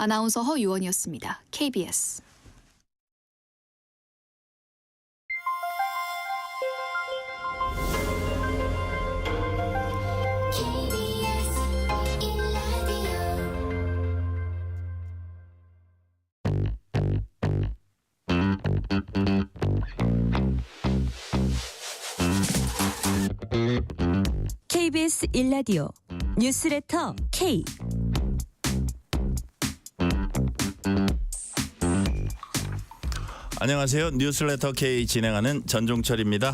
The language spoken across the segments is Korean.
아나운서 허유원이었습니다. KBS. KBS 1라디오 뉴스레터 K. 안녕하세요. 뉴스레터 K 진행하는 전종철입니다.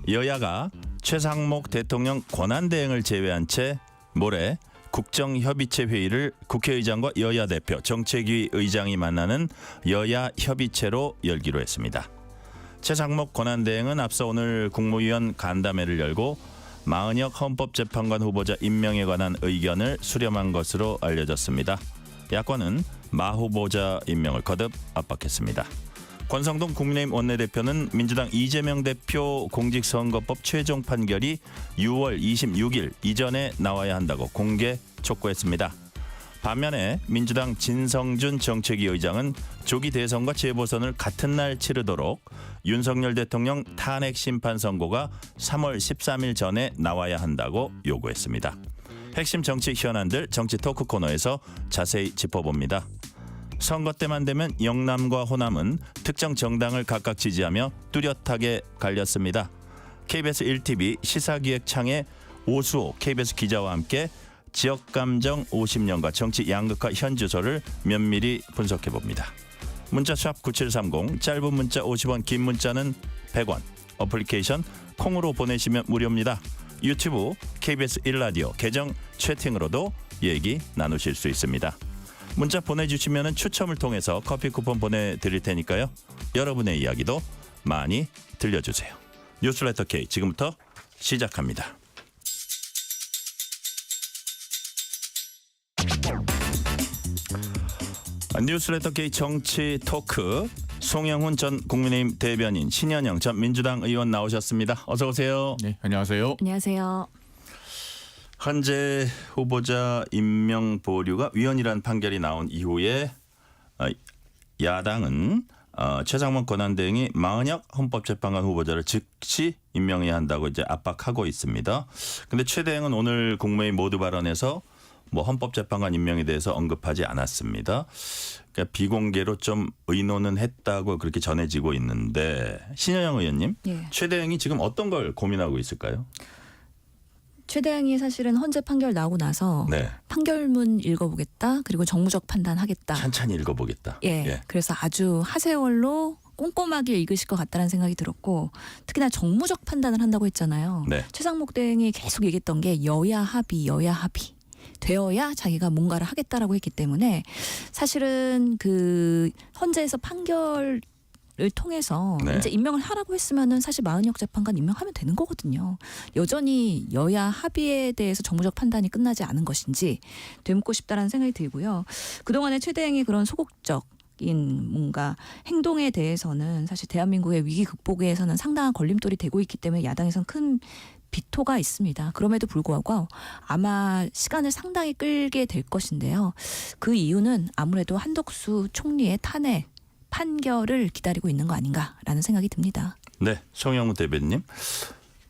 여야가 최상목 대통령 권한대행을 제외한 채 모레 국정협의체 회의를 국회의장과 여야 대표, 정책위 의장이 만나는 여야 협의체로 열기로 했습니다. 최상목 권한대행은 앞서 오늘 국무위원 간담회를 열고 마은혁 헌법재판관 후보자 임명에 관한 의견을 수렴한 것으로 알려졌습니다. 야권은 마 후보자 임명을 거듭 압박했습니다. 권성동 국민의힘 원내대표는 민주당 이재명 대표 공직선거법 최종 판결이 6월 26일 이전에 나와야 한다고 공개 촉구했습니다. 반면에 민주당 진성준 정책위 의장은 조기 대선과 재보선을 같은 날 치르도록 윤석열 대통령 탄핵 심판 선고가 3월 13일 전에 나와야 한다고 요구했습니다. 핵심 정치 현안들 정치 토크 코너에서 자세히 짚어봅니다. 선거 때만 되면 영남과 호남은 특정 정당을 각각 지지하며 뚜렷하게 갈렸습니다. KBS 1TV 시사기획창의 오수호 KBS 기자와 함께 지역감정 50년과 정치 양극화 현주소를 면밀히 분석해봅니다. 문자샵 9730, 짧은 문자 50원, 긴 문자는 100원, 어플리케이션 콩으로 보내시면 무료입니다. 유튜브 KBS 1라디오 계정 채팅으로도 얘기 나누실 수 있습니다. 문자 보내주시면 추첨을 통해서 커피 쿠폰 보내드릴 테니까요. 여러분의 이야기도 많이 들려주세요. 뉴스레터 K 지금부터 시작합니다. 뉴스레터 K 정치 토크, 송영훈 전 국민의힘 대변인, 신현영 전 민주당 의원 나오셨습니다. 어서 오세요. 네, 안녕하세요. 안녕하세요. 헌재 후보자 임명 보류가 위헌이라는 판결이 나온 이후에 야당은 최상목 권한대행이 마은혁 헌법재판관 후보자를 즉시 임명해야 한다고 이제 압박하고 있습니다. 그런데 최 대행은 오늘 국무회의 모두 발언에서 헌법재판관 임명에 대해서 언급하지 않았습니다. 그러니까 비공개로 좀 의논은 했다고 그렇게 전해지고 있는데, 신현영 의원님, 예. 최 대행이 지금 어떤 걸 고민하고 있을까요? 최 대행이 사실은 헌재 판결 나오고 나서 네, 판결문 읽어보겠다, 그리고 정무적 판단하겠다. 찬찬히 읽어보겠다. 예. 그래서 아주 하세월로 꼼꼼하게 읽으실 것 같다는 생각이 들었고, 특히나 정무적 판단을 한다고 했잖아요. 네. 최상목 대행이 계속 얘기했던 게 여야 합의 되어야 자기가 뭔가를 하겠다라고 했기 때문에 사실은 그 헌재에서 판결을 통해서 네. 이제 임명을 하라고 했으면은 사실 마은혁 재판관 임명하면 되는 거거든요. 여전히 여야 합의에 대해서 정무적 판단이 끝나지 않은 것인지 되묻고 싶다라는 생각이 들고요. 그동안에 최 대행이 그런 소극적인 뭔가 행동에 대해서는 사실 대한민국의 위기 극복에서는 상당한 걸림돌이 되고 있기 때문에 야당에서는 큰 비토가 있습니다. 그럼에도 불구하고 아마 시간을 상당히 끌게 될 것인데요. 그 이유는 아무래도 한덕수 총리의 탄핵 판결을 기다리고 있는 거 아닌가라는 생각이 듭니다. 네, 송영훈 대변인,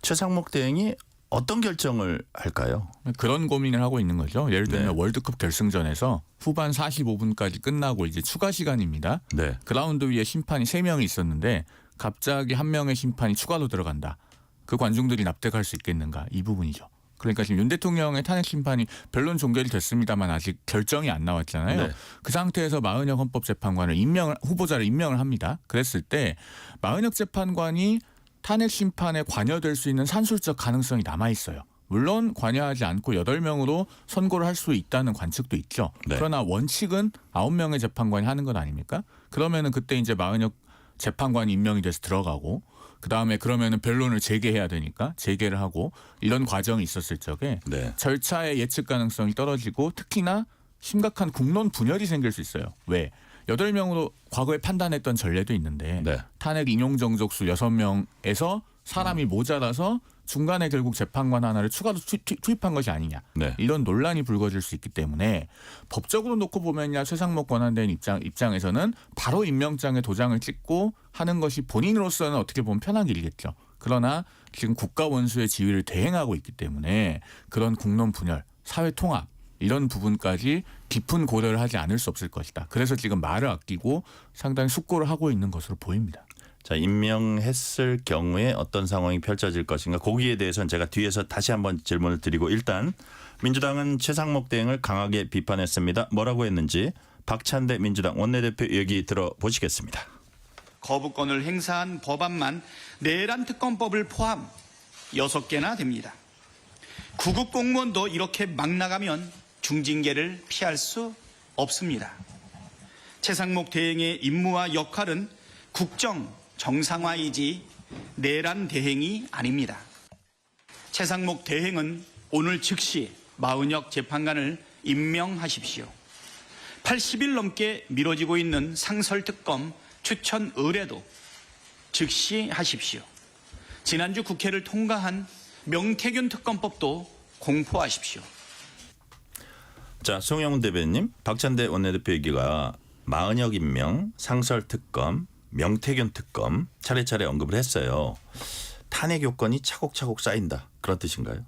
최상목 대행이 어떤 결정을 할까요? 그런 고민을 하고 있는 거죠. 예를 들면 네. 월드컵 결승전에서 후반 45분까지 끝나고 이제 추가 시간입니다. 네, 그라운드 위에 심판이 3명이 있었는데 갑자기 한 명의 심판이 추가로 들어간다. 그 관중들이 납득할 수 있겠는가, 이 부분이죠. 그러니까 지금 윤 대통령의 탄핵 심판이 변론 종결이 됐습니다만 아직 결정이 안 나왔잖아요. 네. 그 상태에서 마은혁 헌법재판관을 후보자를 임명을 합니다. 그랬을 때 마은혁 재판관이 탄핵 심판에 관여될 수 있는 산술적 가능성이 남아 있어요. 물론 관여하지 않고 8명으로 선고를 할 수 있다는 관측도 있죠. 네. 그러나 원칙은 9명의 재판관이 하는 것 아닙니까? 그러면은 그때 이제 마은혁 재판관이 임명이 돼서 들어가고, 그다음에 그러면은 변론을 재개해야 되니까 재개를 하고, 이런 과정이 있었을 적에 네, 절차의 예측 가능성이 떨어지고 특히나 심각한 국론 분열이 생길 수 있어요. 왜? 8명으로 과거에 판단했던 전례도 있는데 네. 탄핵 인용 정족수 6명에서 사람이 모자라서 중간에 결국 재판관 하나를 추가로 투입한 것이 아니냐. 네. 이런 논란이 불거질 수 있기 때문에 법적으로 놓고 보면야 최상목 권한대행 입장에서는 바로 임명장에 도장을 찍고 하는 것이 본인으로서는 어떻게 보면 편한 길이겠죠. 그러나 지금 국가 원수의 지위를 대행하고 있기 때문에 그런 국론 분열, 사회 통합 이런 부분까지 깊은 고려를 하지 않을 수 없을 것이다. 그래서 지금 말을 아끼고 상당히 숙고를 하고 있는 것으로 보입니다. 자, 임명했을 경우에 어떤 상황이 펼쳐질 것인가 거기에 대해서는 제가 뒤에서 다시 한번 질문을 드리고 일단 민주당은 최상목 대행을 강하게 비판했습니다. 뭐라고 했는지 박찬대 민주당 원내대표 얘기 들어보시겠습니다. 거부권을 행사한 법안만 내란 특검법을 포함 6개나 됩니다. 구급 공무원도 이렇게 막 나가면 중징계를 피할 수 없습니다. 최상목 대행의 임무와 역할은 국정 정상화이지 내란 대행이 아닙니다. 최상목 대행은 오늘 즉시 마은혁 재판관을 임명하십시오. 80일 넘게 미뤄지고 있는 상설특검 추천 의뢰도 즉시 하십시오. 지난주 국회를 통과한 명태균 특검법도 공포하십시오. 자, 송영훈 대변인, 박찬대 원내대표 얘기가 마은혁 임명, 상설특검, 명태균 특검 차례차례 언급을 했어요. 탄핵 요건이 차곡차곡 쌓인다. 그런 뜻인가요?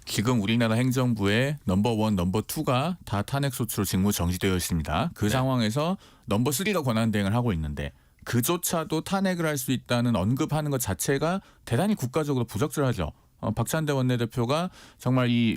지금 우리나라 행정부의 넘버 1, 넘버 2가 다 탄핵 소추로 직무 정지되어 있습니다. 그 상황에서 넘버 3가 권한대행을 하고 있는데 그조차도 탄핵을 할 수 있다는 언급하는 것 자체가 대단히 국가적으로 부적절하죠. 박찬대 원내대표가 정말 이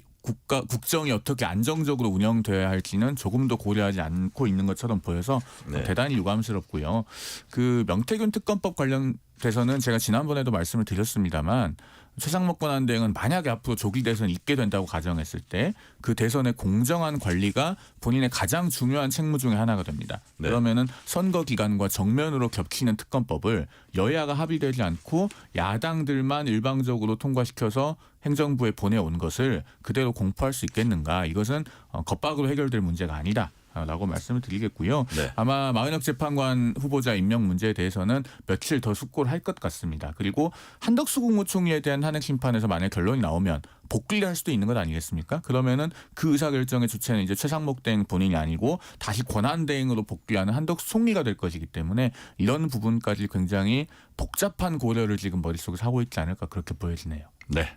국정이 어떻게 안정적으로 운영돼야 할지는 조금도 고려하지 않고 있는 것처럼 보여서 네. 대단히 유감스럽고요. 그 명태균 특검법 관련돼서는 제가 지난번에도 말씀을 드렸습니다만 최상목 권한대행은 만약에 앞으로 조기 대선이 있게 된다고 가정했을 때 그 대선의 공정한 관리가 본인의 가장 중요한 책무 중에 하나가 됩니다. 네. 그러면은 선거 기간과 정면으로 겹치는 특검법을 여야가 합의되지 않고 야당들만 일방적으로 통과시켜서 행정부에 보내온 것을 그대로 공포할 수 있겠는가? 이것은 겁박으로 해결될 문제가 아니다. 라고 말씀을 드리겠고요. 네. 아마 마은혁 재판관 후보자 임명 문제에 대해서는 며칠 더 숙고를 할 것 같습니다. 그리고 한덕수 국무총리에 대한 탄핵 심판에서 만약 결론이 나오면 복귀를 할 수도 있는 것 아니겠습니까? 그러면은 그 의사결정의 주체는 이제 최상목 대행 본인이 아니고 다시 권한대행으로 복귀하는 한덕수 총리가 될 것이기 때문에 이런 부분까지 굉장히 복잡한 고려를 지금 머릿속에서 하고 있지 않을까 그렇게 보여지네요. 네.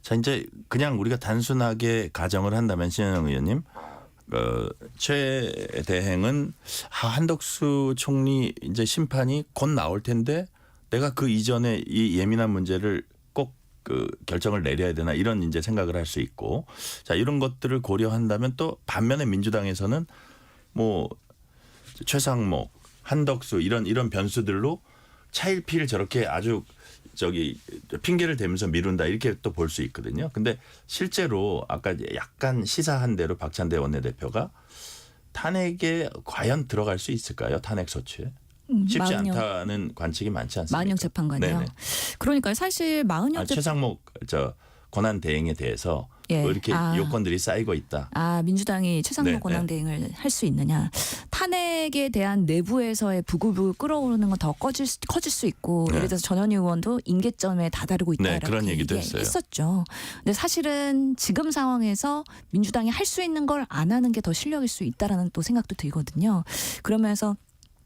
자, 이제 그냥 우리가 단순하게 가정을 한다면 신현영 의원님, 최 대행은 한덕수 총리 이제 심판이 곧 나올 텐데 내가 그 이전에 이 예민한 문제를 꼭 그 결정을 내려야 되나 이런 이제 생각을 할 수 있고, 자, 이런 것들을 고려한다면 또 반면에 민주당에서는 뭐 최상목, 한덕수 이런 변수들로 차일피일 저렇게 아주 핑계를 대면서 미룬다 이렇게 또 볼 수 있거든요. 근데 실제로 아까 약간 시사한 대로 박찬대 원내대표가 탄핵에 과연 들어갈 수 있을까요? 탄핵 소추에. 쉽지 않다는 관측이 많지 않습니까? 마은혁 재판관이요. 네네. 그러니까 사실 마은혁 최상목 권한 대행에 대해서 예. 뭐 이렇게 요건들이 쌓이고 있다. 민주당이 최상목 네, 권한 대행을 할 수 있느냐. 탄핵에 대한 내부에서의 부급을 끌어오르는 건 더 커질 수 있고 네. 예를 들어서 전현희 의원도 임계점에 다다르고 있다라고 네, 그런 얘기도 했어요. 했었죠. 근데 사실은 지금 상황에서 민주당이 할 수 있는 걸 안 하는 게 더 실력일 수 있다라는 또 생각도 들거든요. 그러면서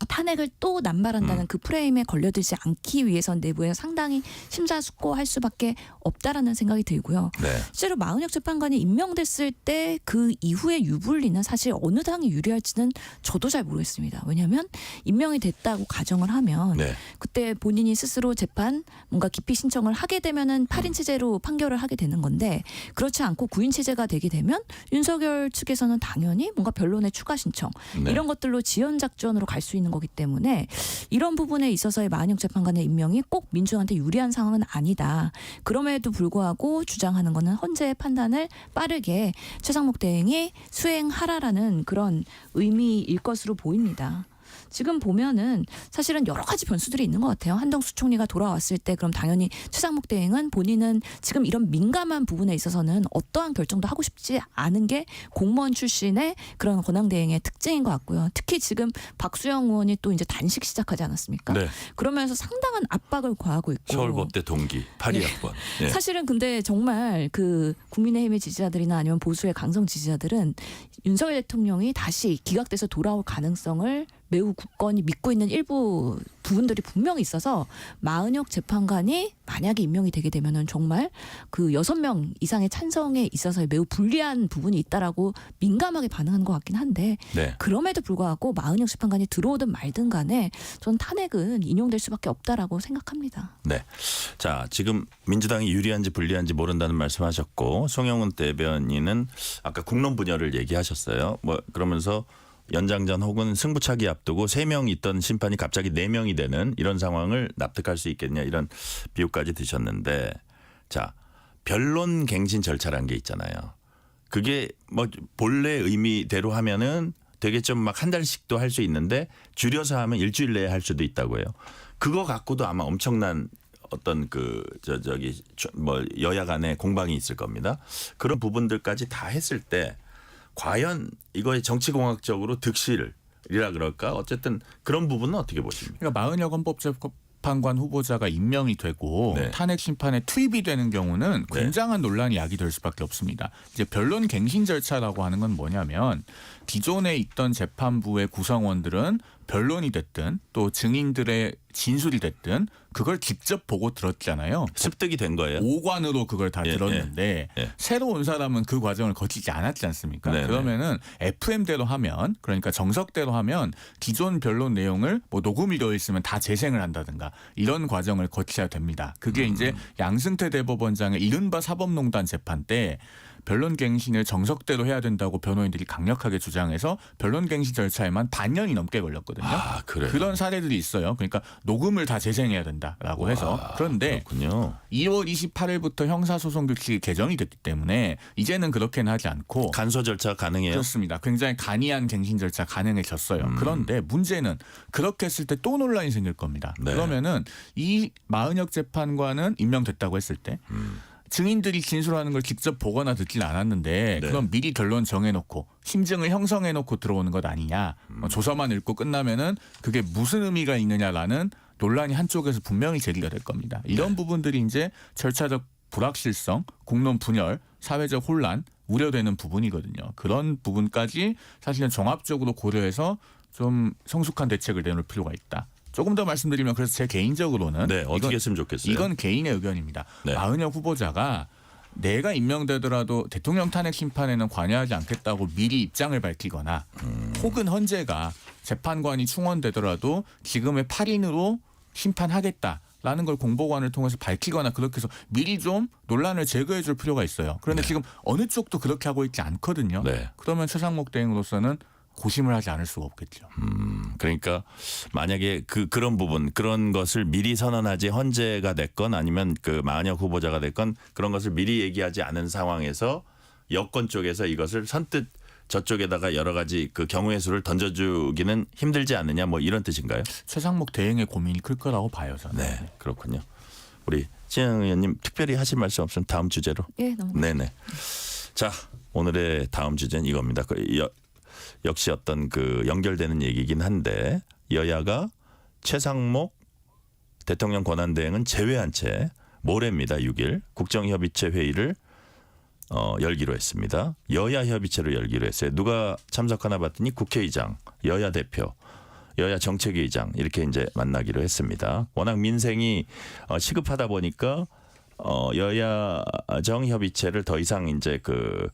탄핵을 또 남발한다는 그 프레임에 걸려들지 않기 위해선 내부에 상당히 심사숙고할 수밖에 없다라는 생각이 들고요. 네. 실제로 마은혁 재판관이 임명됐을 때 그 이후의 유불리는 사실 어느 당이 유리할지는 저도 잘 모르겠습니다. 왜냐하면 임명이 됐다고 가정을 하면 네. 그때 본인이 스스로 재판 뭔가 기피 신청을 하게 되면은 8인 체제로 판결을 하게 되는 건데 그렇지 않고 9인 체제가 되게 되면 윤석열 측에서는 당연히 뭔가 변론의 추가 신청 네. 이런 것들로 지연 작전으로 갈 수 있는 거기 때문에 이런 부분에 있어서의 마은혁 재판관의 임명이 꼭 민주당한테 유리한 상황은 아니다. 그럼에도 불구하고 주장하는 거는 헌재의 판단을 빠르게 최상목 대행이 수행하라라는 그런 의미일 것으로 보입니다. 지금 보면은 사실은 여러 가지 변수들이 있는 것 같아요. 한덕수 총리가 돌아왔을 때 그럼 당연히 최상목 대행은 본인은 지금 이런 민감한 부분에 있어서는 어떠한 결정도 하고 싶지 않은 게 공무원 출신의 그런 권한 대행의 특징인 것 같고요. 특히 지금 박수영 의원이 또 이제 단식 시작하지 않았습니까? 네. 그러면서 상당한 압박을 가하고 있고 서울법대 동기 82학번. 예. 사실은 근데 정말 그 국민의힘의 지지자들이나 아니면 보수의 강성 지지자들은 윤석열 대통령이 다시 기각돼서 돌아올 가능성을 매우 굳건히 믿고 있는 일부 부분들이 분명히 있어서 마은혁 재판관이 만약에 임명이 되게 되면은 정말 그 6명 이상의 찬성에 있어서 매우 불리한 부분이 있다라고 민감하게 반응하는 것 같긴 한데 네. 그럼에도 불구하고 마은혁 재판관이 들어오든 말든 간에 전 탄핵은 인용될 수밖에 없다라고 생각합니다. 네. 자, 지금 민주당이 유리한지 불리한지 모른다는 말씀하셨고 송영훈 대변인은 아까 국론 분열을 얘기하셨어요. 뭐 그러면서 연장전 혹은 승부차기 앞두고 3명 있던 심판이 갑자기 4명이 되는 이런 상황을 납득할 수 있겠냐 이런 비유까지 드셨는데 자, 변론 갱신 절차라는 게 있잖아요. 그게 뭐 본래 의미대로 하면은 되게 좀 막 한 달씩도 할 수 있는데 줄여서 하면 일주일 내에 할 수도 있다고 해요. 그거 갖고도 아마 엄청난 어떤 뭐 여야 간의 공방이 있을 겁니다. 그런 부분들까지 다 했을 때 과연 이거의 정치공학적으로 득실이라 그럴까? 어쨌든 그런 부분은 어떻게 보십니까? 그러니까 마은혁 헌법재판관 후보자가 임명이 되고 네. 탄핵 심판에 투입이 되는 경우는 네. 굉장한 논란이 야기될 수밖에 없습니다. 이제 변론 갱신 절차라고 하는 건 뭐냐면 기존에 있던 재판부의 구성원들은 변론이 됐든 또 증인들의 진술이 됐든 그걸 직접 보고 들었잖아요. 습득이 된 거예요. 오관으로 그걸 다 예, 들었는데 예. 새로 온 사람은 그 과정을 거치지 않았지 않습니까? 네네. 그러면은 FM대로 하면 그러니까 정석대로 하면 기존 변론 내용을 뭐 녹음이 되어 있으면 다 재생을 한다든가 이런 과정을 거쳐야 됩니다. 그게 이제 양승태 대법원장의 이른바 사법농단 재판 때 변론갱신을 정석대로 해야 된다고 변호인들이 강력하게 주장해서 변론갱신 절차에만 반년이 넘게 걸렸거든요. 아, 그래요? 그런 사례들이 있어요. 그러니까 녹음을 다 재생해야 된다라고 해서 그런데 그렇군요. 2월 28일부터 형사소송 규칙이 개정이 됐기 때문에 이제는 그렇게는 하지 않고 간소 절차 가능해요? 그렇습니다. 굉장히 간이한 갱신 절차 가능해졌어요. 그런데 문제는 그렇게 했을 때 또 논란이 생길 겁니다. 네. 그러면은 이 마은혁 재판관은 임명됐다고 했을 때 증인들이 진술하는 걸 직접 보거나 듣진 않았는데 네. 그럼 미리 결론 정해놓고 심증을 형성해놓고 들어오는 것 아니냐. 조서만 읽고 끝나면은 그게 무슨 의미가 있느냐라는 논란이 한쪽에서 분명히 제기가 될 겁니다. 이런 네. 부분들이 이제 절차적 불확실성, 공론 분열, 사회적 혼란 우려되는 부분이거든요. 그런 부분까지 사실은 종합적으로 고려해서 좀 성숙한 대책을 내놓을 필요가 있다. 조금 더 말씀드리면 그래서 제 개인적으로는 네, 어떻게 했으면 좋겠어요? 이건 개인의 의견입니다. 네. 마은혁 후보자가 내가 임명되더라도 대통령 탄핵 심판에는 관여하지 않겠다고 미리 입장을 밝히거나 혹은 헌재가 재판관이 충원되더라도 지금의 8인으로 심판하겠다라는 걸 공보관을 통해서 밝히거나 그렇게 해서 미리 좀 논란을 제거해 줄 필요가 있어요. 그런데 지금 어느 쪽도 그렇게 하고 있지 않거든요. 네. 그러면 최상목 대행으로서는 고심을 하지 않을 수가 없겠죠. 그러니까 만약에 그런 부분 그런 것을 미리 선언하지 헌재가 됐건 아니면 그 마은혁 후보자가 됐건 그런 것을 미리 얘기하지 않은 상황에서 여권 쪽에서 이것을 선뜻 저쪽에다가 여러 가지 그 경우의 수를 던져주기는 힘들지 않느냐 뭐 이런 뜻인가요? 최상목 대행의 고민이 클 거라고 봐요 저는. 네, 그렇군요. 우리 진영 의원님 특별히 하실 말씀 없으면 다음 주제로. 예, 너무 네네. 자, 오늘의 다음 주제는 이겁니다. 역시 어떤 그 연결되는 얘기긴 한데 여야가 최상목 대통령 권한대행은 제외한 채 모레입니다. 6일 국정협의체 회의를 열기로 했습니다. 여야 협의체로 열기로 했어요. 누가 참석하나 봤더니 국회의장, 여야 대표, 여야 정책위의장 이렇게 이제 만나기로 했습니다. 워낙 민생이 시급하다 보니까 여야정 협의체를 더 이상 이제 그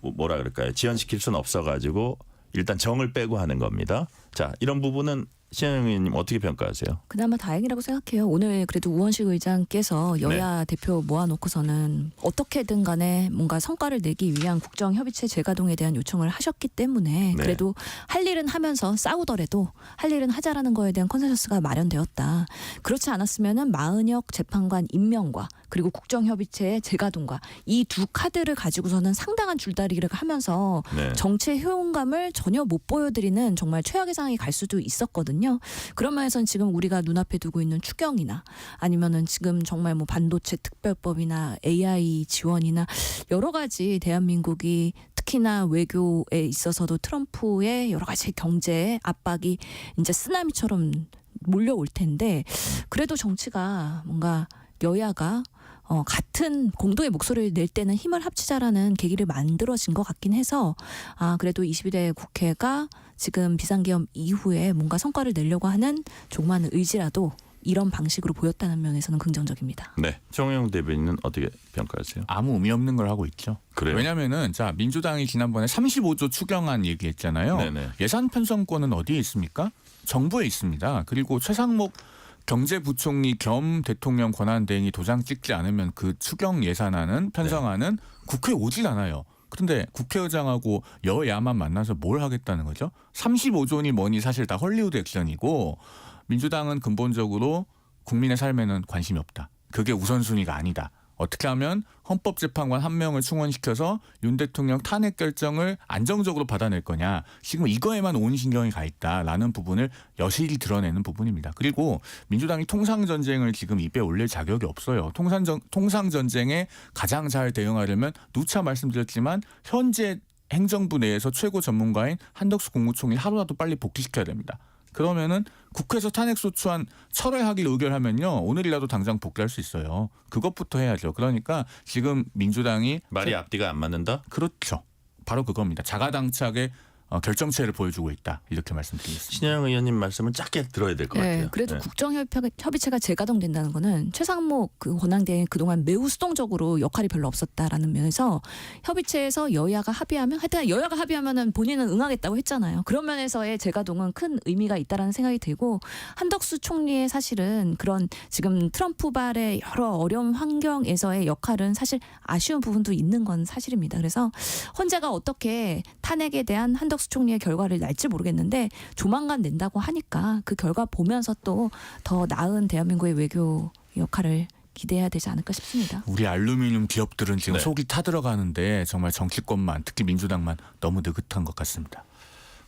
뭐라 그럴까요? 지연시킬 수는 없어가지고 일단 정을 빼고 하는 겁니다. 자, 이런 부분은 신현영 의원님 어떻게 평가하세요? 그나마 다행이라고 생각해요. 오늘 그래도 우원식 의장께서 여야 대표 모아놓고서는 어떻게든 간에 뭔가 성과를 내기 위한 국정협의체 재가동에 대한 요청을 하셨기 때문에 네. 그래도 할 일은 하면서 싸우더라도 할 일은 하자라는 거에 대한 컨센서스가 마련되었다. 그렇지 않았으면은 마은혁 재판관 임명과 그리고 국정협의체의 재가동과 이 두 카드를 가지고서는 상당한 줄다리기를 하면서 네. 정치의 효용감을 전혀 못 보여드리는 정말 최악의 상황이 갈 수도 있었거든요. 그런 면에서는 지금 우리가 눈앞에 두고 있는 추경이나 아니면은 지금 정말 뭐 반도체 특별법이나 AI 지원이나 여러 가지 대한민국이 특히나 외교에 있어서도 트럼프의 여러 가지 경제 압박이 이제 쓰나미처럼 몰려올 텐데 그래도 정치가 뭔가 여야가 같은 공동의 목소리를 낼 때는 힘을 합치자라는 계기를 만들어진 것 같긴 해서 그래도 22대 국회가 지금 비상계엄 이후에 뭔가 성과를 내려고 하는 조그마한 의지라도 이런 방식으로 보였다는 면에서는 긍정적입니다. 네. 정영 대변인은 어떻게 평가하세요? 아무 의미 없는 걸 하고 있죠. 그래요? 왜냐하면은 자 민주당이 지난번에 35조 추경안 얘기했잖아요. 네네. 예산 편성권은 어디에 있습니까? 정부에 있습니다. 그리고 최상목 경제부총리 겸 대통령 권한대행이 도장 찍지 않으면 그 추경 예산안은 편성안은 국회에 오질 않아요. 그런데 국회의장하고 여야만 만나서 뭘 하겠다는 거죠? 35조니 뭐니 사실 다 헐리우드 액션이고 민주당은 근본적으로 국민의 삶에는 관심이 없다. 그게 우선순위가 아니다. 어떻게 하면 헌법재판관 한 명을 충원시켜서 윤 대통령 탄핵 결정을 안정적으로 받아낼 거냐. 지금 이거에만 온 신경이 가 있다라는 부분을 여실히 드러내는 부분입니다. 그리고 민주당이 통상전쟁을 지금 입에 올릴 자격이 없어요. 통상전쟁에 가장 잘 대응하려면 누차 말씀드렸지만 현재 행정부 내에서 최고 전문가인 한덕수 국무총리 하루라도 빨리 복귀시켜야 됩니다. 그러면은 국회에서 탄핵소추안 철회하기를 의결하면요. 오늘이라도 당장 복귀할 수 있어요. 그것부터 해야죠. 그러니까 지금 민주당이 말이 앞뒤가 안 맞는다? 그렇죠. 바로 그겁니다. 자가당착의 결정체를 보여주고 있다. 이렇게 말씀드리겠습니다. 신현영 의원님 말씀은 짧게 들어야 될 것 같아요. 그래도 네. 국정협의체가 재가동된다는 거는 최상목 그 권한대행 그동안 매우 수동적으로 역할이 별로 없었다라는 면에서 협의체에서 여야가 합의하면 하여튼 여야가 합의하면은 본인은 응하겠다고 했잖아요. 그런 면에서의 재가동은 큰 의미가 있다라는 생각이 들고 한덕수 총리의 사실은 그런 지금 트럼프발의 여러 어려운 환경에서의 역할은 사실 아쉬운 부분도 있는 건 사실입니다. 그래서 헌재가 어떻게 탄핵에 대한 한덕수 총리의 결과를 낼지 모르겠는데 조만간 낸다고 하니까 그 결과 보면서 또 더 나은 대한민국의 외교 역할을 기대해야 되지 않을까 싶습니다. 우리 알루미늄 기업들은 지금 네. 속이 타들어가는데 정말 정치권만 특히 민주당만 너무 느긋한 것 같습니다.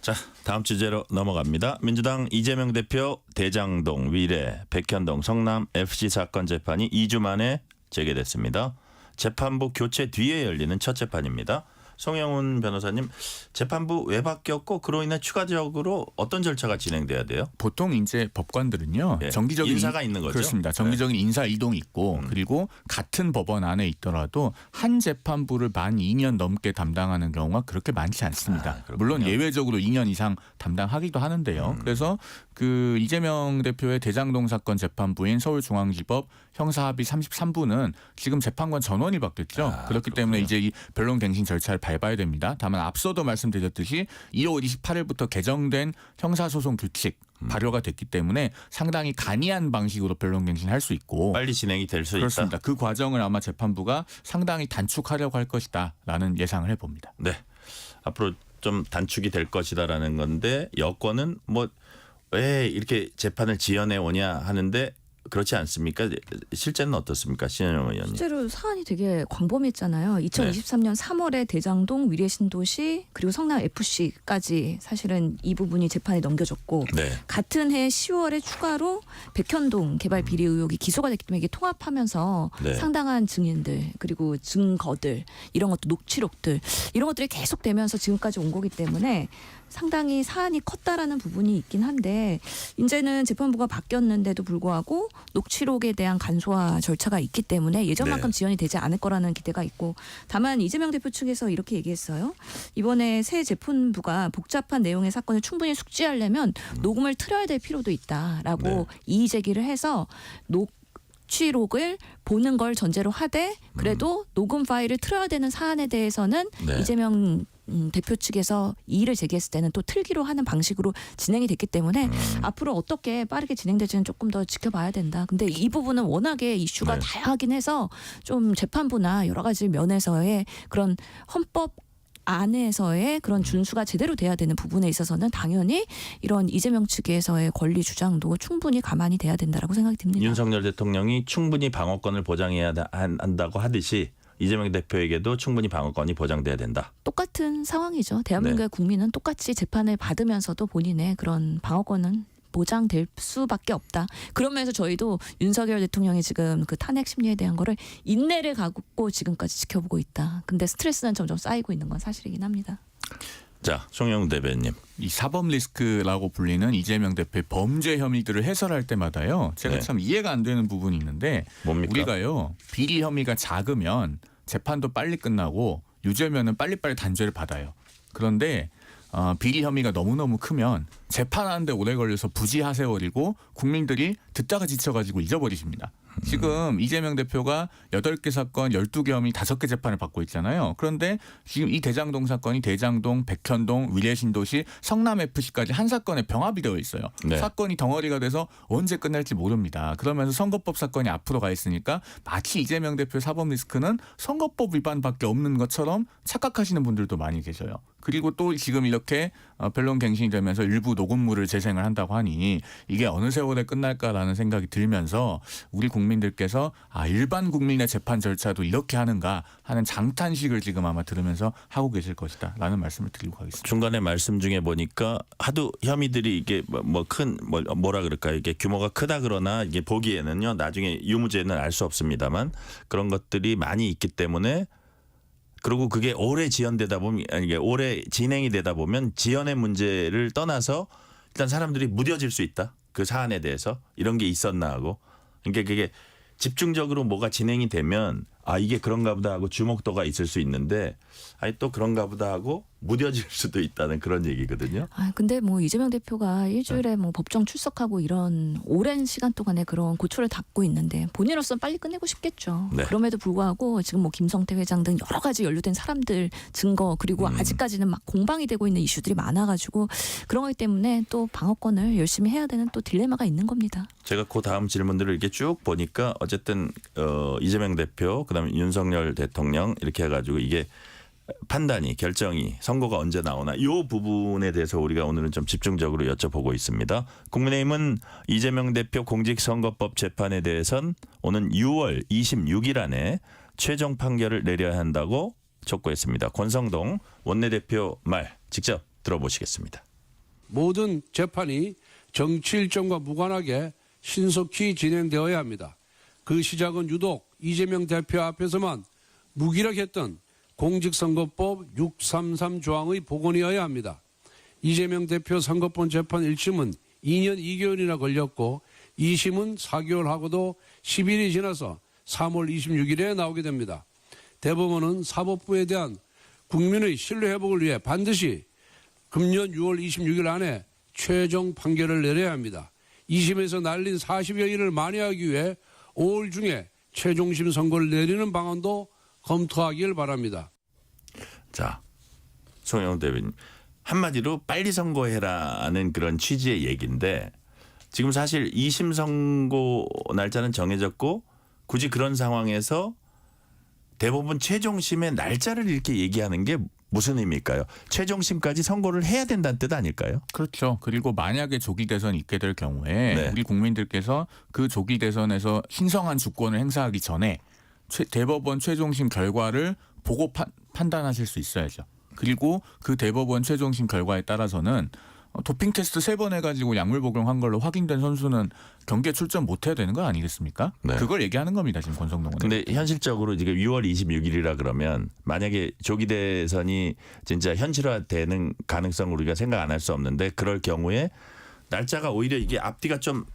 자, 다음 주제로 넘어갑니다. 민주당 이재명 대표 대장동, 위례, 백현동, 성남 FC 사건 재판이 2주 만에 재개됐습니다. 재판부 교체 뒤에 열리는 첫 재판입니다. 송영훈 변호사님, 재판부 왜 바뀌었고 그로 인해 추가적으로 어떤 절차가 진행돼야 돼요? 보통 이제 법관들은요. 예. 정기적인 인사가 있는 거죠? 그렇습니다. 정기적인 인사 이동이 있고 그리고 같은 법원 안에 있더라도 한 재판부를 만 2년 넘게 담당하는 경우가 그렇게 많지 않습니다. 그렇군요. 물론 예외적으로 2년 이상 담당하기도 하는데요. 그래서 그 이재명 대표의 대장동 사건 재판부인 서울중앙지법 형사합의 33부는 지금 재판관 전원이 바뀌었죠. 그렇기 때문에 이제 이 변론갱신 절차를 밟아야 됩니다. 다만 앞서도 말씀드렸듯이 2월 28일부터 개정된 형사소송 규칙 발효가 됐기 때문에 상당히 간이한 방식으로 변론갱신할 수 있고 빨리 진행이 될 수 그렇습니다. 있다. 그 과정을 아마 재판부가 상당히 단축하려고 할 것이다라는 예상을 해봅니다. 네, 앞으로 좀 단축이 될 것이다라는 건데 여권은 뭐 왜 이렇게 재판을 지연해 오냐 하는데 그렇지 않습니까? 실제는 어떻습니까, 신현영 의원님? 실제로 사안이 되게 광범위했잖아요. 2023년 3월에 대장동, 위례 신도시 그리고 성남 FC까지 사실은 이 부분이 재판에 넘겨졌고 네. 같은 해 10월에 추가로 백현동 개발 비리 의혹이 기소가 됐기 때문에 이게 통합하면서 네. 상당한 증인들 그리고 증거들 이런 것도 녹취록들 이런 것들이 계속되면서 지금까지 온 거기 때문에 상당히 사안이 컸다라는 부분이 있긴 한데 이제는 재판부가 바뀌었는데도 불구하고 녹취록에 대한 간소화 절차가 있기 때문에 예전만큼 네. 지연이 되지 않을 거라는 기대가 있고 다만 이재명 대표 측에서 이렇게 얘기했어요. 이번에 새 재판부가 복잡한 내용의 사건을 충분히 숙지하려면 녹음을 틀어야 될 필요도 있다라고 네. 이의 제기를 해서 녹취록을 보는 걸 전제로 하되 그래도 녹음 파일을 틀어야 되는 사안에 대해서는 네. 이재명 대표 측에서 이의를 제기했을 때는 또 틀기로 하는 방식으로 진행이 됐기 때문에 앞으로 어떻게 빠르게 진행될지는 조금 더 지켜봐야 된다. 근데 이 부분은 워낙에 이슈가 네. 다양하긴 해서 좀 재판부나 여러 가지 면에서의 그런 헌법 안에서의 그런 준수가 제대로 돼야 되는 부분에 있어서는 당연히 이런 이재명 측에서의 권리 주장도 충분히 가만히 돼야 된다라고 생각이 듭니다. 윤석열 대통령이 충분히 방어권을 보장해야 한다고 하듯이 이재명 대표에게도 충분히 방어권이 보장돼야 된다. 똑같은 상황이죠. 대한민국의 국민은 똑같이 재판을 받으면서도 본인의 그런 방어권은 보장될 수밖에 없다. 그런 면에서 저희도 윤석열 대통령이 지금 그 탄핵 심리에 대한 거를 인내를 갖고 지금까지 지켜보고 있다. 근데 스트레스는 점점 쌓이고 있는 건 사실이긴 합니다. 자, 송영우 대변님. 이 사법 리스크라고 불리는 이재명 대표의 범죄 혐의들을 해설할 때마다요. 제가 네. 참 이해가 안 되는 부분이 있는데 뭡니까? 우리가요. 비리 혐의가 작으면 재판도 빨리 끝나고 유죄면은 빨리빨리 단죄를 받아요. 그런데 비리 혐의가 너무너무 크면 재판하는데 오래 걸려서 부지하세월이고 국민들이 듣다가 지쳐가지고 잊어버리십니다. 지금 이재명 대표가 8개 사건 12개 혐의 5개 재판을 받고 있잖아요. 그런데 지금 이 대장동 사건이 대장동, 백현동, 위례신도시, 성남FC까지 한 사건에 병합이 되어 있어요. 네. 사건이 덩어리가 돼서 언제 끝날지 모릅니다. 그러면서 선거법 사건이 앞으로 가 있으니까 마치 이재명 대표의 사법 리스크는 선거법 위반밖에 없는 것처럼 착각하시는 분들도 많이 계셔요. 그리고 또 지금 이렇게 변론 갱신이 되면서 일부 녹음물을 재생을 한다고 하니 이게 어느 세월에 끝날까라는 생각이 들면서 우리 국민들께서 일반 국민의 재판 절차도 이렇게 하는가 하는 장탄식을 지금 아마 들으면서 하고 계실 것이다 라는 말씀을 드리고 가겠습니다. 중간에 말씀 중에 보니까 하도 혐의들이 이게 뭐라 그럴까요? 이게 규모가 크다 그러나 이게 보기에는요. 나중에 유무죄는 알 수 없습니다만 그런 것들이 많이 있기 때문에 그리고 그게 오래 지연되다 보면 이게 오래 진행이 되다 보면 지연의 문제를 떠나서 일단 사람들이 무뎌질 수 있다. 그 사안에 대해서 이런 게 있었나 하고. 그러니까 그게 집중적으로 뭐가 진행이 되면 이게 그런가 보다 하고 주목도가 있을 수 있는데 또 그런가 보다 하고 무뎌질 수도 있다는 그런 얘기거든요. 근데 뭐 이재명 대표가 일주일에 뭐 법정 출석하고 이런 오랜 시간 동안에 그런 고초를 닦고 있는데 본인으로서는 빨리 끝내고 싶겠죠. 네. 그럼에도 불구하고 지금 뭐 김성태 회장 등 여러 가지 연루된 사람들 증거 그리고 아직까지는 막 공방이 되고 있는 이슈들이 많아가지고 그런 거기 때문에 또 방어권을 열심히 해야 되는 또 딜레마가 있는 겁니다. 제가 그 다음 질문들을 이렇게 쭉 보니까 어쨌든 이재명 대표 그다음에 윤석열 대통령 이렇게 해가지고 이게 판단이 결정이 선거가 언제 나오나 이 부분에 대해서 우리가 오늘은 좀 집중적으로 여쭤보고 있습니다. 국민의힘은 이재명 대표 공직선거법 재판에 대해선 오는 6월 26일 안에 최종 판결을 내려야 한다고 촉구했습니다. 권성동 원내대표 말 직접 들어보시겠습니다. 모든 재판이 정치 일정과 무관하게 신속히 진행되어야 합니다. 그 시작은 유독 이재명 대표 앞에서만 무기력했던 공직선거법 633 조항의 복원이어야 합니다. 이재명 대표 선거법 재판 1심은 2년 2개월이나 걸렸고 2심은 4개월 하고도 10일이 지나서 3월 26일에 나오게 됩니다. 대법원은 사법부에 대한 국민의 신뢰 회복을 위해 반드시 금년 6월 26일 안에 최종 판결을 내려야 합니다. 2심에서 날린 40여 일을 만회하기 위해 5월 중에 최종심 선고를 내리는 방안도 검토하길 바랍니다. 자, 송영우 대변인 한마디로 빨리 선고해라는 그런 취지의 얘기인데 지금 사실 2심 선고 날짜는 정해졌고 굳이 그런 상황에서 대법원 최종심의 날짜를 이렇게 얘기하는 게 무슨 의미일까요? 최종심까지 선고를 해야 된다는 뜻 아닐까요? 그렇죠. 그리고 만약에 조기 대선이 있게 될 경우에 네. 우리 국민들께서 그 조기 대선에서 신성한 주권을 행사하기 전에 대법원 최종심 결과를 보고 판단하실 수 있어야죠. 그리고 그 대법원 최종심 결과에 따라서는 도핑 테스트 3번 해가지고 약물 복용한 걸로 확인된 선수는 경기에 출전 못해야 되는 거 아니겠습니까? 네. 그걸 얘기하는 겁니다. 지금 권성동은. 근데 현실적으로 지금 6월 26일이라 그러면 만약에 조기 대선이 진짜 현실화되는 가능성을 우리가 생각 안 할 수 없는데 그럴 경우에 날짜가 오히려 이게 앞뒤가 좀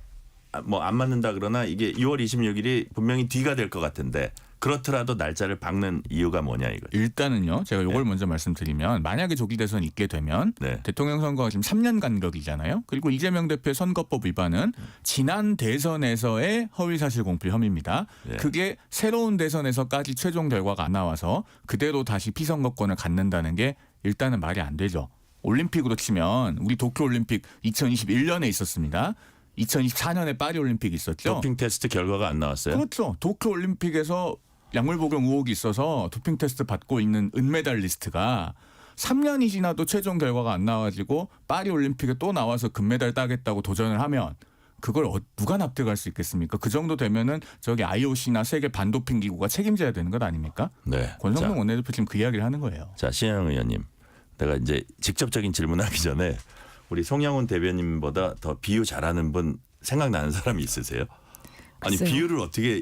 뭐 안 맞는다 그러나 이게 6월 26일이 분명히 뒤가 될 것 같은데 그렇더라도 날짜를 박는 이유가 뭐냐 이거. 일단은요. 제가 이걸 먼저 말씀드리면 만약에 조기 대선이 있게 되면 네. 대통령 선거가 지금 3년 간격이잖아요. 그리고 이재명 대표의 선거법 위반은 지난 대선에서의 허위사실 공표 혐의입니다. 네. 그게 새로운 대선에서까지 최종 결과가 안 나와서 그대로 다시 피선거권을 갖는다는 게 일단은 말이 안 되죠. 올림픽으로 치면 우리 도쿄올림픽 2021년에 있었습니다. 2024년에 파리올림픽이 있었죠. 도핑 테스트 결과가 안 나왔어요. 그렇죠. 도쿄올림픽에서 약물 복용 의혹이 있어서 도핑 테스트 받고 있는 은메달리스트가 3년이 지나도 최종 결과가 안 나와가지고 파리올림픽에 또 나와서 금메달 따겠다고 도전을 하면 그걸 누가 납득할 수 있겠습니까? 그 정도 되면은 저기 IOC나 세계 반도핑 기구가 책임져야 되는 것 아닙니까? 네. 권성동 원내대표 지금 그 이야기를 하는 거예요. 자, 신영 의원님, 내가 이제 직접적인 질문하기 전에 우리 송영훈 대변인보다 더 비유 잘하는 분 생각나는 사람이 있으세요? 아니 글쎄요. 비유를 어떻게?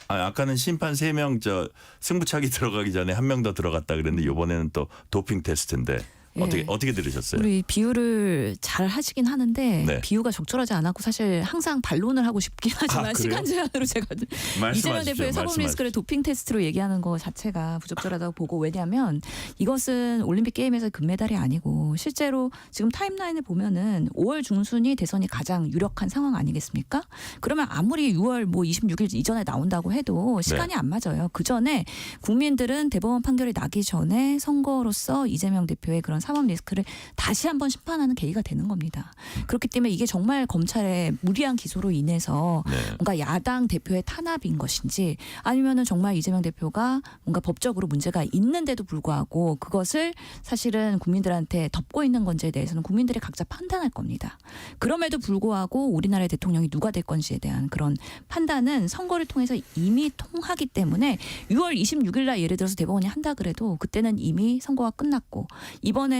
아까는 심판 3명 저 승부차기 들어가기 전에 한 명 더 들어갔다 그랬는데 이번에는 또 도핑 테스트인데 예. 어떻게 들으셨어요? 우리 비유를 잘 하시긴 하는데 네. 비유가 적절하지 않았고 사실 항상 반론을 하고 싶긴 하지만 그래요? 시간 제한으로 제가 이재명 말씀하십시오. 대표의 사법 리스크를 도핑 테스트로 얘기하는 거 자체가 부적절하다고 보고 왜냐하면 이것은 올림픽 게임에서 금메달이 아니고 실제로 지금 타임라인을 보면은 5월 중순이 대선이 가장 유력한 상황 아니겠습니까? 그러면 아무리 6월 뭐 26일 이전에 나온다고 해도 시간이 안 맞아요. 그 전에 국민들은 대법원 판결이 나기 전에 선거로서 이재명 대표의 그런 사법 리스크를 다시 한번 심판하는 계기가 되는 겁니다. 그렇기 때문에 이게 정말 검찰의 무리한 기소로 인해서 네. 뭔가 야당 대표의 탄압인 것인지 아니면은 정말 이재명 대표가 뭔가 법적으로 문제가 있는데도 불구하고 그것을 사실은 국민들한테 덮고 있는 건지에 대해서는 국민들이 각자 판단할 겁니다. 그럼에도 불구하고 우리나라의 대통령이 누가 될 건지에 대한 그런 판단은 선거를 통해서 이미 통하기 때문에 6월 26일 날 예를 들어서 대법원이 한다 그래도 그때는 이미 선거가 끝났고 이번에는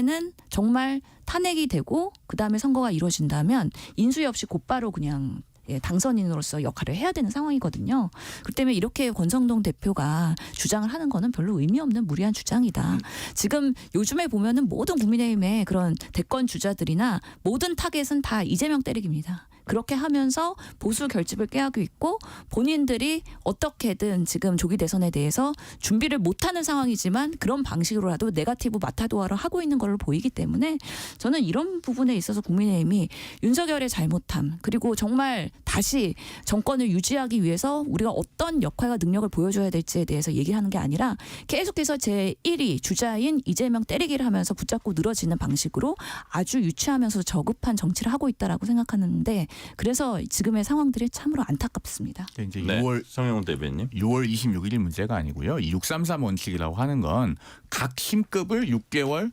정말 탄핵이 되고 그다음에 선거가 이루어진다면 인수위 없이 곧바로 그냥 당선인으로서 역할을 해야 되는 상황이거든요. 그렇기 때문에 이렇게 권성동 대표가 주장을 하는 거는 별로 의미 없는 무리한 주장이다. 지금 요즘에 보면은 모든 국민의힘의 그런 대권 주자들이나 모든 타겟은 다 이재명 때리기입니다. 그렇게 하면서 보수 결집을 꾀하고 있고 본인들이 어떻게든 지금 조기 대선에 대해서 준비를 못하는 상황이지만 그런 방식으로라도 네거티브 마타도어를 하고 있는 걸로 보이기 때문에 저는 이런 부분에 있어서 국민의힘이 윤석열의 잘못함 그리고 정말 다시 정권을 유지하기 위해서 우리가 어떤 역할과 능력을 보여줘야 될지에 대해서 얘기하는 게 아니라 계속해서 제1위 주자인 이재명 때리기를 하면서 붙잡고 늘어지는 방식으로 아주 유치하면서 저급한 정치를 하고 있다라고 생각하는데 그래서 지금의 상황들이 참으로 안타깝습니다. 이제 네. 6월 송영훈 대변인. 6월 26일이 문제가 아니고요. 633 원칙이라고 하는 건 각 심급을 6개월,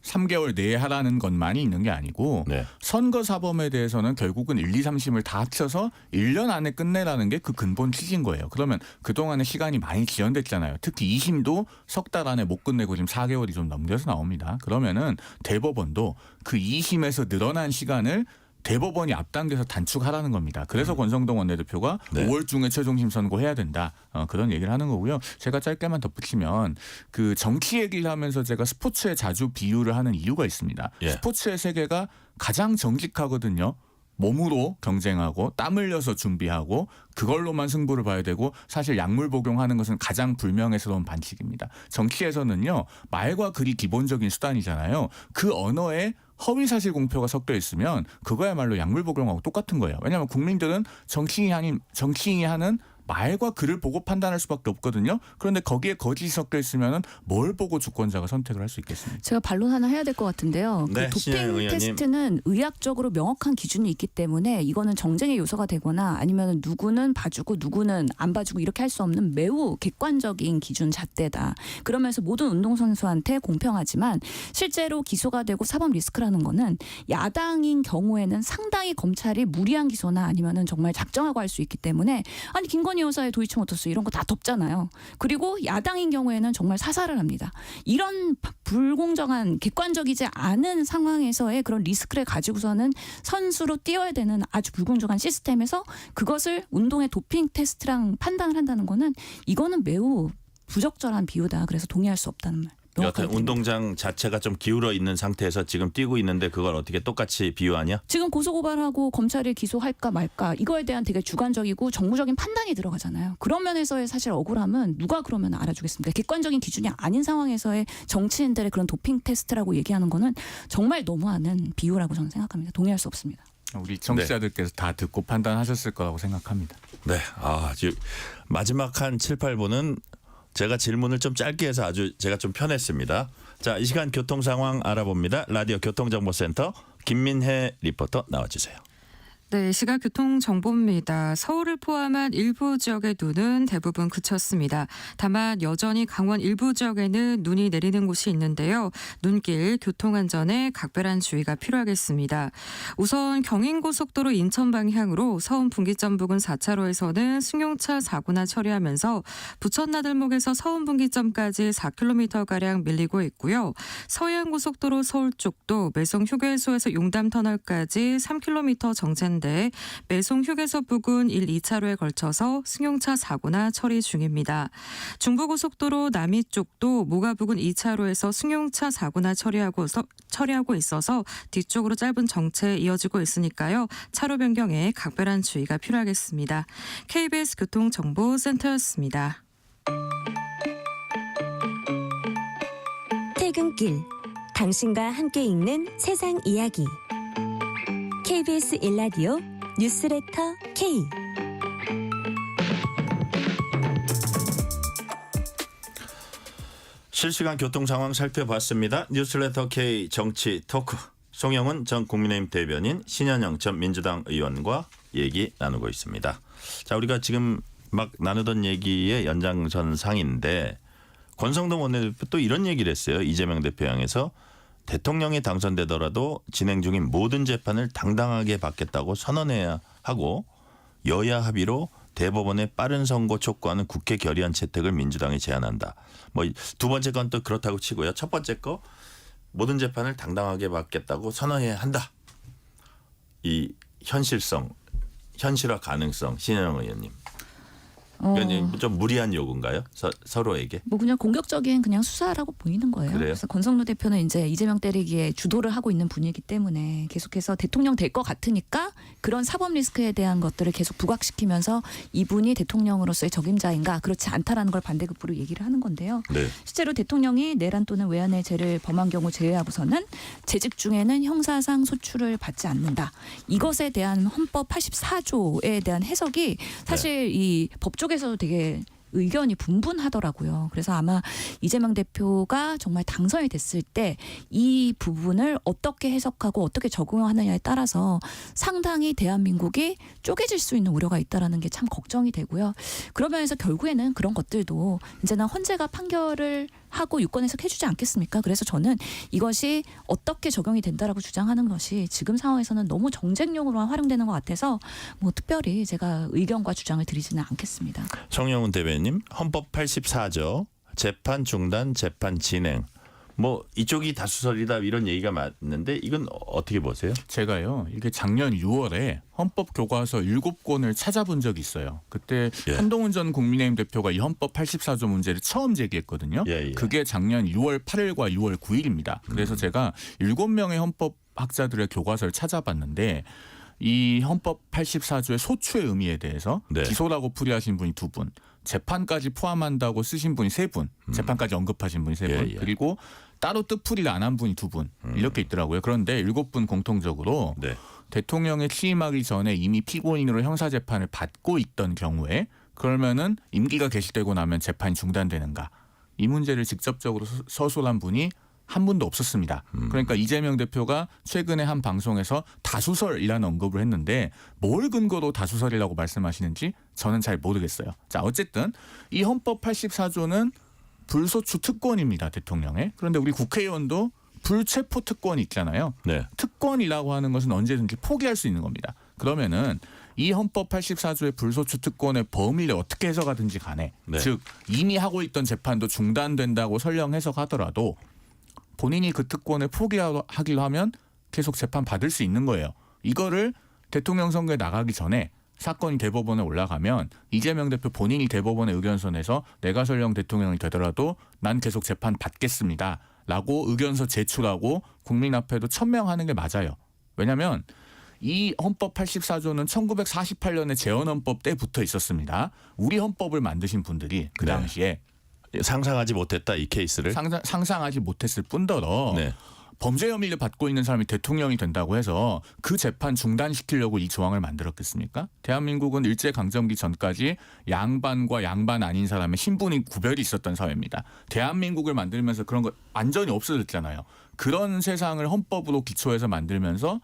3개월 내에 하라는 것만이 있는 게 아니고 네. 선거 사범에 대해서는 결국은 1, 2, 3심을 다 합쳐서 1년 안에 끝내라는 게 그 근본 취지인 거예요. 그러면 그동안에 시간이 많이 지연됐잖아요. 특히 2심도 석 달 안에 못 끝내고 지금 4개월이 좀 넘겨서 나옵니다. 그러면은 대법원도 그 2심에서 늘어난 시간을 대법원이 앞당겨서 단축하라는 겁니다. 그래서 권성동 원내대표가 네. 5월 중에 최종심 선고해야 된다. 그런 얘기를 하는 거고요. 제가 짧게만 덧붙이면 그 정치 얘기를 하면서 제가 스포츠에 자주 비유를 하는 이유가 있습니다. 예. 스포츠의 세계가 가장 정직하거든요. 몸으로 경쟁하고 땀 흘려서 준비하고 그걸로만 승부를 봐야 되고 사실 약물 복용하는 것은 가장 불명예스러운 반칙입니다. 정치에서는요. 말과 글이 기본적인 수단이잖아요. 그 언어에 허위사실 공표가 섞여 있으면 그거야말로 약물 복용하고 똑같은 거예요. 왜냐하면 국민들은 정치인이 하는 말과 글을 보고 판단할 수밖에 없거든요. 그런데 거기에 거짓이 섞여 있으면 뭘 보고 주권자가 선택을 할 수 있겠습니까? 제가 반론 하나 해야 될 것 같은데요. 네, 그 신영 도핑 의원님. 테스트는 의학적으로 명확한 기준이 있기 때문에 이거는 정쟁의 요소가 되거나 아니면 누구는 봐주고 누구는 안 봐주고 이렇게 할 수 없는 매우 객관적인 기준 잣대다. 그러면서 모든 운동선수한테 공평하지만 실제로 기소가 되고 사법 리스크라는 거는 야당인 경우에는 상당히 검찰이 무리한 기소나 아니면은 정말 작정하고 할 수 있기 때문에 아니 김건희 여사의 도이치모터스 이런 거 다 덮잖아요. 그리고 야당인 경우에는 정말 사살을 합니다. 이런 불공정한 객관적이지 않은 상황에서의 그런 리스크를 가지고서는 선수로 뛰어야 되는 아주 불공정한 시스템에서 그것을 운동의 도핑 테스트랑 판단을 한다는 거는 이거는 매우 부적절한 비유다. 그래서 동의할 수 없다는 말. 여튼 명확하게 운동장 자체가 좀 기울어 있는 상태에서 지금 뛰고 있는데 그걸 어떻게 똑같이 비유하냐? 지금 고소고발하고 검찰이 기소할까 말까 이거에 대한 되게 주관적이고 정무적인 판단이 들어가잖아요. 그런 면에서의 사실 억울함은 누가 그러면 알아주겠습니까? 객관적인 기준이 아닌 상황에서의 정치인들의 그런 도핑 테스트라고 얘기하는 거는 정말 너무하는 비유라고 저는 생각합니다. 동의할 수 없습니다. 우리 청취자들께서 다 듣고 판단하셨을 거라고 생각합니다. 네. 지금 마지막 한 7, 8분은 제가 질문을 좀 짧게 해서 아주 제가 좀 편했습니다. 자, 이 시간 교통 상황 알아봅니다. 라디오 교통정보센터 김민혜 리포터 나와주세요. 네, 시각 교통 정보입니다. 서울을 포함한 일부 지역의 눈은 대부분 그쳤습니다. 다만 여전히 강원 일부 지역에는 눈이 내리는 곳이 있는데요. 눈길, 교통안전에 각별한 주의가 필요하겠습니다. 우선 경인고속도로 인천 방향으로 서운 분기점 부근 4차로에서는 승용차 사고나 처리하면서 부천나들목에서 서운 분기점까지 4km가량 밀리고 있고요. 서해안고속도로 서울 쪽도 매송 휴게소에서 용담터널까지 3km 정체인데 매송 휴게소 부근 1, 2차로에 걸쳐서 승용차 사고나 처리 중입니다. 중부고속도로 남이 쪽도 모가 부근 2차로에서 승용차 사고나 처리하고 있어서 뒤쪽으로 짧은 정체 이어지고 있으니까요. 차로 변경에 각별한 주의가 필요하겠습니다. KBS 교통정보센터였습니다. 퇴근길, 당신과 함께 읽는 세상 이야기. KBS 1라디오 뉴스레터 K. 실시간 교통 상황 살펴봤습니다. 뉴스레터 K 정치 토크. 송영은 전 국민의힘 대변인, 신현영 전 민주당 의원과 얘기 나누고 있습니다. 자, 우리가 지금 막 나누던 얘기의 연장선상인데 권성동 원내대표 또 이런 얘기를 했어요. 이재명 대표 향해서 대통령이 당선되더라도 진행 중인 모든 재판을 당당하게 받겠다고 선언해야 하고 여야 합의로 대법원의 빠른 선고 촉구하는 국회 결의안 채택을 민주당이 제안한다. 뭐 두 번째 건 또 그렇다고 치고요. 첫 번째 거 모든 재판을 당당하게 받겠다고 선언해야 한다. 이 현실성, 현실화 가능성, 신현영 의원님. 그러니까 좀 무리한 요구인가요? 서로에게? 뭐 그냥 공격적인 그냥 수사라고 보이는 거예요. 그래요? 그래서 권성동 대표는 이제 이재명 때리기에 주도를 하고 있는 분이기 때문에 계속해서 대통령 될 것 같으니까 그런 사법 리스크에 대한 것들을 계속 부각시키면서 이분이 대통령으로서의 적임자인가 그렇지 않다라는 걸 반대급부로 얘기를 하는 건데요. 네. 실제로 대통령이 내란 또는 외환의 죄를 범한 경우 제외하고서는 재직 중에는 형사상 소출을 받지 않는다. 이것에 대한 헌법 84조에 대한 해석이 사실 이 법조계에서도 되게 의견이 분분하더라고요. 그래서 아마 이재명 대표가 정말 당선이 됐을 때 이 부분을 어떻게 해석하고 어떻게 적용하느냐에 따라서 상당히 대한민국이 쪼개질 수 있는 우려가 있다라는 게 참 걱정이 되고요. 그러면서 결국에는 그런 것들도 이제는 헌재가 판결을 하고 유권 해석해주지 않겠습니까? 그래서 저는 이것이 어떻게 적용이 된다라고 주장하는 것이 지금 상황에서는 너무 정쟁용으로만 활용되는 것 같아서 뭐 특별히 제가 의견과 주장을 드리지는 않겠습니다. 송영은 대변인, 헌법 84조 재판 중단, 재판 진행. 뭐 이쪽이 다수설이다 이런 얘기가 많은데 이건 어떻게 보세요? 제가요. 이게 작년 6월에 헌법 교과서 7권을 찾아본 적이 있어요. 그때 예. 한동훈 전 국민의힘 대표가 이 헌법 84조 문제를 처음 제기했거든요. 예. 그게 작년 6월 8일과 6월 9일입니다. 그래서 제가 7명의 헌법학자들의 교과서를 찾아봤는데 이 헌법 84조의 소추의 의미에 대해서 네. 기소라고 풀이하신 분이 2분, 재판까지 포함한다고 쓰신 분이 3분, 재판까지 언급하신 분이 3분, 예. 그리고 따로 뜻풀이를 안 한 분이 2분 이렇게 있더라고요. 그런데 7분 공통적으로 네. 대통령에 취임하기 전에 이미 피고인으로 형사재판을 받고 있던 경우에 그러면은 임기가 개시되고 나면 재판이 중단되는가. 이 문제를 직접적으로 서술한 분이 한 분도 없었습니다. 그러니까 이재명 대표가 최근에 한 방송에서 다수설이라는 언급을 했는데 뭘 근거로 다수설이라고 말씀하시는지 저는 잘 모르겠어요. 자, 어쨌든 이 헌법 84조는 불소추 특권입니다. 대통령의. 그런데 우리 국회의원도 불체포 특권이 있잖아요. 네. 특권이라고 하는 것은 언제든지 포기할 수 있는 겁니다. 그러면은 이 헌법 84조의 불소추 특권의 범위를 어떻게 해석하든지 간에 네. 즉 이미 하고 있던 재판도 중단된다고 설령 해석하더라도 본인이 그 특권을 포기하기로 하면 계속 재판 받을 수 있는 거예요. 이거를 대통령 선거에 나가기 전에 사건이 대법원에 올라가면 이재명 대표 본인이 대법원의 의견서 내서 내가 설령 대통령이 되더라도 난 계속 재판 받겠습니다. 라고 의견서 제출하고 국민 앞에도 천명하는 게 맞아요. 왜냐하면 이 헌법 84조는 1948년에 재헌헌법 때 붙어 있었습니다. 우리 헌법을 만드신 분들이 그 네. 당시에 상상하지 못했다 이 케이스를. 상상하지 못했을 뿐더러 네. 범죄 혐의를 받고 있는 사람이 대통령이 된다고 해서 그 재판 중단시키려고 이 조항을 만들었겠습니까? 대한민국은 일제강점기 전까지 양반과 양반 아닌 사람의 신분이 구별이 있었던 사회입니다. 대한민국을 만들면서 그런 거 완전히 없어졌잖아요. 그런 세상을 헌법으로 기초해서 만들면서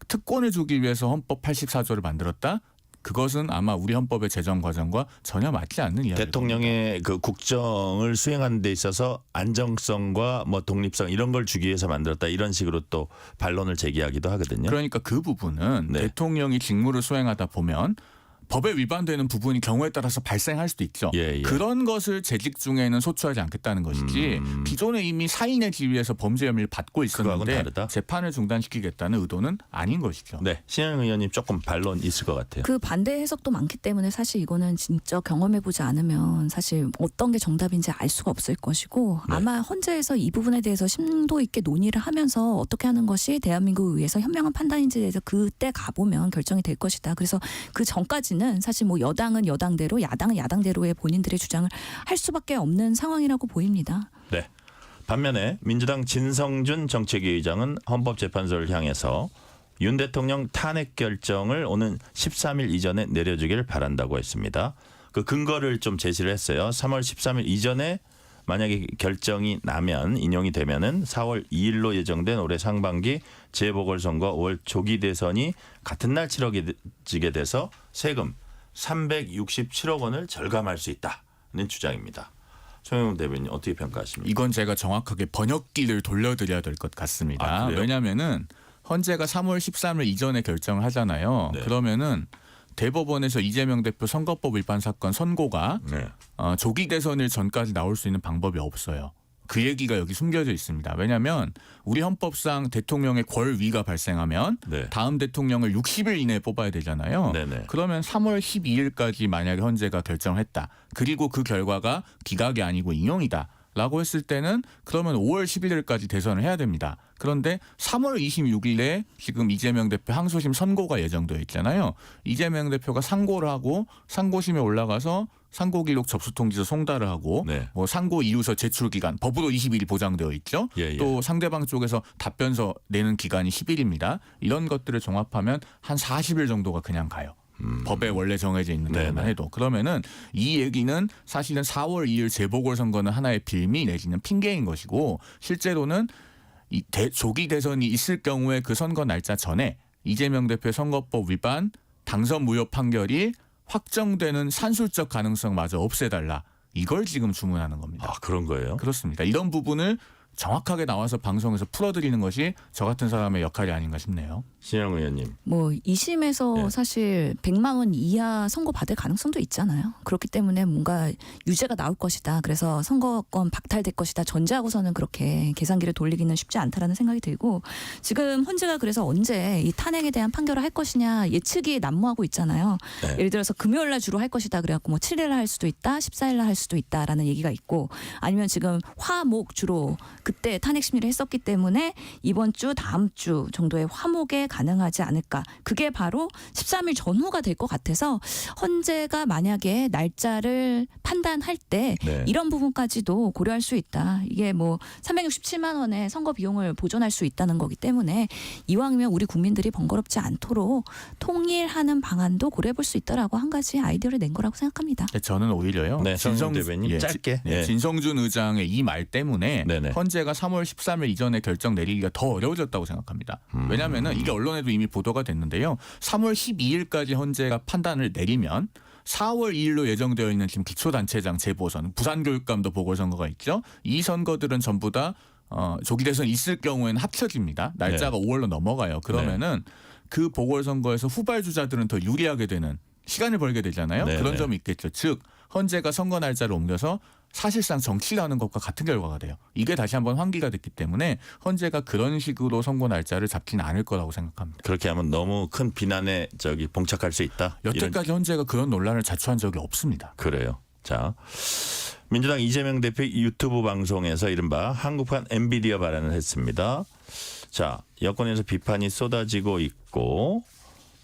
특권을 주기 위해서 헌법 84조를 만들었다? 그것은 아마 우리 헌법의 제정 과정과 전혀 맞지 않는 이야기입니다. 대통령의 그 국정을 수행하는 데 있어서 안정성과 뭐 독립성 이런 걸 주기 위해서 만들었다 이런 식으로 또 반론을 제기하기도 하거든요. 그러니까 그 부분은 네. 대통령이 직무를 수행하다 보면 법에 위반되는 부분이 경우에 따라서 발생할 수도 있죠. 예. 그런 것을 재직 중에는 소추하지 않겠다는 것이지 기존에 이미 사인의 지위에서 범죄 혐의를 받고 그거하고는 있었는데 다르다. 재판을 중단시키겠다는 의도는 아닌 것이죠. 네, 신영 의원님 조금 반론 있을 것 같아요. 그 반대 해석도 많기 때문에 사실 이거는 진짜 경험해보지 않으면 사실 어떤 게 정답인지 알 수가 없을 것이고 네. 아마 헌재에서 이 부분에 대해서 심도 있게 논의를 하면서 어떻게 하는 것이 대한민국을 위해서 현명한 판단인지에 대해서 그때 가보면 결정이 될 것이다. 그래서 그 전까지는 사실 뭐 여당은 여당대로 야당은 야당대로의 본인들의 주장을 할 수밖에 없는 상황이라고 보입니다. 네. 반면에 민주당 진성준 정책위 의장은 헌법재판소를 향해서 윤 대통령 탄핵 결정을 오는 13일 이전에 내려주기를 바란다고 했습니다. 그 근거를 좀 제시를 했어요. 3월 13일 이전에 만약에 결정이 나면 인용이 되면은 4월 2일로 예정된 올해 상반기 재보궐선거 5월 조기 대선이 같은 날 치러지게 돼서 세금 367억 원을 절감할 수 있다는 주장입니다. 송영훈 대변인 어떻게 평가하십니까? 이건 제가 정확하게 번역기를 돌려드려야 될 것 같습니다. 아, 그래요? 왜냐하면은 헌재가 3월 13일 이전에 결정을 하잖아요. 네. 그러면은 대법원에서 이재명 대표 선거법 위반 사건 선고가 네. 조기 대선일 전까지 나올 수 있는 방법이 없어요. 그 얘기가 여기 숨겨져 있습니다. 왜냐하면 우리 헌법상 대통령의 권위가 발생하면 네. 다음 대통령을 60일 이내에 뽑아야 되잖아요. 네네. 그러면 3월 12일까지 만약에 헌재가 결정했다. 그리고 그 결과가 기각이 아니고 인용이다. 라고 했을 때는 그러면 5월 11일까지 대선을 해야 됩니다. 그런데 3월 26일에 지금 이재명 대표 항소심 선고가 예정되어 있잖아요. 이재명 대표가 상고를 하고 상고심에 올라가서 상고 기록 접수 통지서 송달을 하고 네. 뭐 상고 이유서 제출 기간 법으로 20일이 보장되어 있죠. 예. 또 상대방 쪽에서 답변서 내는 기간이 10일입니다. 이런 것들을 종합하면 한 40일 정도가 그냥 가요. 법에 원래 정해져 있는 네네. 것만 해도. 그러면은 이 얘기는 사실은 4월 2일 재보궐선거는 하나의 빌미 내지는 핑계인 것이고 실제로는 이 조기 대선이 있을 경우에 그 선거 날짜 전에 이재명 대표의 선거법 위반 당선 무효 판결이 확정되는 산술적 가능성마저 없애달라. 이걸 지금 주문하는 겁니다. 아, 그런 거예요? 그렇습니다. 이런 부분을 정확하게 나와서 방송에서 풀어드리는 것이 저 같은 사람의 역할이 아닌가 싶네요. 신영 의원님. 뭐 2심에서 네. 사실 100만 원 이하 선고 받을 가능성도 있잖아요. 그렇기 때문에 뭔가 유죄가 나올 것이다. 그래서 선거권 박탈될 것이다. 전제하고서는 그렇게 계산기를 돌리기는 쉽지 않다라는 생각이 들고 지금 헌재가 그래서 언제 이 탄핵에 대한 판결을 할 것이냐 예측이 난무하고 있잖아요. 네. 예를 들어서 금요일 날 주로 할 것이다. 그래갖고 뭐 7일 날 할 수도 있다. 14일 날 할 수도 있다라는 얘기가 있고 아니면 지금 화목 주로 그때 탄핵 심리를 했었기 때문에 이번 주 다음 주 정도의 화목에 가능하지 않을까. 그게 바로 13일 전후가 될 것 같아서 헌재가 만약에 날짜를 판단할 때 네. 이런 부분까지도 고려할 수 있다. 이게 뭐 367만 원의 선거 비용을 보존할 수 있다는 거기 때문에 이왕이면 우리 국민들이 번거롭지 않도록 통일하는 방안도 고려해 볼 수 있다라고 한 가지 아이디어를 낸 거라고 생각합니다. 저는 오히려요. 네, 정영 대변인 짧게. 예. 진성준 의장의 이 말 때문에 네네. 헌재가 3월 13일 이전에 결정 내리기가 더 어려워졌다고 생각합니다. 왜냐하면 이게 언론에도 이미 보도가 됐는데요. 3월 12일까지 헌재가 판단을 내리면 4월 2일로 예정되어 있는 지금 기초단체장 재보선, 부산교육감도 보궐선거가 있죠. 이 선거들은 전부 다 조기 대선 있을 경우에는 합쳐집니다. 날짜가 5월로 넘어가요. 그러면은 그 보궐선거에서 후발주자들은 더 유리하게 되는 시간을 벌게 되잖아요. 네네. 그런 점이 있겠죠. 즉 헌재가 선거 날짜를 옮겨서 사실상 정치를 하는 것과 같은 결과가 돼요. 이게 다시 한번 환기가 됐기 때문에 헌재가 그런 식으로 선거 날짜를 잡지는 않을 거라고 생각합니다. 그렇게 하면 너무 큰 비난에 봉착할 수 있다. 여태까지 헌재가 그런 논란을 자초한 적이 없습니다. 그래요. 자, 민주당 이재명 대표 유튜브 방송에서 이른바 한국판 엔비디아 발언을 했습니다. 자, 여권에서 비판이 쏟아지고 있고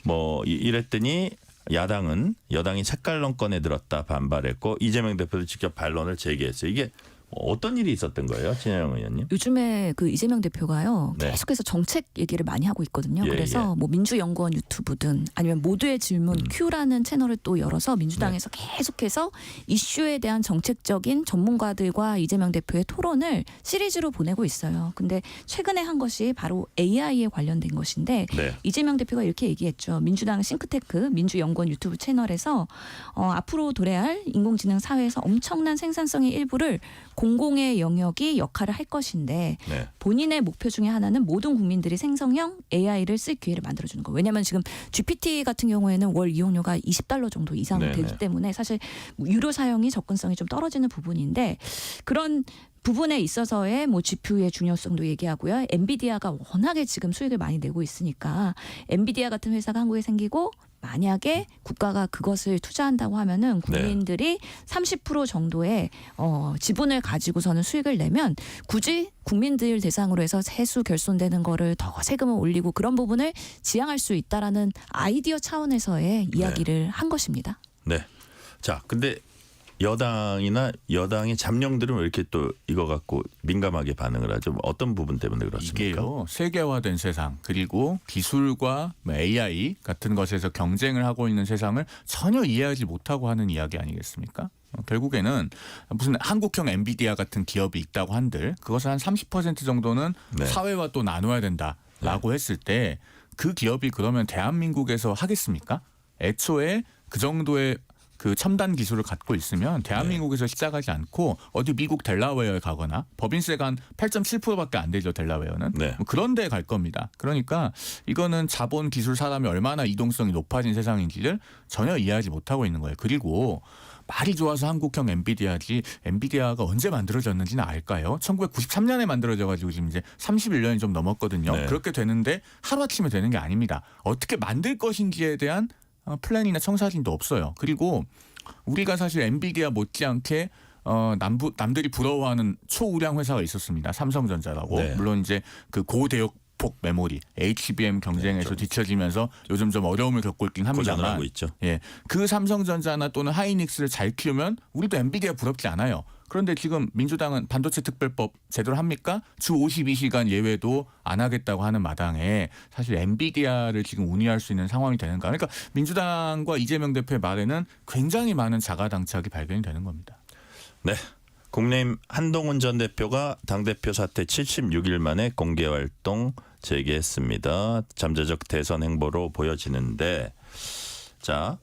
뭐 이랬더니 여당이 색깔론 꺼내 들었다 반발했고 이재명 대표도 직접 반론을 제기했어요. 이게 어떤 일이 있었던 거예요, 진영 의원님? 요즘에 그 이재명 대표가요 네. 계속해서 정책 얘기를 많이 하고 있거든요. 예, 그래서 뭐 민주연구원 유튜브든 아니면 모두의 질문 Q라는 채널을 또 열어서 민주당에서 계속해서 이슈에 대한 정책적인 전문가들과 이재명 대표의 토론을 시리즈로 보내고 있어요. 근데 최근에 한 것이 바로 AI에 관련된 것인데 네. 이재명 대표가 이렇게 얘기했죠. 민주당 싱크테크 민주연구원 유튜브 채널에서 앞으로 도래할 인공지능 사회에서 엄청난 생산성의 일부를 공공의 영역이 역할을 할 것인데 네. 본인의 목표 중에 하나는 모든 국민들이 생성형 AI를 쓸 기회를 만들어주는 거. 왜냐하면 지금 GPT 같은 경우에는 월 이용료가 $20 정도 이상 네네. 되기 때문에 사실 유료 사용이 접근성이 좀 떨어지는 부분인데 그런 부분에 있어서의 뭐 GPU의 중요성도 얘기하고요. 엔비디아가 워낙에 지금 수익을 많이 내고 있으니까 엔비디아 같은 회사가 한국에 생기고 만약에 국가가 그것을 투자한다고 하면은 국민들이 30% 정도의 지분을 가지고서는 수익을 내면 굳이 국민들 대상으로 해서 세수 결손되는 거를 더 세금을 올리고 그런 부분을 지양할 수 있다라는 아이디어 차원에서의 이야기를 한 것입니다. 네. 자, 근데 여당이나 여당의 잠룡들은 왜 이렇게 또 이거 갖고 민감하게 반응을 하죠? 어떤 부분 때문에 그렇습니까? 이게요. 세계화된 세상 그리고 기술과 AI 같은 것에서 경쟁을 하고 있는 세상을 전혀 이해하지 못하고 하는 이야기 아니겠습니까? 결국에는 무슨 한국형 엔비디아 같은 기업이 있다고 한들 그것을 한 30% 정도는 네. 사회와 또 나눠야 된다라고 했을 때 그 기업이 그러면 대한민국에서 하겠습니까? 애초에 그 정도의 그 첨단 기술을 갖고 있으면 대한민국에서 시작하지 않고 어디 미국 델라웨어에 가거나 법인세가 한 8.7%밖에 안 되죠, 델라웨어는. 네. 뭐 그런 데에 갈 겁니다. 그러니까 이거는 자본 기술 사람이 얼마나 이동성이 높아진 세상인지를 전혀 이해하지 못하고 있는 거예요. 그리고 말이 좋아서 한국형 엔비디아지 엔비디아가 언제 만들어졌는지는 알까요? 1993년에 만들어져 가지고 지금 이제 31년이 좀 넘었거든요. 네. 그렇게 되는데 하루아침에 되는 게 아닙니다. 어떻게 만들 것인지에 대한 플랜이나 청사진도 없어요. 그리고 우리가 사실 엔비디아 못지않게 남들이 부러워하는 초우량 회사가 있었습니다. 삼성전자라고. 네. 물론 이제 그 고대역폭 메모리 HBM 경쟁에서 좀 뒤처지면서 요즘 좀 어려움을 겪고 있긴 고전을 합니다만 하고 있죠. 예, 그 삼성전자나 또는 하이닉스를 잘 키우면 우리도 엔비디아 부럽지 않아요. 그런데 지금 민주당은 반도체 특별법 제대로 합니까? 주 52시간 예외도 안 하겠다고 하는 마당에 사실 엔비디아를 지금 운이할 수 있는 상황이 되는가. 그러니까 민주당과 이재명 대표의 말에는 굉장히 많은 자가당착이 발견이 되는 겁니다. 네. 국민의힘 한동훈 전 대표가 당대표 사퇴 76일 만에 공개 활동 재개했습니다. 잠재적 대선 행보로 보여지는데 자,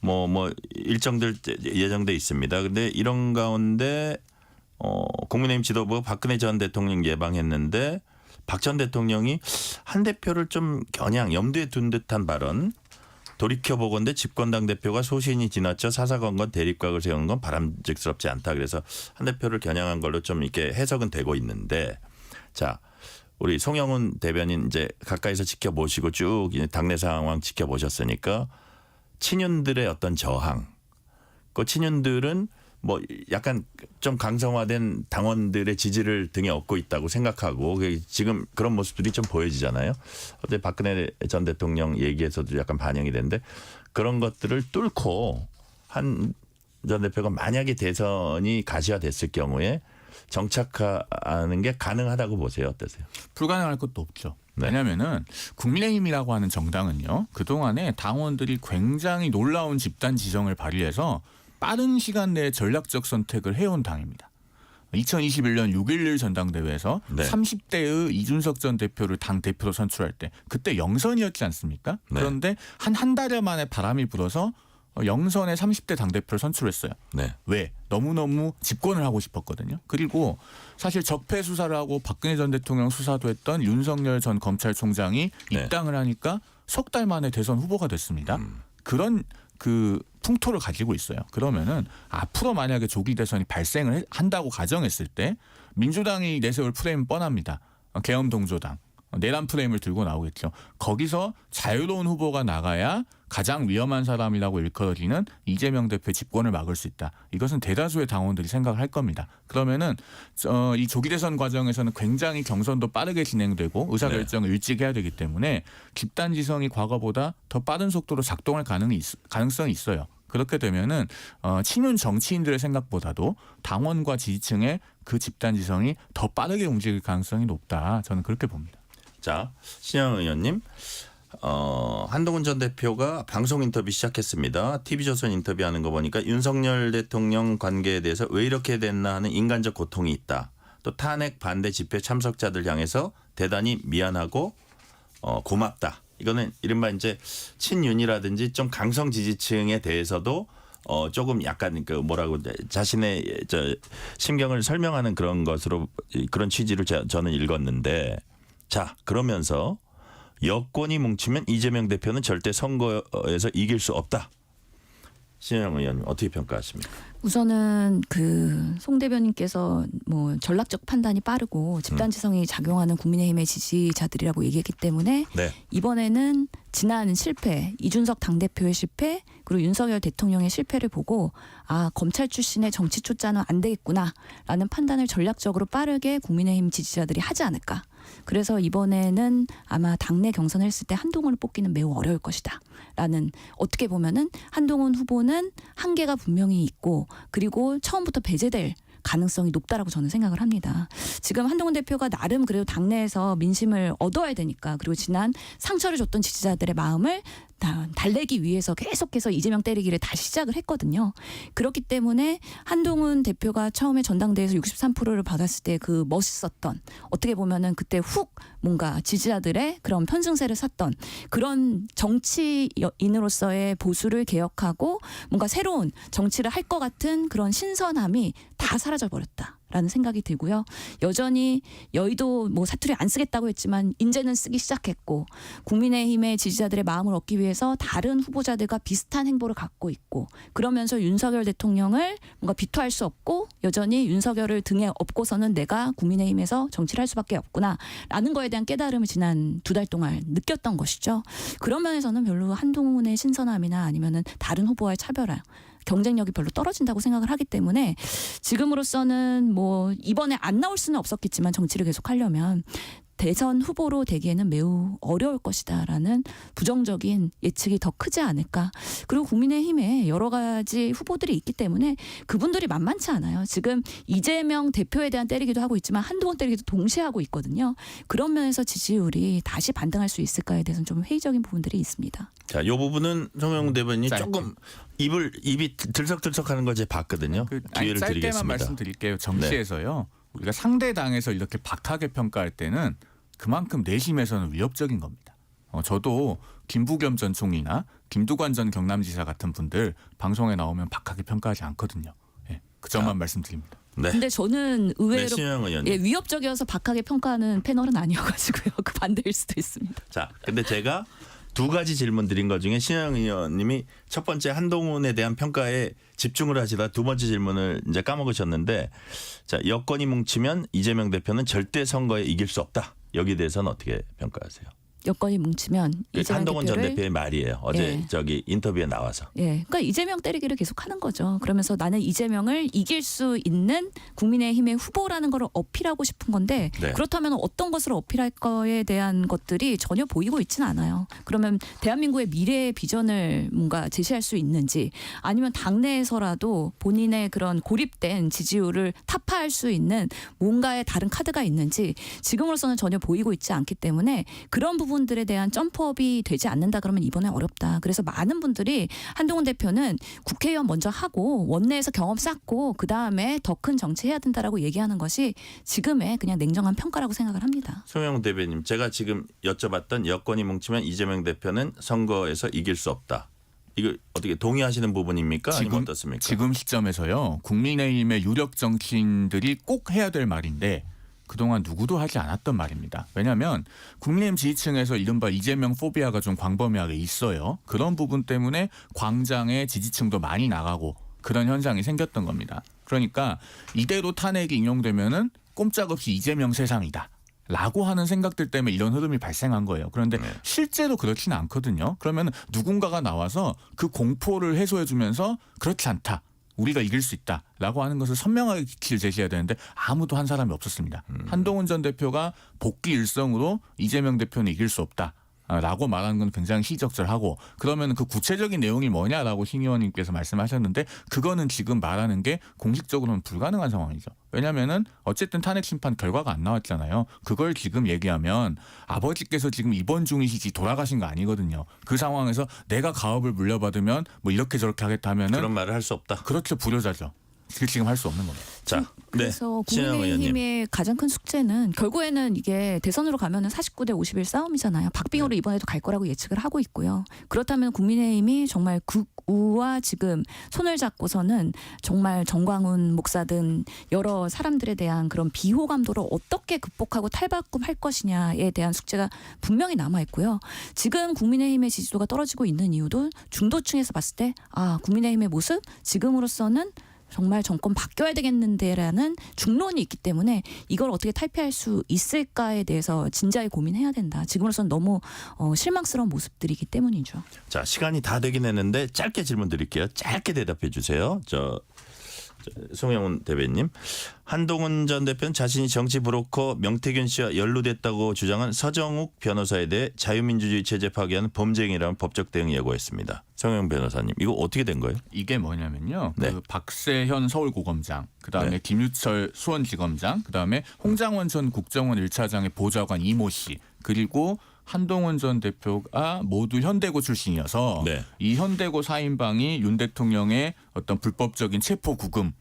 뭐 일정들 예정돼 있습니다. 근데 이런 가운데 국민의힘 지도부 박근혜 전 대통령 예방했는데 박 전 대통령이 한 대표를 좀 겨냥 염두에 둔 듯한 발언. 돌이켜보건대 집권당 대표가 소신이 지나쳐 사사건건 대립각을 세우는 건 바람직스럽지 않다. 그래서 한 대표를 겨냥한 걸로 좀 이렇게 해석은 되고 있는데 자, 우리 송영훈 대변인 이제 가까이서 지켜보시고 쭉 당내 상황 지켜보셨으니까 친윤들의 어떤 저항, 그 친윤들은 뭐 약간 좀 강성화된 당원들의 지지를 등에 업고 있다고 생각하고 지금 그런 모습들이 좀 보여지잖아요. 어제 박근혜 전 대통령 얘기에서도 약간 반영이 되는데 그런 것들을 뚫고 한 전 대표가 만약에 대선이 가시화됐을 경우에 정착하는 게 가능하다고 보세요. 어떠세요? 불가능할 것도 없죠. 네. 왜냐하면은 국민의힘이라고 하는 정당은요. 그동안에 당원들이 굉장히 놀라운 집단 지성을 발휘해서 빠른 시간 내에 전략적 선택을 해온 당입니다. 2021년 6.11 전당대회에서 네. 30대의 이준석 전 대표를 당 대표로 선출할 때 그때 영선이었지 않습니까? 네. 그런데 한 달여 만에 바람이 불어서 영선의 30대 당대표를 선출했어요. 네. 왜? 너무너무 집권을 하고 싶었거든요. 그리고 사실 적폐 수사를 하고 박근혜 전 대통령 수사도 했던 윤석열 전 검찰총장이 네. 입당을 하니까 석 달 만에 대선 후보가 됐습니다. 그런 그 풍토를 가지고 있어요. 그러면은 앞으로 만약에 조기 대선이 발생을 한다고 가정했을 때 민주당이 내세울 프레임은 뻔합니다. 계엄동조당. 내란 프레임을 들고 나오겠죠. 거기서 자유로운 후보가 나가야 가장 위험한 사람이라고 일컬어지는 이재명 대표의 집권을 막을 수 있다. 이것은 대다수의 당원들이 생각을 할 겁니다. 그러면은 이 조기 대선 과정에서는 굉장히 경선도 빠르게 진행되고 의사결정을 일찍 해야 되기 때문에 집단 지성이 과거보다 더 빠른 속도로 작동할 가능성이 있어요. 그렇게 되면은 친윤 정치인들의 생각보다도 당원과 지지층의 그 집단 지성이 더 빠르게 움직일 가능성이 높다. 저는 그렇게 봅니다. 자, 신영 의원님. 한동훈 전 대표가 방송 인터뷰 시작했습니다. TV조선 인터뷰하는 거 보니까 윤석열 대통령 관계에 대해서 왜 이렇게 됐나 하는 인간적 고통이 있다. 또 탄핵 반대 집회 참석자들 향해서 대단히 미안하고 고맙다. 이거는 이른바 이제 친윤이라든지 좀 강성 지지층에 대해서도 조금 약간 그 뭐라고 자신의 심경을 설명하는 그런 것으로 그런 취지로 저는 읽었는데, 자, 그러면서 여권이 뭉치면 이재명 대표는 절대 선거에서 이길 수 없다. 신영 의원님 어떻게 평가하십니까? 우선은 그 송 대변인께서 뭐 전략적 판단이 빠르고 집단지성이 작용하는 국민의힘의 지지자들이라고 얘기했기 때문에 네. 이번에는 지난 실패, 이준석 당대표의 실패, 그리고 윤석열 대통령의 실패를 보고 아, 검찰 출신의 정치 초짜는 안 되겠구나라는 판단을 전략적으로 빠르게 국민의힘 지지자들이 하지 않을까. 그래서 이번에는 아마 당내 경선을 했을 때 한동훈을 뽑기는 매우 어려울 것이다. 라는, 어떻게 보면은 한동훈 후보는 한계가 분명히 있고 그리고 처음부터 배제될 가능성이 높다라고 저는 생각을 합니다. 지금 한동훈 대표가 나름 그래도 당내에서 민심을 얻어야 되니까, 그리고 지난 상처를 줬던 지지자들의 마음을 달래기 위해서 계속해서 이재명 때리기를 다시 시작을 했거든요. 그렇기 때문에 한동훈 대표가 처음에 전당대회에서 63%를 받았을 때 그 멋있었던, 어떻게 보면은 그때 훅 뭔가 지지자들의 그런 편승세를 샀던 그런 정치인으로서의 보수를 개혁하고 뭔가 새로운 정치를 할 것 같은 그런 신선함이 다 사라져 버렸다라는 생각이 들고요. 여전히 여의도 뭐 사투리 안 쓰겠다고 했지만 이제는 쓰기 시작했고, 국민의힘의 지지자들의 마음을 얻기 위해서 다른 후보자들과 비슷한 행보를 갖고 있고, 그러면서 윤석열 대통령을 뭔가 비토할 수 없고 여전히 윤석열을 등에 업고서는 내가 국민의힘에서 정치를 할 수밖에 없구나라는 거에 대한 깨달음을 지난 2달 동안 느꼈던 것이죠. 그런 면에서는 별로 한동훈의 신선함이나 아니면은 다른 후보와의 차별화, 경쟁력이 별로 떨어진다고 생각을 하기 때문에 지금으로서는 뭐 이번에 안 나올 수는 없었겠지만 정치를 계속하려면 대선 후보로 되기에는 매우 어려울 것이다라는 부정적인 예측이 더 크지 않을까. 그리고 국민의힘에 여러 가지 후보들이 있기 때문에 그분들이 만만치 않아요. 지금 이재명 대표에 대한 때리기도 하고 있지만 한동훈 때리기도 동시에 하고 있거든요. 그런 면에서 지지율이 다시 반등할 수 있을까에 대해서는 좀 회의적인 부분들이 있습니다. 자, 이 부분은 송영훈 대변인이 조금 입이 들썩들썩하는 걸 제가 봤거든요. 기회를 짧게만 드리겠습니다. 말씀드릴게요. 정치에서요. 우리가 상대 당에서 이렇게 박하게 평가할 때는 그만큼 내심에서는 위협적인 겁니다. 저도 김부겸 전 총리나 김두관 전 경남지사 같은 분들 방송에 나오면 박하게 평가하지 않거든요. 예, 그 점만 말씀드립니다. 네. 근데 저는 의외로 신영 의원님. 예, 위협적이어서 박하게 평가하는 패널은 아니어가지고요. 그 반대일 수도 있습니다. 자, 근데 제가 두 가지 질문 드린 것 중에 신영 의원님이 첫 번째 한동훈에 대한 평가에 집중을 하시다 두 번째 질문을 이제 까먹으셨는데, 자, 여권이 뭉치면 이재명 대표는 절대 선거에 이길 수 없다. 여기에 대해서는 어떻게 평가하세요? 여건이 뭉치면 이재명 한동훈 전 대표를 대표의 말이에요. 어제 예. 저기 인터뷰에 나와서. 예, 그러니까 이재명 때리기를 계속하는 거죠. 그러면서 나는 이재명을 이길 수 있는 국민의힘의 후보라는 걸 어필하고 싶은 건데 네. 그렇다면 어떤 것을 어필할 거에 대한 것들이 전혀 보이고 있지는 않아요. 그러면 대한민국의 미래의 비전을 뭔가 제시할 수 있는지, 아니면 당내에서라도 본인의 그런 고립된 지지율을 타파할 수 있는 뭔가의 다른 카드가 있는지 지금으로서는 전혀 보이고 있지 않기 때문에 그런 부분들에 대한 점프업이 되지 않는다 그러면 이번에 어렵다. 그래서 많은 분들이 한동훈 대표는 국회의원 먼저 하고 원내에서 경험 쌓고 그다음에 더 큰 정치해야 된다라고 얘기하는 것이 지금의 그냥 냉정한 평가라고 생각을 합니다. 송영훈 대변인, 제가 지금 여쭤봤던 여권이 뭉치면 이재명 대표는 선거에서 이길 수 없다. 이거 어떻게 동의하시는 부분입니까? 아니면 어떻습니까? 지금 시점에서요. 국민의힘의 유력 정치인들이 꼭 해야 될 말인데 그동안 누구도 하지 않았던 말입니다. 왜냐하면 국민의힘 지지층에서 이른바 이재명 포비아가 좀 광범위하게 있어요. 그런 부분 때문에 광장에 지지층도 많이 나가고 그런 현상이 생겼던 겁니다. 그러니까 이대로 탄핵이 인용되면은 꼼짝없이 이재명 세상이다 라고 하는 생각들 때문에 이런 흐름이 발생한 거예요. 그런데 실제로 그렇지는 않거든요. 그러면 누군가가 나와서 그 공포를 해소해주면서 그렇지 않다, 우리가 이길 수 있다라고 하는 것을 선명하게 길을 제시해야 되는데 아무도 한 사람이 없었습니다. 한동훈 전 대표가 복귀 일성으로 이재명 대표는 이길 수 없다. 라고 말하는 건 굉장히 시적절하고 그러면 그 구체적인 내용이 뭐냐라고 신 의원님께서 말씀하셨는데 그거는 지금 말하는 게 공식적으로는 불가능한 상황이죠. 왜냐하면은 어쨌든 탄핵 심판 결과가 안 나왔잖아요. 그걸 지금 얘기하면 아버지께서 지금 입원 중이시지 돌아가신 거 아니거든요. 그 상황에서 내가 가업을 물려받으면 뭐 이렇게 저렇게 하겠다 하면은 그런 말을 할 수 없다. 그렇죠. 불효자죠. 지금 할 수 없는 겁니다. 자, 그래서 신현영 의원님. 국민의힘의 가장 큰 숙제는 결국에는 이게 대선으로 가면은 49대 51 싸움이잖아요. 박빙으로 이번에도 갈 거라고 예측을 하고 있고요. 그렇다면 국민의힘이 정말 극우와 지금 손을 잡고서는 정말 정광훈 목사 등 여러 사람들에 대한 그런 비호감도를 어떻게 극복하고 탈바꿈할 것이냐에 대한 숙제가 분명히 남아 있고요. 지금 국민의힘의 지지도가 떨어지고 있는 이유도 중도층에서 봤을 때 국민의힘의 모습 지금으로서는 정말 정권 바뀌어야 되겠는데라는 중론이 있기 때문에 이걸 어떻게 탈피할 수 있을까에 대해서 진지하게 고민해야 된다. 지금으로서는 너무 실망스러운 모습들이기 때문이죠. 자, 시간이 다 되긴 했는데 짧게 질문 드릴게요. 짧게 대답해 주세요. 송영훈 대변인. 한동훈 전 대표는 자신이 정치 브로커 명태균 씨와 연루됐다고 주장한 서정욱 변호사에 대해 자유민주주의 체제 파괴하는 범죄행위라는 법적 대응 예고했습니다. 송영훈 변호사님, 이거 어떻게 된 거예요? 이게 뭐냐면요. 네. 그 박세현 서울고검장, 그다음에 네. 김유철 수원지검장, 그다음에 홍장원 전 국정원 1차장의 보좌관 이모 씨, 그리고 한동훈 전 대표가 모두 현대고 출신이어서 네. 이 현대고 4인방이 윤 대통령의 어떤 불법적인 체포 구금을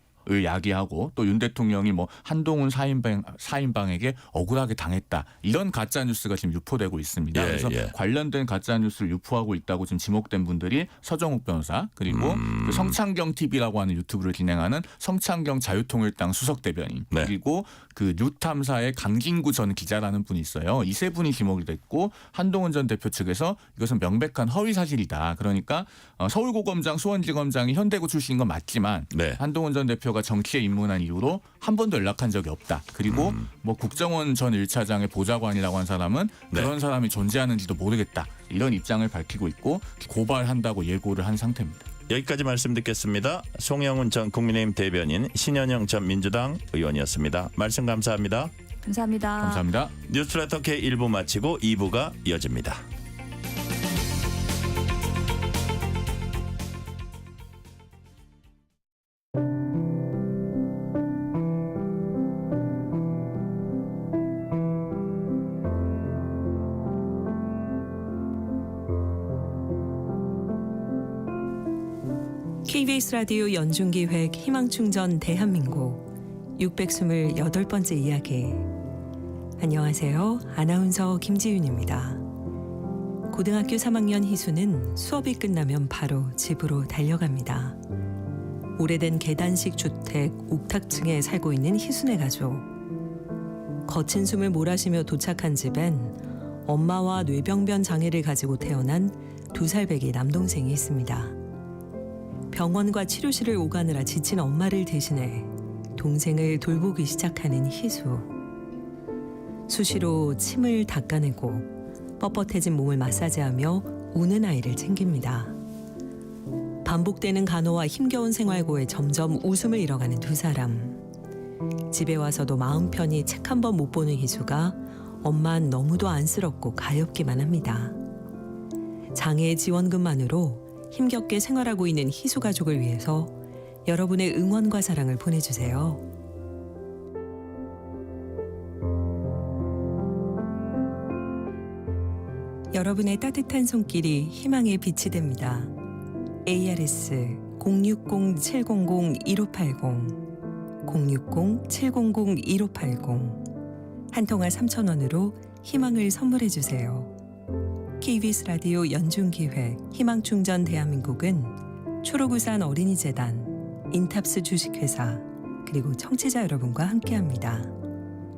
야기하고 또 윤 대통령이 뭐 한동훈 4인방에게 억울하게 당했다. 이런 가짜 뉴스가 지금 유포되고 있습니다. 예, 그래서 예. 관련된 가짜 뉴스를 유포하고 있다고 지금 지목된 분들이 서정욱 변호사 그리고 그 성창경 TV라고 하는 유튜브를 진행하는 성창경 자유통일당 수석 대변인 네. 그리고 그 뉴탐사의 강진구 전 기자라는 분이 있어요. 이 세 분이 지목이 됐고 한동훈 전 대표 측에서 이것은 명백한 허위 사실이다. 그러니까 서울고검장, 수원지검장이 현대고 출신인 건 맞지만 네. 한동훈 전 대표가 정치에 입문한 이후로 한 번도 연락한 적이 없다. 그리고 뭐 국정원 전 1차장의 보좌관이라고 한 사람은 네. 그런 사람이 존재하는지도 모르겠다. 이런 입장을 밝히고 있고 고발한다고 예고를 한 상태입니다. 여기까지 말씀 듣겠습니다. 송영훈 전 국민의힘 대변인, 신현영 전 민주당 의원이었습니다. 말씀 감사합니다. 감사합니다. 감사합니다. 뉴스레터 K 1부 마치고 2부가 이어집니다. KBS 라디오 연중기획 희망충전 대한민국 628번째 이야기. 안녕하세요. 아나운서 김지윤입니다. 고등학교 3학년 희수는 수업이 끝나면 바로 집으로 달려갑니다. 오래된 계단식 주택 옥탑층에 살고 있는 희순의 가족. 거친 숨을 몰아쉬며 도착한 집엔 엄마와 뇌병변 장애를 가지고 태어난 2살배기 남동생이 있습니다. 병원과 치료실을 오가느라 지친 엄마를 대신해 동생을 돌보기 시작하는 희수. 수시로 침을 닦아내고 뻣뻣해진 몸을 마사지하며 우는 아이를 챙깁니다. 반복되는 간호와 힘겨운 생활고에 점점 웃음을 잃어가는 두 사람. 집에 와서도 마음 편히 책 한 번 못 보는 희수가 엄만 너무도 안쓰럽고 가엾기만 합니다. 장애 지원금만으로 힘겹게 생활하고 있는 희수 가족을 위해서 여러분의 응원과 사랑을 보내주세요. 여러분의 따뜻한 손길이 희망의 빛이 됩니다. ARS 060-700-1580 060-700-1580 한 통화 3,000원으로 희망을 선물해 주세요. KBS 라디오 연중기획 희망충전 대한민국은 초록우산 어린이재단, 인탑스 주식회사 그리고 청취자 여러분과 함께합니다.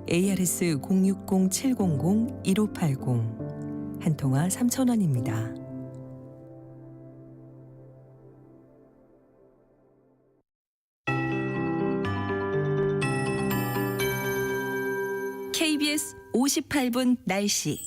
ARS 060-700-1580 한 통화 3,000원입니다. KBS 58분 날씨.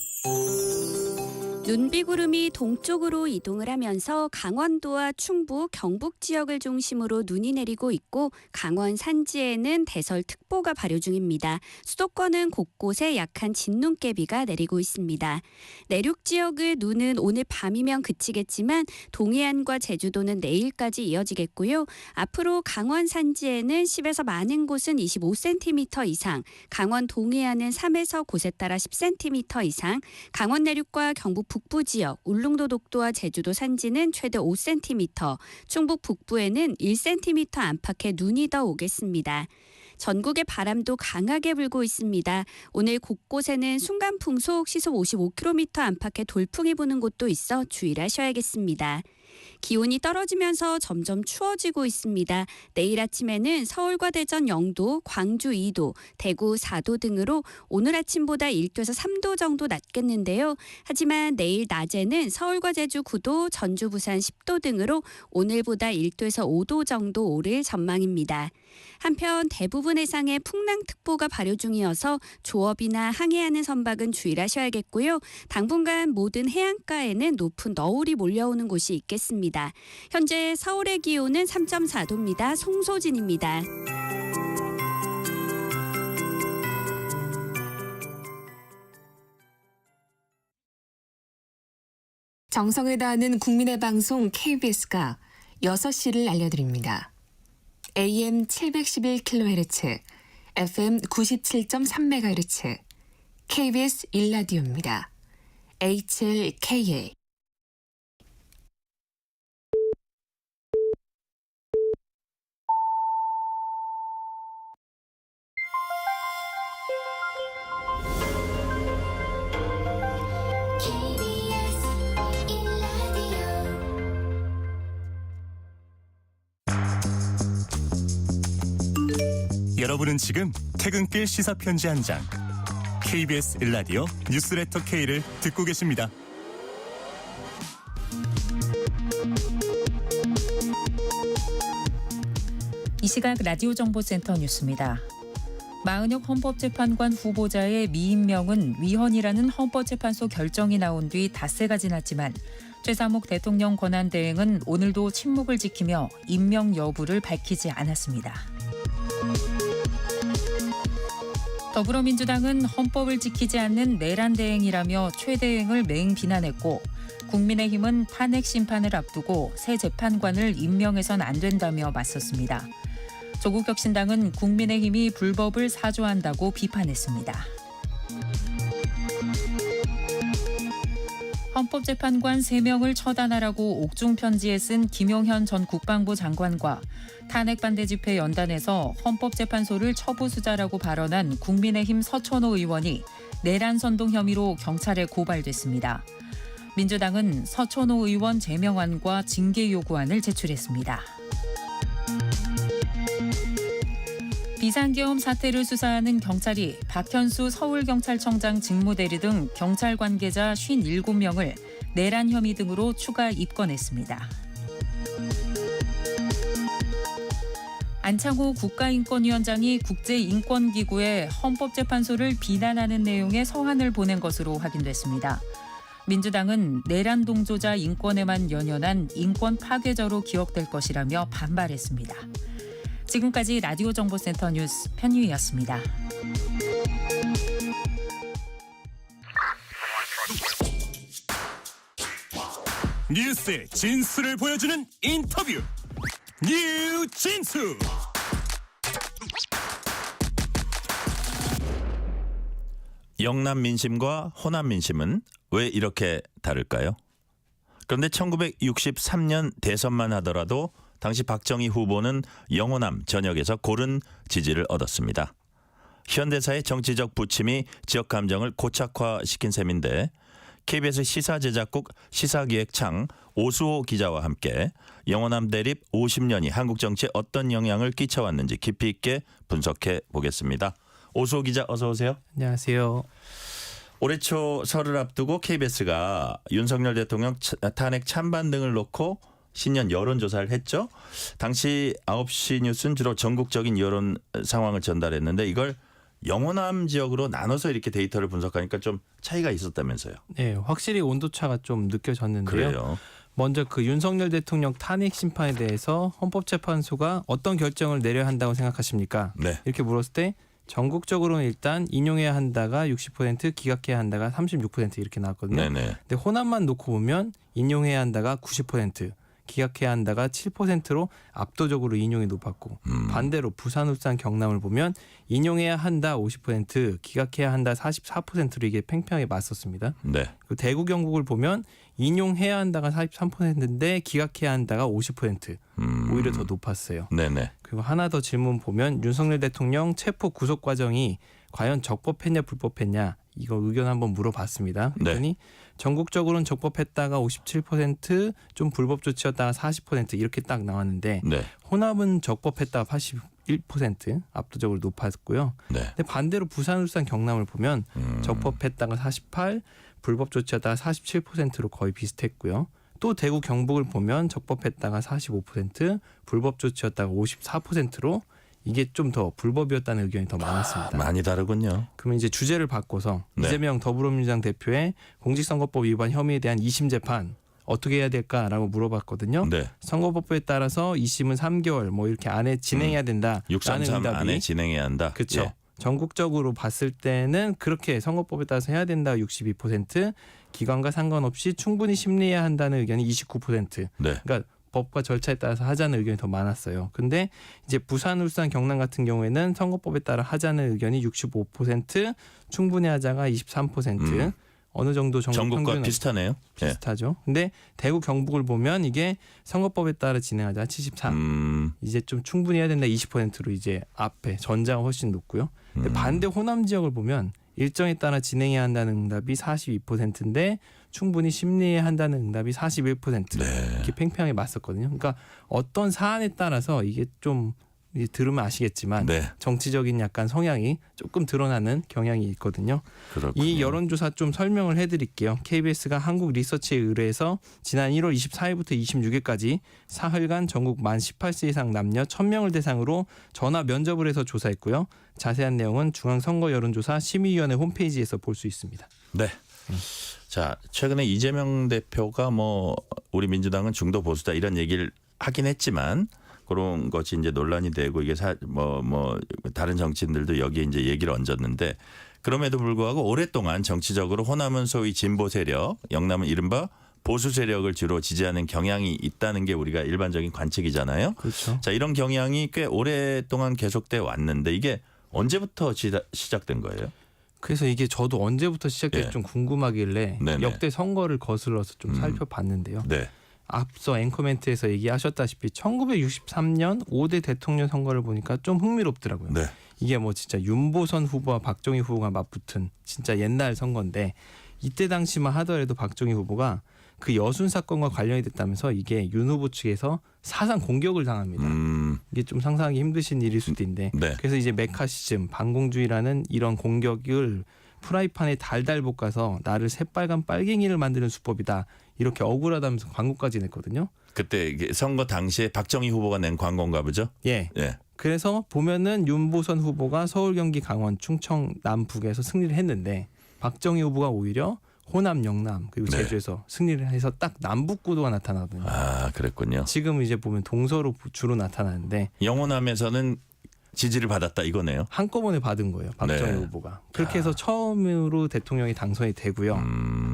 눈비구름이 동쪽으로 이동을 하면서 강원도와 충북, 경북 지역을 중심으로 눈이 내리고 있고 강원 산지에는 대설특보가 발효 중입니다. 수도권은 곳곳에 약한 진눈깨비가 내리고 있습니다. 내륙 지역의 눈은 오늘 밤이면 그치겠지만 동해안과 제주도는 내일까지 이어지겠고요. 앞으로 강원 산지에는 10에서 많은 곳은 25cm 이상, 강원 동해안은 3에서 곳에 따라 10cm 이상, 강원 내륙과 경북 북부 지역, 울릉도 독도와 제주도 산지는 최대 5cm, 충북 북부에는 1cm 안팎의 눈이 더 오겠습니다. 전국의 바람도 강하게 불고 있습니다. 오늘 곳곳에는 순간 풍속 시속 55km 안팎의 돌풍이 부는 곳도 있어 주의를 하셔야겠습니다. 기온이 떨어지면서 점점 추워지고 있습니다. 내일 아침에는 서울과 대전 0도, 광주 2도, 대구 4도 등으로 오늘 아침보다 1도에서 3도 정도 낮겠는데요. 하지만 내일 낮에는 서울과 제주 9도, 전주 부산 10도 등으로 오늘보다 1도에서 5도 정도 오를 전망입니다. 한편 대부분 해상에 풍랑특보가 발효 중이어서 조업이나 항해하는 선박은 주의를 하셔야겠고요. 당분간 모든 해안가에는 높은 너울이 몰려오는 곳이 있겠습니다. 현재 서울의 기온은 3.4도입니다. 송소진입니다. 정성을 다하는 국민의 방송 KBS가 6시를 알려드립니다. AM 711kHz, FM 97.3MHz, KBS 1라디오입니다. HLKA. 여러분은 지금 퇴근길 시사편지 한 장, KBS 1라디오 뉴스레터 K를 듣고 계십니다. 이 시각 라디오 정보센터 뉴스입니다. 마은혁 헌법재판관 후보자의 미임명은 위헌이라는 헌법재판소 결정이 나온 뒤 닷새가 지났지만 최상목 대통령 권한대행은 오늘도 침묵을 지키며 임명 여부를 밝히지 않았습니다. 더불어민주당은 헌법을 지키지 않는 내란 대행이라며 최 대행을 맹 비난했고 국민의힘은 탄핵 심판을 앞두고 새 재판관을 임명해선 안 된다며 맞섰습니다. 조국혁신당은 국민의힘이 불법을 사조한다고 비판했습니다. 헌법재판관 3명을 처단하라고 옥중 편지에 쓴 김용현 전 국방부 장관과 탄핵 반대 집회 연단에서 헌법재판소를 처부수자라고 발언한 국민의힘 서천호 의원이 내란 선동 혐의로 경찰에 고발됐습니다. 민주당은 서천호 의원 제명안과 징계 요구안을 제출했습니다. 비상계엄 사태를 수사하는 경찰이 박현수 서울경찰청장 직무대리 등 경찰 관계자 57명을 내란 혐의 등으로 추가 입건했습니다. 안창호 국가인권위원장이 국제인권기구에 헌법재판소를 비난하는 내용의 서한을 보낸 것으로 확인됐습니다. 민주당은 내란 동조자 인권에만 연연한 인권 파괴자로 기억될 것이라며 반발했습니다. 지금까지 라디오 정보센터 뉴스 편유희였습니다. 뉴스의 진수를 보여주는 인터뷰, 뉴진수. 영남 민심과 호남 민심은 왜 이렇게 다를까요? 그런데 1963년 대선만 하더라도 당시 박정희 후보는 영호남 전역에서 고른 지지를 얻었습니다. 현대사의 정치적 부침이 지역 감정을 고착화시킨 셈인데 KBS 시사제작국 시사기획창 오수호 기자와 함께 영호남 대립 50년이 한국 정치에 어떤 영향을 끼쳐왔는지 깊이 있게 분석해 보겠습니다. 오수호 기자 어서 오세요. 안녕하세요. 올해 초 설을 앞두고 KBS가 윤석열 대통령 탄핵 찬반 등을 놓고 신년 여론조사를 했죠. 당시 9시 뉴스는 주로 전국적인 여론 상황을 전달했는데 이걸 영호남 지역으로 나눠서 이렇게 데이터를 분석하니까 좀 차이가 있었다면서요. 네, 확실히 온도차가 좀 느껴졌는데요. 그래요. 먼저 그 윤석열 대통령 탄핵 심판에 대해서 헌법재판소가 어떤 결정을 내려야 한다고 생각하십니까? 네. 이렇게 물었을 때 전국적으로는 일단 인용해야 한다가 60%, 기각해야 한다가 36% 이렇게 나왔거든요. 네네. 근데 호남만 놓고 보면 인용해야 한다가 90%, 기각해야 한다가 7%로 압도적으로 인용이 높았고 반대로 부산, 울산, 경남을 보면 인용해야 한다 50%, 기각해야 한다 44%로 이게 팽팽하게 맞섰습니다. 네. 그리고 대구, 경북을 보면 인용해야 한다가 43%인데 기각해야 한다가 50%, 오히려 더 높았어요. 네네. 그리고 하나 더 질문 보면 윤석열 대통령 체포 구속 과정이 과연 적법했냐 불법했냐 이거 의견 한번 물어봤습니다. 그랬더니 전국적으로는 적법했다가 57%, 좀 불법 조치였다가 40% 이렇게 딱 나왔는데 네. 호남은 적법했다가 81% 압도적으로 높았고요. 네. 근데 반대로 부산, 울산, 경남을 보면 적법했다가 48, 불법 조치였다가 47%로 거의 비슷했고요. 또 대구, 경북을 보면 적법했다가 45%, 불법 조치였다가 54%로 이게 좀 더 불법이었다는 의견이 더 많았습니다. 많이 다르군요. 그러면 이제 주제를 바꿔서 네. 이재명 더불어민주당 대표의 공직선거법 위반 혐의에 대한 2심 재판 어떻게 해야 될까라고 물어봤거든요. 네. 선거법에 따라서 2심은 3개월 뭐 이렇게 안에 진행해야 된다라는 633 응답이 안에 진행해야 한다. 그렇죠. 예. 전국적으로 봤을 때는 그렇게 선거법에 따라서 해야 된다 62%, 기관과 상관없이 충분히 심리해야 한다는 의견이 29%. 네. 그러니까 법과 절차에 따라서 하자는 의견이 더 많았어요. 근데 이제 부산, 울산, 경남 같은 선거법에 따라 하자는 의견이 65%, 충분히 하자가 23%. 어느 정도 전국과 평균은 비슷하네요. 예. 비슷하죠. 근데 대구, 경북을 보면 이게 선거법에 따라 진행하자 73. 이제 좀 충분히 해야 된다 20%로 이제 앞에 전자가 훨씬 높고요. 근데 반대 호남 지역을 보면 일정에 따라 진행해야 한다는 응답이 42%인데 충분히 심리해야 한다는 응답이 41%. 네. 이렇게 팽팽하게 맞섰거든요. 그러니까 어떤 사안에 따라서 이게 좀 이제 들으면 아시겠지만 네. 정치적인 약간 성향이 조금 드러나는 경향이 있거든요. 그렇군요. 이 여론조사 좀 설명을 해드릴게요. KBS가 한국 리서치에 의뢰해서 지난 1월 24일부터 26일까지 사흘간 전국 만 18세 이상 남녀 1000명을 대상으로 전화 면접을 해서 조사했고요. 자세한 내용은 중앙선거 여론조사 심의위원회 홈페이지에서 볼 수 있습니다. 네. 자, 최근에 이재명 대표가 뭐 우리 민주당은 중도 보수다 이런 얘기를 하긴 했지만 그런 것이 이제 논란이 되고 이게 다른 정치인들도 여기에 이제 얘기를 얹었는데 그럼에도 불구하고 오랫동안 정치적으로 호남은 소위 진보 세력, 영남은 이른바 보수 세력을 주로 지지하는 경향이 있다는 게 우리가 일반적인 관측이잖아요. 그렇죠. 자, 이런 경향이 꽤 오랫동안 계속돼 왔는데 이게 언제부터 시작된 거예요? 그래서 이게 저도 언제부터 시작될지 예. 좀 궁금하길래 네네. 역대 선거를 거슬러서 좀 살펴봤는데요. 네. 앞서 앵커 멘트에서 얘기하셨다시피 1963년 5대 대통령 선거를 보니까 좀 흥미롭더라고요. 네. 이게 뭐 진짜 윤보선 후보와 박정희 후보가 맞붙은 진짜 옛날 선거인데 이때 당시만 하더라도 박정희 후보가 그 여순 사건과 관련이 됐다면서 이게 윤 후보 측에서 사상 공격을 당합니다. 이게 좀 상상하기 힘드신 일일 수도 있는데 네. 그래서 이제 메카시즘, 반공주의라는 이런 공격을 프라이팬에 달달 볶아서 나를 새빨간 빨갱이를 만드는 수법이다. 이렇게 억울하다면서 광고까지 냈거든요. 그때 이게 선거 당시에 박정희 후보가 낸 광고인가 보죠? 예. 예. 그래서 보면은 윤보선 후보가 서울, 경기, 강원, 충청, 남북에서 승리를 했는데 박정희 후보가 오히려 호남, 영남 그리고 네. 제주에서 승리를 해서 딱 남북 구도가 나타나거든요. 아, 그랬군요. 지금 이제 보면 동서로 주로 나타나는데 영호남에서는 지지를 받았다 이거네요. 한꺼번에 받은 거예요. 박정희 네. 후보가. 그렇게 해서 처음으로 대통령이 당선이 되고요.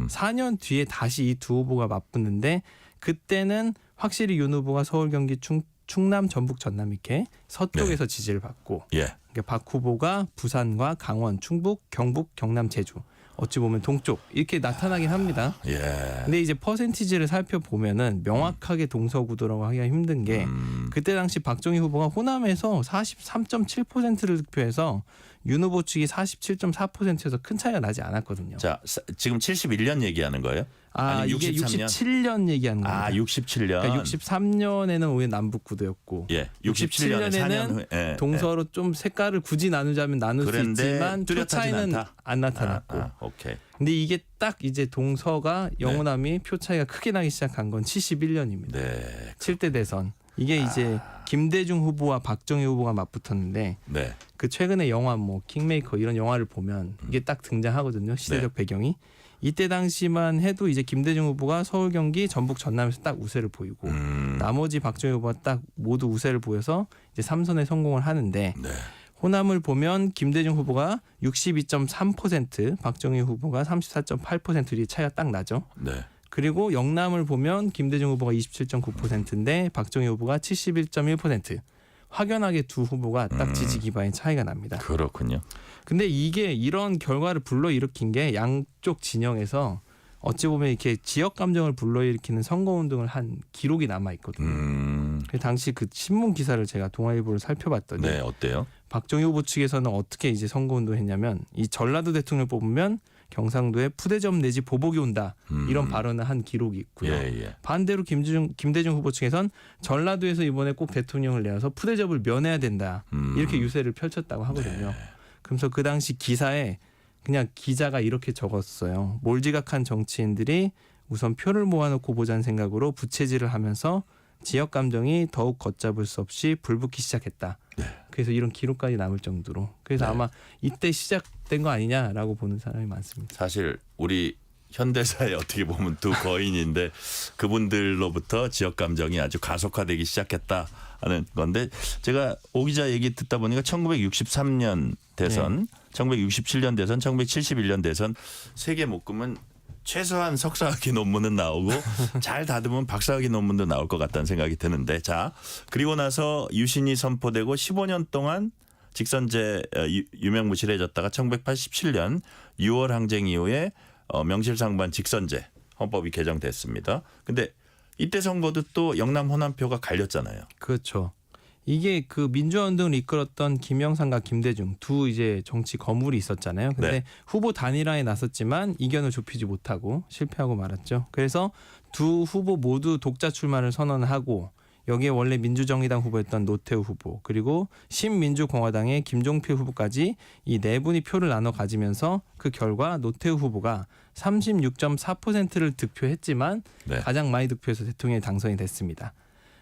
4년 뒤에 다시 이 두 후보가 맞붙는데 그때는 확실히 윤 후보가 서울, 경기, 충남, 전북, 전남 이렇게 서쪽에서 지지를 받고 예. 그러니까 박 후보가 부산과 강원, 충북, 경북, 경남, 제주 어찌 보면 동쪽 이렇게 나타나긴 합니다. 예. 근데 이제 퍼센티지를 살펴보면은 명확하게 동서구도라고 하기가 힘든 게 그때 당시 박정희 후보가 호남에서 43.7%를 득표해서 윤 후보 측이 47.4%에서 큰 차이가 나지 않았거든요. 자, 지금 71년 얘기하는 거예요? 아니, 이게 63년? 67년 얘기하는 거예요. 아, 67년. 그러니까 63년에는 오히려 남북 구도였고 예. 67년에 4년 후에 예. 동서로 좀 색깔을 굳이 나누자면 나눌 수 그런데 있지만 표 뚜렷하진 차이는 않다. 안 나타났고. 오케이. 근데 이게 딱 이제 동서가 영호남이 표 차이가 크게 나기 시작한 건 71년입니다. 네. 7대 대선. 이게 이제 김대중 후보와 박정희 후보가 맞붙었는데 네. 그 최근에 영화 뭐 킹메이커 이런 영화를 보면 이게 딱 등장하거든요. 시대적 배경이. 이때 당시만 해도 이제 김대중 후보가 서울, 경기, 전북, 전남에서 딱 우세를 보이고 나머지 박정희 후보가 딱 모두 우세를 보여서 이제 3선에 성공을 하는데 네. 호남을 보면 김대중 후보가 62.3%, 박정희 후보가 34.8% 차이가 딱 나죠. 네. 그리고 영남을 보면 김대중 후보가 27.9%인데 박정희 후보가 71.1%. 확연하게 두 후보가 딱 지지 기반의 차이가 납니다. 그렇군요. 근데 이게 이런 결과를 불러일으킨 게 양쪽 진영에서 어찌 보면 이렇게 지역 감정을 불러일으키는 선거운동을 한 기록이 남아 있거든요. 그 당시 그 신문 기사를 제가 동아일보를 살펴봤더니 네, 어때요? 박정희 후보 측에서는 어떻게 이제 선거운동을 했냐면 이 전라도 대통령 뽑으면 경상도에 푸대접 내지 보복이 온다 이런 발언을 한 기록이 있고요. 예. 반대로 김대중 후보 측에선 전라도에서 이번에 꼭 대통령을 내어서 푸대접을 면해야 된다 이렇게 유세를 펼쳤다고 하거든요. 네. 그래서 그 당시 기사에 그냥 기자가 이렇게 적었어요. 몰지각한 정치인들이 우선 표를 모아놓고 보자는 생각으로 부채질을 하면서 지역 감정이 더욱 걷잡을 수 없이 불붙기 시작했다. 네. 그래서 이런 기록까지 남을 정도로. 그래서 네. 아마 이때 시작된 거 아니냐라고 보는 사람이 많습니다. 사실 우리 현대사에 어떻게 보면 두 거인인데 그분들로부터 지역 감정이 아주 가속화되기 시작했다 하는 건데 제가 오 기자 얘기 듣다 보니까 1963년 대선, 1967년 대선, 1971년 대선 세계 목금은 최소한 석사학위 논문은 나오고 잘 다듬으면 박사학위 논문도 나올 것 같다는 생각이 드는데 자 그리고 나서 유신이 선포되고 15년 동안 직선제 유명무실해졌다가 1987년 6월 항쟁 이후에 명실상부한 직선제 헌법이 개정됐습니다. 근데 이때 선거도 또 영남 호남표가 갈렸잖아요. 그렇죠. 이게 그 민주화운동을 이끌었던 김영삼과 김대중 두 이제 정치 거물이 있었잖아요. 근데 네. 후보 단일화에 나섰지만 이견을 좁히지 못하고 실패하고 말았죠. 그래서 두 후보 모두 독자 출마를 선언하고 여기에 원래 민주정의당 후보였던 노태우 후보 그리고 신민주공화당의 김종필 후보까지 이 네 분이 표를 나눠 가지면서 그 결과 노태우 후보가 36.4%를 득표했지만 네. 가장 많이 득표해서 대통령이 당선이 됐습니다.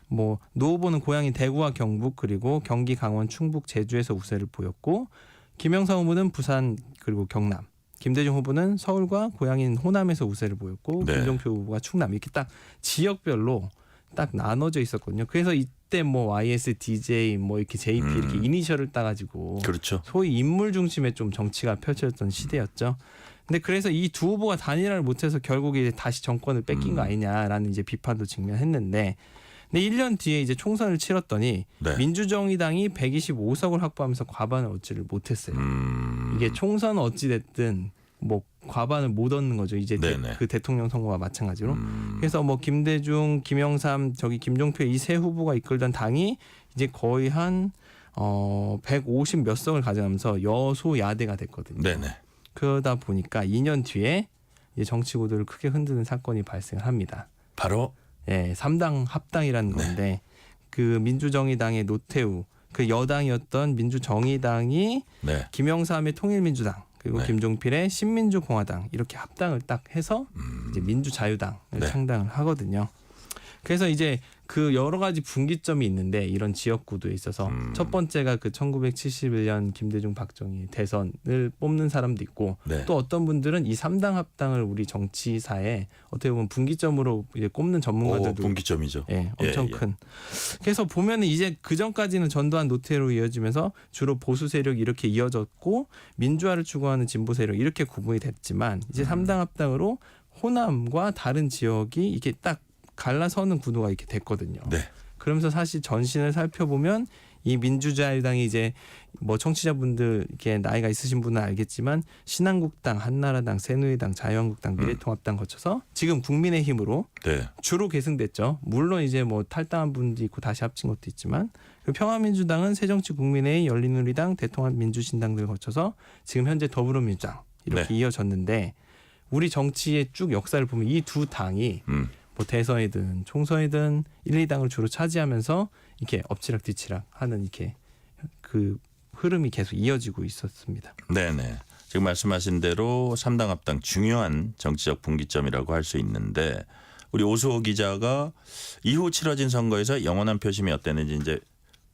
뭐 노 후보는 고향인 대구와 경북 그리고 경기, 강원, 충북, 제주에서 우세를 보였고 김영삼 후보는 부산 그리고 경남, 김대중 후보는 서울과 고향인 호남에서 우세를 보였고 네. 김종필 후보가 충남 이렇게 딱 지역별로 딱 나눠져 있었거든요. 그래서 이때 뭐 YS, DJ, 뭐 이렇게 JP 이렇게 이니셜을 따가지고 그렇죠. 소위 인물 중심의 좀 정치가 펼쳐졌던 시대였죠. 근데 그래서 이 두 후보가 단일화를 못해서 결국에 이제 다시 정권을 뺏긴 거 아니냐라는 이제 비판도 직면했는데, 근데 1년 뒤에 이제 총선을 치렀더니 네. 민주정의당이 125석을 확보하면서 과반을 얻지를 못했어요. 이게 총선 어찌 됐든 뭐 과반을 못 얻는 거죠. 이제 그 대통령 선거와 마찬가지로. 그래서 뭐 김대중, 김영삼, 저기 김종필 이 세 후보가 이끌던 당이 이제 거의 한 150 몇 석을 가져가면서 여소야대가 됐거든요. 네네. 그러다 보니까 2년 뒤에 이제 정치 구도를 크게 흔드는 사건이 발생을 합니다. 바로 3당 합당이라는 건데 그 민주정의당의 노태우, 그 여당이었던 민주정의당이 네. 김영삼의 통일민주당 그리고 네. 김종필의 신민주공화당 이렇게 합당을 딱 해서 이제 민주자유당을 네. 창당을 하거든요. 그래서 이제 그 여러 가지 분기점이 있는데 이런 지역 구도에 있어서 첫 번째가 그 1971년 김대중 박정희 대선을 뽑는 사람도 있고 네. 또 어떤 분들은 이 3당 합당을 우리 정치사에 어떻게 보면 분기점으로 이제 꼽는 전문가들도 분기점이죠. 엄청 큰. 그래서 보면은 이제 그 전까지는 전두환 노태우로 이어지면서 주로 보수 세력이 이렇게 이어졌고 민주화를 추구하는 진보 세력 이렇게 구분이 됐지만 이제 3당 합당으로 호남과 다른 지역이 이게 딱 갈라서는 구도가 이렇게 됐거든요. 네. 그러면서 사실 전신을 살펴보면 이 민주자유당이 이제 뭐 청취자분들 이렇게 나이가 있으신 분은 알겠지만 신한국당, 한나라당, 새누리당, 자유한국당, 미래통합당 거쳐서 지금 국민의힘으로 네. 주로 계승됐죠. 물론 이제 뭐 탈당한 분도 있고 다시 합친 것도 있지만 평화민주당은 새정치국민회의, 열린우리당, 대통합민주신당들 거쳐서 지금 현재 더불어민주당 이렇게 이어졌는데 우리 정치의 쭉 역사를 보면 이 두 당이 뭐 대선이든 총선이든 1, 2당을 주로 차지하면서 이렇게 엎치락뒤치락 하는 이렇게 그 흐름이 계속 이어지고 있었습니다. 네네. 지금 말씀하신 대로 3당 합당 중요한 정치적 분기점이라고 할 수 있는데 우리 오수호 기자가 이후 치러진 선거에서 영원한 표심이 어땠는지 이제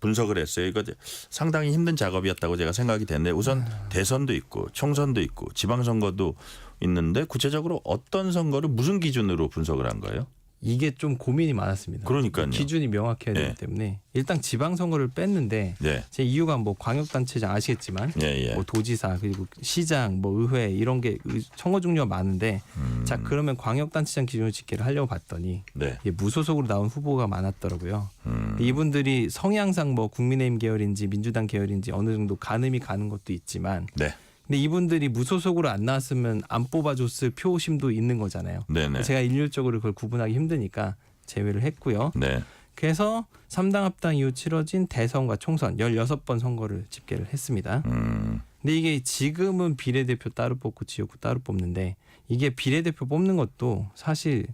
분석을 했어요. 이거 상당히 힘든 작업이었다고 제가 생각이 됐는데 우선 대선도 있고 총선도 있고 지방선거도 있는데 구체적으로 어떤 선거를 무슨 기준으로 분석을 한 거예요? 이게 좀 고민이 많았습니다. 그러니까요. 기준이 명확해야 되기 때문에 일단 지방선거를 뺐는데 네. 제 이유가 뭐 광역단체장 아시겠지만 예. 뭐 도지사 그리고 시장 뭐 의회 이런 게 선거 종류가 많은데 자 그러면 광역단체장 기준으로 집계를 하려고 봤더니 네. 이게 무소속으로 나온 후보가 많았더라고요. 이분들이 성향상 뭐 국민의힘 계열인지 민주당 계열인지 어느 정도 가늠이 가는 것도 있지만 네. 근데 이분들이 무소속으로 안 나왔으면 안 뽑아줬을 표심도 있는 거잖아요. 네네. 제가 일률적으로 그걸 구분하기 힘드니까 제외를 했고요. 네. 그래서 3당 합당 이후 치러진 대선과 총선 16번 선거를 집계를 했습니다. 근데 이게 지금은 비례대표 따로 뽑고 지역구 따로 뽑는데 이게 비례대표 뽑는 것도 사실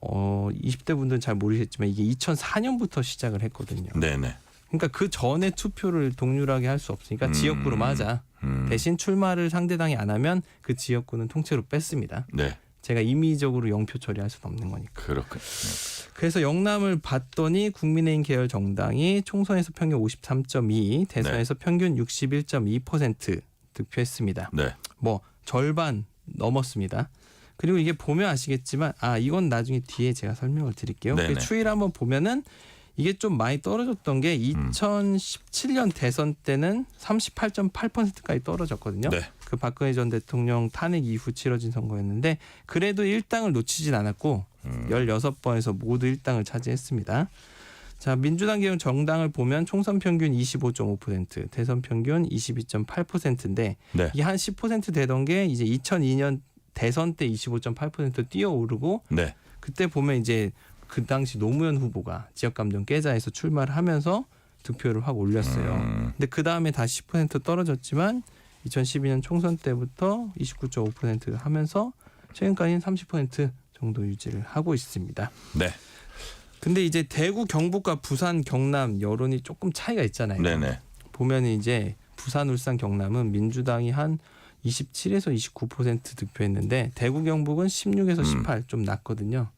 20대 분들은 잘 모르겠지만 이게 2004년부터 시작을 했거든요. 네네. 그러니까 그 전에 투표를 동률하게 할 수 없으니까 지역구로만 하자. 대신 출마를 상대당이 안 하면 그 지역구는 통째로 뺐습니다. 네. 제가 임의적으로 0표 처리할 수는 없는 거니까. 그렇군요. 그래서 영남을 봤더니 국민의힘 계열 정당이 총선에서 평균 53.2, 대선에서 평균 61.2% 득표했습니다. 네. 뭐 절반 넘었습니다. 그리고 이게 보면 아시겠지만 이건 나중에 뒤에 제가 설명을 드릴게요. 네네. 그 추이를 한번 보면은 이게 좀 많이 떨어졌던 게 2017년 대선 때는 38.8%까지 떨어졌거든요. 네. 그 박근혜 전 대통령 탄핵 이후 치러진 선거였는데 그래도 1당을 놓치진 않았고 16번에서 모두 1당을 차지했습니다. 자, 민주당 계열 정당을 보면 총선 평균 25.5%, 대선 평균 22.8%인데 네. 이게 한 10% 되던 게 이제 2002년 대선 때 25.8% 뛰어오르고 네. 그때 보면 이제 그 당시 노무현 후보가 지역감정 깨자에서 출마를 하면서 득표를 확 올렸어요. 근데 그 다음에 다시 10% 떨어졌지만 2012년 총선 때부터 29.5% 하면서 최근까지는 30% 정도 유지를 하고 있습니다. 네. 근데 이제 대구, 경북과 부산, 경남 여론이 조금 차이가 있잖아요. 네네. 보면 이제 부산, 울산, 경남은 민주당이 한 27에서 29% 득표했는데 대구, 경북은 16에서 18 좀 낮거든요.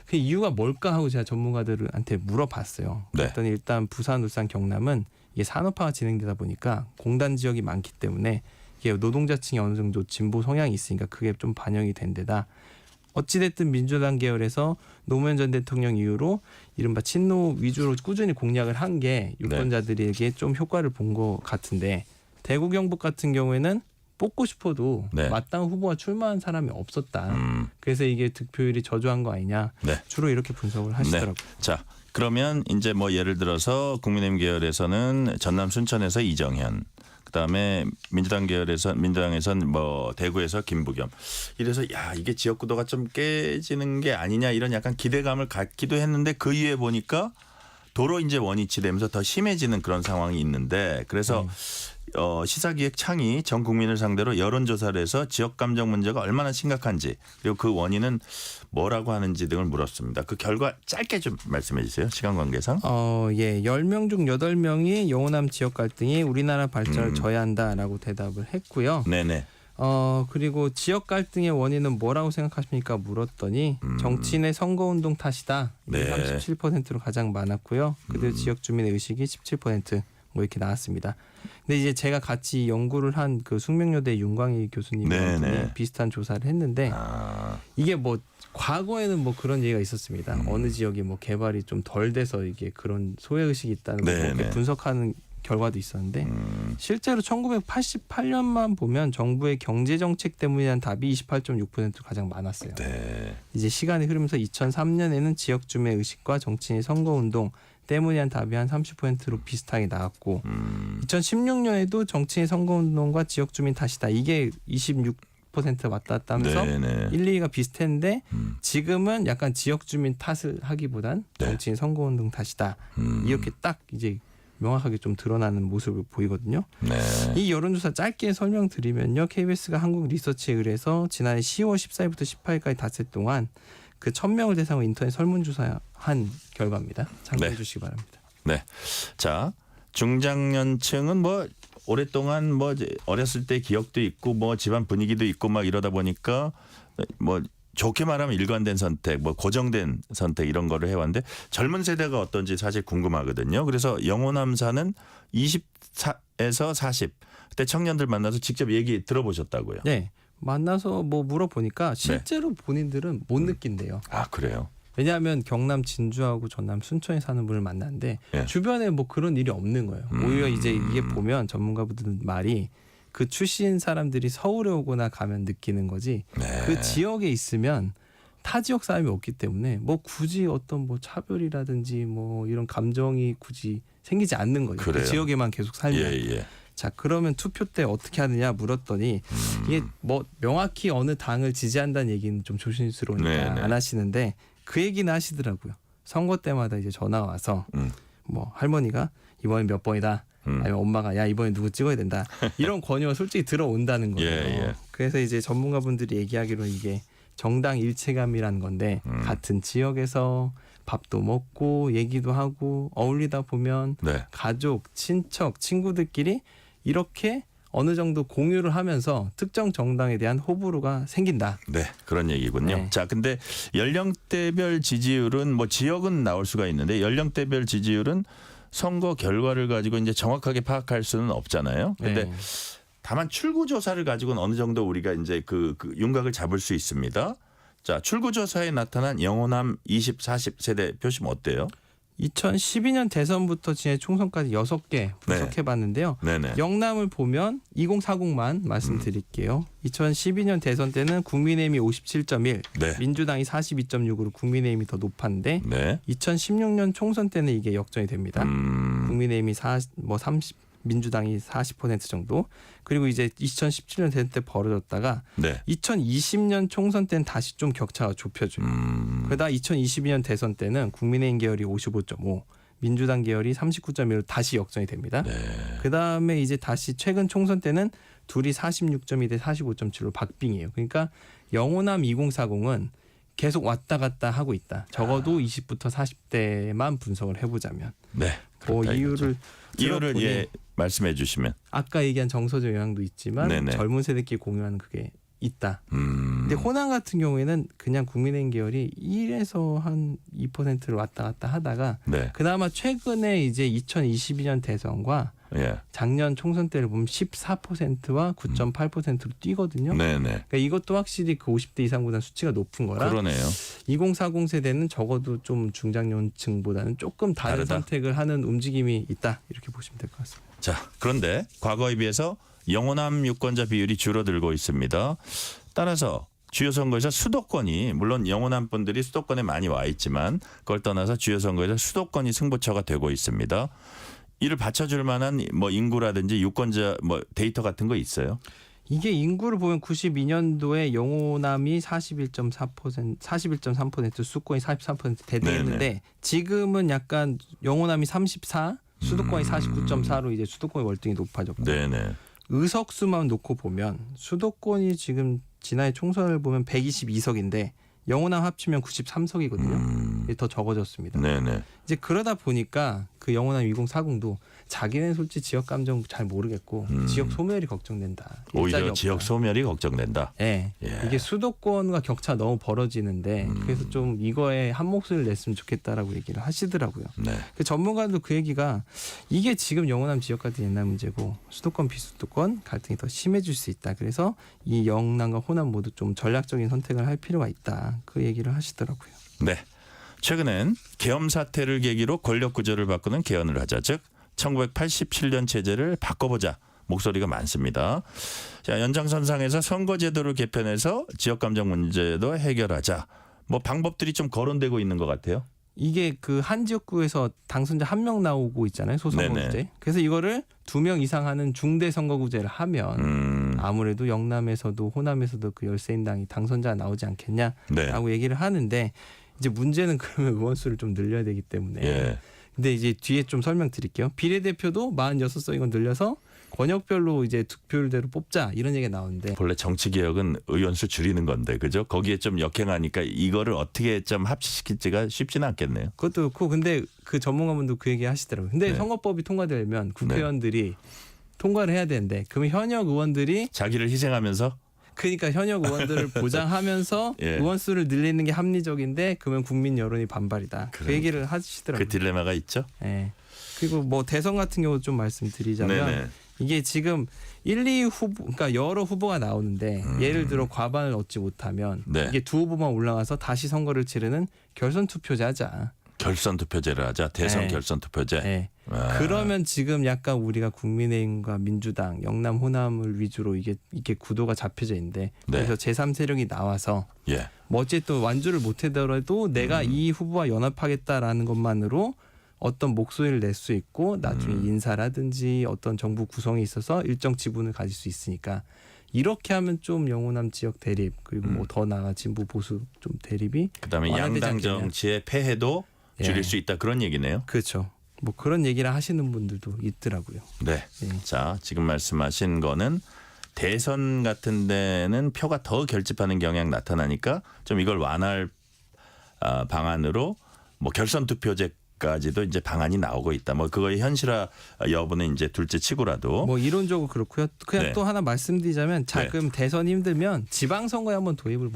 그 이유가 뭘까 하고 제가 전문가들한테 물어봤어요. 네. 그랬더니 일단 부산, 울산, 경남은 이게 산업화가 진행되다 보니까 공단 지역이 많기 때문에 이게 노동자층이 어느 정도 진보 성향이 있으니까 그게 좀 반영이 된 데다 어찌됐든 민주당 계열에서 노무현 전 대통령 이후로 이른바 친노 위주로 꾸준히 공약을 한 게 유권자들에게 좀 효과를 본 것 같은데 대구, 경북 같은 경우에는 뽑고 싶어도 네. 마땅한 후보가 출마한 사람이 없었다. 그래서 이게 득표율이 저조한 거 아니냐. 네. 주로 이렇게 분석을 하시더라고요. 네. 자, 그러면 이제 뭐 예를 들어서 국민의힘 계열에서는 전남 순천에서 이정현, 그다음에 민주당 계열에서 민주당에서는 뭐 대구에서 김부겸. 이래서 야, 이게 지역구도가 좀 깨지는 게 아니냐 이런 약간 기대감을 갖기도 했는데 그 이후에 보니까 도로 이제 원위치 되면서 더 심해지는 그런 상황이 있는데 그래서 시사기획창이 전 국민을 상대로 여론조사를 해서 지역 감정 문제가 얼마나 심각한지 그리고 그 원인은 뭐라고 하는지 등을 물었습니다. 그 결과 짧게 좀 말씀해 주세요. 시간 관계상. 10명 중 8명이 영호남 지역 갈등이 우리나라 발전을 저해한다라고 대답을 했고요. 네네. 그리고 지역 갈등의 원인은 뭐라고 생각하십니까? 물었더니 정치인의 선거운동 탓이다. 이게 네. 37%로 가장 많았고요. 그리고 지역 주민의 의식이 17%. 뭐 이렇게 나왔습니다. 근데 이제 제가 같이 연구를 한 그 숙명여대 윤광희 교수님이 비슷한 조사를 했는데 이게 뭐 과거에는 뭐 그런 얘기가 있었습니다. 어느 지역이 뭐 개발이 좀 덜 돼서 이게 그런 소외 의식이 있다는 걸 이렇게 분석하는 결과도 있었는데 실제로 1988년만 보면 정부의 경제 정책 때문이란 답이 28.6% 가장 많았어요. 네. 이제 시간이 흐르면서 2003년에는 지역 주민의 의식과 정치인의 선거운동 때문이란 답이 한 30%로 비슷하게 나왔고 2016년에도 정치인 선거운동과 지역주민 탓이다. 이게 26% 왔다 갔다 하면서 1, 2위가 비슷했는데 지금은 약간 지역주민 탓을 하기보단 정치인 선거운동 탓이다. 이렇게 딱 이제 명확하게 좀 드러나는 모습을 보이거든요. 네. 이 여론조사 짧게 설명드리면요. KBS가 한국 리서치에 의해서 지난해 10월 14일부터 18일까지 닷새 동안 그 1000명을 대상으로 인터넷 설문조사한 결과입니다. 참고해 주시기 바랍니다. 네. 자, 중장년층은 뭐 오랫동안 뭐 어렸을 때 기억도 있고 뭐 집안 분위기도 있고 막 이러다 보니까 뭐 좋게 말하면 일관된 선택, 뭐 고정된 선택 이런 거를 해왔는데 젊은 세대가 어떤지 사실 궁금하거든요. 그래서 영호남사는 24에서 40 그때 청년들 만나서 직접 얘기 들어보셨다고요. 네. 만나서 뭐 물어보니까 실제로 본인들은 못 느낀대요. 아 그래요? 왜냐하면 경남 진주하고 전남 순천에 사는 분을 만났는데 예. 주변에 뭐 그런 일이 없는 거예요. 오히려 이제 이게 보면 전문가분들 말이 그 출신 사람들이 서울에 오거나 가면 느끼는 거지 네. 그 지역에 있으면 타 지역 사람이 없기 때문에 뭐 굳이 어떤 뭐 차별이라든지 뭐 이런 감정이 굳이 생기지 않는 거죠. 그래요? 그 지역에만 계속 살면. 예. 자 그러면 투표 때 어떻게 하느냐 물었더니 이게 뭐 명확히 어느 당을 지지한다는 얘기는 좀 조심스러우니까 네네. 안 하시는데 그 얘기는 하시더라고요. 선거 때마다 이제 전화 와서 뭐 할머니가 이번에 몇 번이다. 아니면 엄마가 야 이번에 누구 찍어야 된다. 이런 권유가 솔직히 들어온다는 거예요. 예. 그래서 이제 전문가분들이 얘기하기로 이게 정당 일체감이라는 건데 같은 지역에서 밥도 먹고 얘기도 하고 어울리다 보면 네. 가족, 친척, 친구들끼리 이렇게 어느 정도 공유를 하면서 특정 정당에 대한 호불호가 생긴다. 네, 그런 얘기군요. 네. 자, 근데 연령대별 지지율은 뭐 지역은 나올 수가 있는데 연령대별 지지율은 선거 결과를 가지고 이제 정확하게 파악할 수는 없잖아요. 근데 네. 다만 출구 조사를 가지고는 어느 정도 우리가 이제 그 윤곽을 잡을 수 있습니다. 자, 출구 조사에 나타난 영호남 20, 40 세대 표심 어때요? 2012년 대선부터 지난 총선까지 6개 분석해봤는데요. 네네. 영남을 보면 2040만 말씀드릴게요. 2012년 대선 때는 국민의힘이 57.1, 네. 민주당이 42.6으로 국민의힘이 더 높았는데 네. 2016년 총선 때는 이게 역전이 됩니다. 국민의힘이 30, 민주당이 40% 정도. 그리고 이제 2017년 대선 때 벌어졌다가 네. 2020년 총선 때는 다시 좀 격차가 좁혀져요. 그러다 2022년 대선 때는 국민의힘 계열이 55.5, 민주당 계열이 39.1로 다시 역전이 됩니다. 네. 그다음에 이제 다시 최근 총선 때는 둘이 46.2 대 45.7로 박빙이에요. 그러니까 영호남 2040은 계속 왔다 갔다 하고 있다. 적어도 20부터 40대만 분석을 해보자면. 네. 뭐 이유를 예 말씀해 주시면. 아까 얘기한 정서적 영향도 있지만 네네. 젊은 세대끼리 공유하는 그게 있다. 근데 호남 같은 경우에는 그냥 국민의힘 계열이 1에서 한 2%를 왔다 갔다 하다가 네. 그나마 최근에 이제 2022년 대선과 예. 작년 총선 때를 보면 14%와 9.8%로 뛰거든요. 네네. 그러니까 이것도 확실히 그 50대 이상보다 수치가 높은 거라 그러네요. 2040 세대는 적어도 좀 중장년층보다는 조금 다른 다르다? 선택을 하는 움직임이 있다. 이렇게 보시면 될 것 같습니다. 자, 그런데 과거에 비해서 영호남 유권자 비율이 줄어들고 있습니다. 따라서 주요 선거에서 수도권이 물론 영호남 분들이 수도권에 많이 와 있지만 그걸 떠나서 주요 선거에서 수도권이 승부처가 되고 있습니다. 이를 받쳐줄 만한 뭐 인구라든지 유권자 뭐 데이터 같은 거 있어요? 이게 인구를 보면 92년도에 영호남이 41.3%, 수도권이 43% 대대했는데 네네. 지금은 약간 영호남이 34, 수도권이 49.4로 이제 수도권이 월등히 높아졌고 네네. 의석수만 놓고 보면 수도권이 지금 지난해 총선을 보면 122석인데 영호남 합치면 93석이거든요. 더 적어졌습니다. 네네. 이제 그러다 보니까 그 영호남 2040도 자기는 솔직히 지역 감정 잘 모르겠고 지역 소멸이 걱정된다. 오히려 일자리 지역 없다. 소멸이 걱정된다. 네. 예. 이게 수도권과 격차 너무 벌어지는데 그래서 좀 이거에 한 목소리를 냈으면 좋겠다라고 얘기를 하시더라고요. 네. 그 전문가도 그 얘기가 이게 지금 영호남 지역 같은 옛날 문제고 수도권 비수도권 갈등이 더 심해질 수 있다. 그래서 이 영남과 호남 모두 좀 전략적인 선택을 할 필요가 있다. 그 얘기를 하시더라고요. 네. 최근엔 계엄 사태를 계기로 권력 구조를 바꾸는 개헌을 하자. 즉 1987년 체제를 바꿔보자. 목소리가 많습니다. 자, 연장선상에서 선거제도를 개편해서 지역감정 문제도 해결하자. 뭐 방법들이 좀 거론되고 있는 것 같아요. 이게 그 한 지역구에서 당선자 1명 나오고 있잖아요. 소선거구제. 네네. 그래서 이거를 2명 이상 하는 중대 선거구제를 하면 아무래도 영남에서도 호남에서도 그 열세인당이 당선자가 나오지 않겠냐라고 네. 얘기를 하는데 이제 문제는 그러면 의원수를 좀 늘려야 되기 때문에 예. 근데 이제 뒤에 좀 설명드릴게요. 비례대표도 46석이건 늘려서 권역별로 이제 득표율대로 뽑자 이런 얘기가 나오는데 본래 정치개혁은 의원수 줄이는 건데 그죠? 거기에 좀 역행하니까 이거를 어떻게 좀 합치시킬지가 쉽지는 않겠네요. 그것도 그렇고 근데 그 전문가분도 그 얘기 하시더라고요. 근데 네. 선거법이 통과되려면 국회의원들이 통과를 해야 되는데 그러면 현역 의원들이 자기를 희생하면서 그러니까 현역 의원들을 보장하면서 예. 의원 수를 늘리는 게 합리적인데 그러면 국민 여론이 반발이다. 그 그러니까. 얘기를 하시더라고요. 그 딜레마가 있죠. 예. 그리고 뭐 대선 같은 경우 좀 말씀드리자면 네네. 이게 지금 1, 2 후보, 그러니까 여러 후보가 나오는데 예를 들어 과반을 얻지 못하면 네. 이게 두 후보만 올라가서 다시 선거를 치르는 결선 투표제 하자. 결선 투표제를 하자. 대선 네. 결선 투표제. 네. 아. 그러면 지금 약간 우리가 국민의힘과 민주당, 영남, 호남을 위주로 이게 구도가 잡혀져 있는데 네. 그래서 제3 세력이 나와서 예. 뭐 어쨌든 완주를 못하더라도 내가 이 후보와 연합하겠다라는 것만으로 어떤 목소리를 낼 수 있고 나중에 인사라든지 어떤 정부 구성에 있어서 일정 지분을 가질 수 있으니까 이렇게 하면 좀 영호남 지역 대립 그리고 뭐 더 나아가 진보 보수 좀 대립이 그다음에 완화되지 양당 않겠냐. 정치의 폐해도 줄일 예. 수 있다 그런 얘기네요. 그렇죠. 뭐 그런 얘기를 하시는 분들도 있더라고요. 네. 예. 자, 지금 말씀하신 거는 대선 같은 데는 표가 더 결집하는 경향 나타나니까 좀 이걸 완화할 방안으로 뭐 결선 투표제까지도 이제 방안이 나오고 있다. 뭐 그거의 현실화 여부는 이제 둘째 치고라도 뭐 이론적으로 그렇고요. 그냥 네. 또 하나 말씀드리자면 자금 대선 힘들면 지방선거에 한번 도입을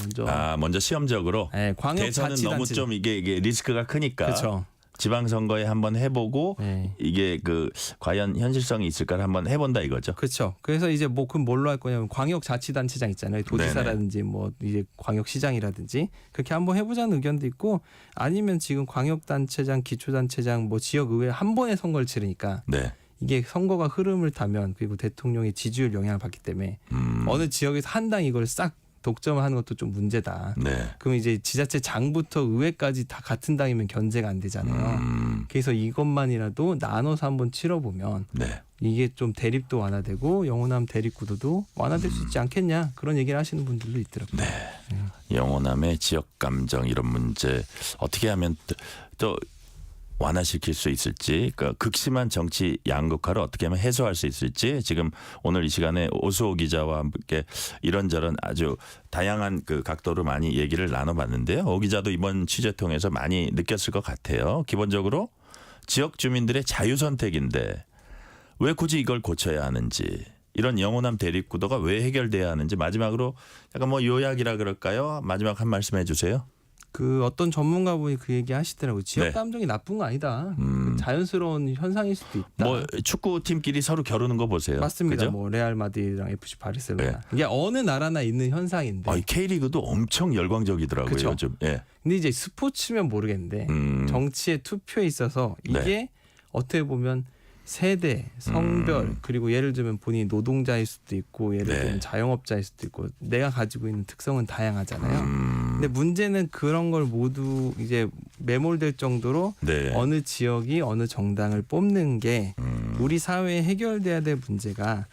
먼저 시험적으로 네, 광역 대선은 너무 자치단체 좀 이게 리스크가 크니까 그렇죠. 지방선거에 한번 해보고 네. 이게 그 과연 현실성이 있을까를 한번 해본다 이거죠. 그렇죠. 그래서 이제 뭐 그럼 뭘로 할 거냐면 광역자치단체장 있잖아요. 도지사라든지 뭐 이제 광역시장이라든지 그렇게 한번 해보자는 의견도 있고 아니면 지금 광역단체장, 기초단체장, 뭐 지역의회 한 번에 선거를 치르니까 네. 이게 선거가 흐름을 타면 그리고 대통령의 지지율 영향을 받기 때문에 어느 지역에서 한 당 이걸 싹 독점을 하는 것도 좀 문제다. 네. 그럼 이제 지자체 장부터 의회까지 다 같은 당이면 견제가 안 되잖아요. 그래서 이것만이라도 나눠서 한번 치러보면 네. 이게 좀 대립도 완화되고 영호남 대립 구도도 완화될 수 있지 않겠냐 그런 얘기를 하시는 분들도 있더라고요. 네. 영호남의 지역 감정 이런 문제 어떻게 하면 또 완화시킬 수 있을지, 그러니까 극심한 정치 양극화를 어떻게 하면 해소할 수 있을지 지금 오늘 이 시간에 오수호 기자와 함께 이런저런 아주 다양한 그 각도로 많이 얘기를 나눠봤는데요. 오 기자도 이번 취재 통해서 많이 느꼈을 것 같아요. 기본적으로 지역 주민들의 자유선택인데 왜 굳이 이걸 고쳐야 하는지, 이런 영호남 대립 구도가 왜 해결돼야 하는지 마지막으로 약간 뭐 요약이라 그럴까요? 마지막 한 말씀 해주세요. 그 어떤 전문가분이 그 얘기 하시더라고요. 지역 네. 감정이 나쁜 거 아니다. 자연스러운 현상일 수도 있다. 뭐 축구팀끼리 서로 겨루는 거 보세요. 맞습니다. 그죠? 뭐 레알 마드리드랑 FC 바르셀로나. 네. 이게 어느 나라나 있는 현상인데. K리그도 엄청 열광적이더라고요. 그쵸? 요즘. 예. 근데 이제 스포츠면 모르겠는데 정치의 투표에 있어서 이게 네. 어떻게 보면 세대, 성별 그리고 예를 들면 본인이 노동자일 수도 있고 예를 네. 들면 자영업자일 수도 있고 내가 가지고 있는 특성은 다양하잖아요. 근데 문제는 그런 걸 모두 이제 매몰될 정도로 네. 어느 지역이 어느 정당을 뽑는 게 우리 사회에 해결돼야 될 문제가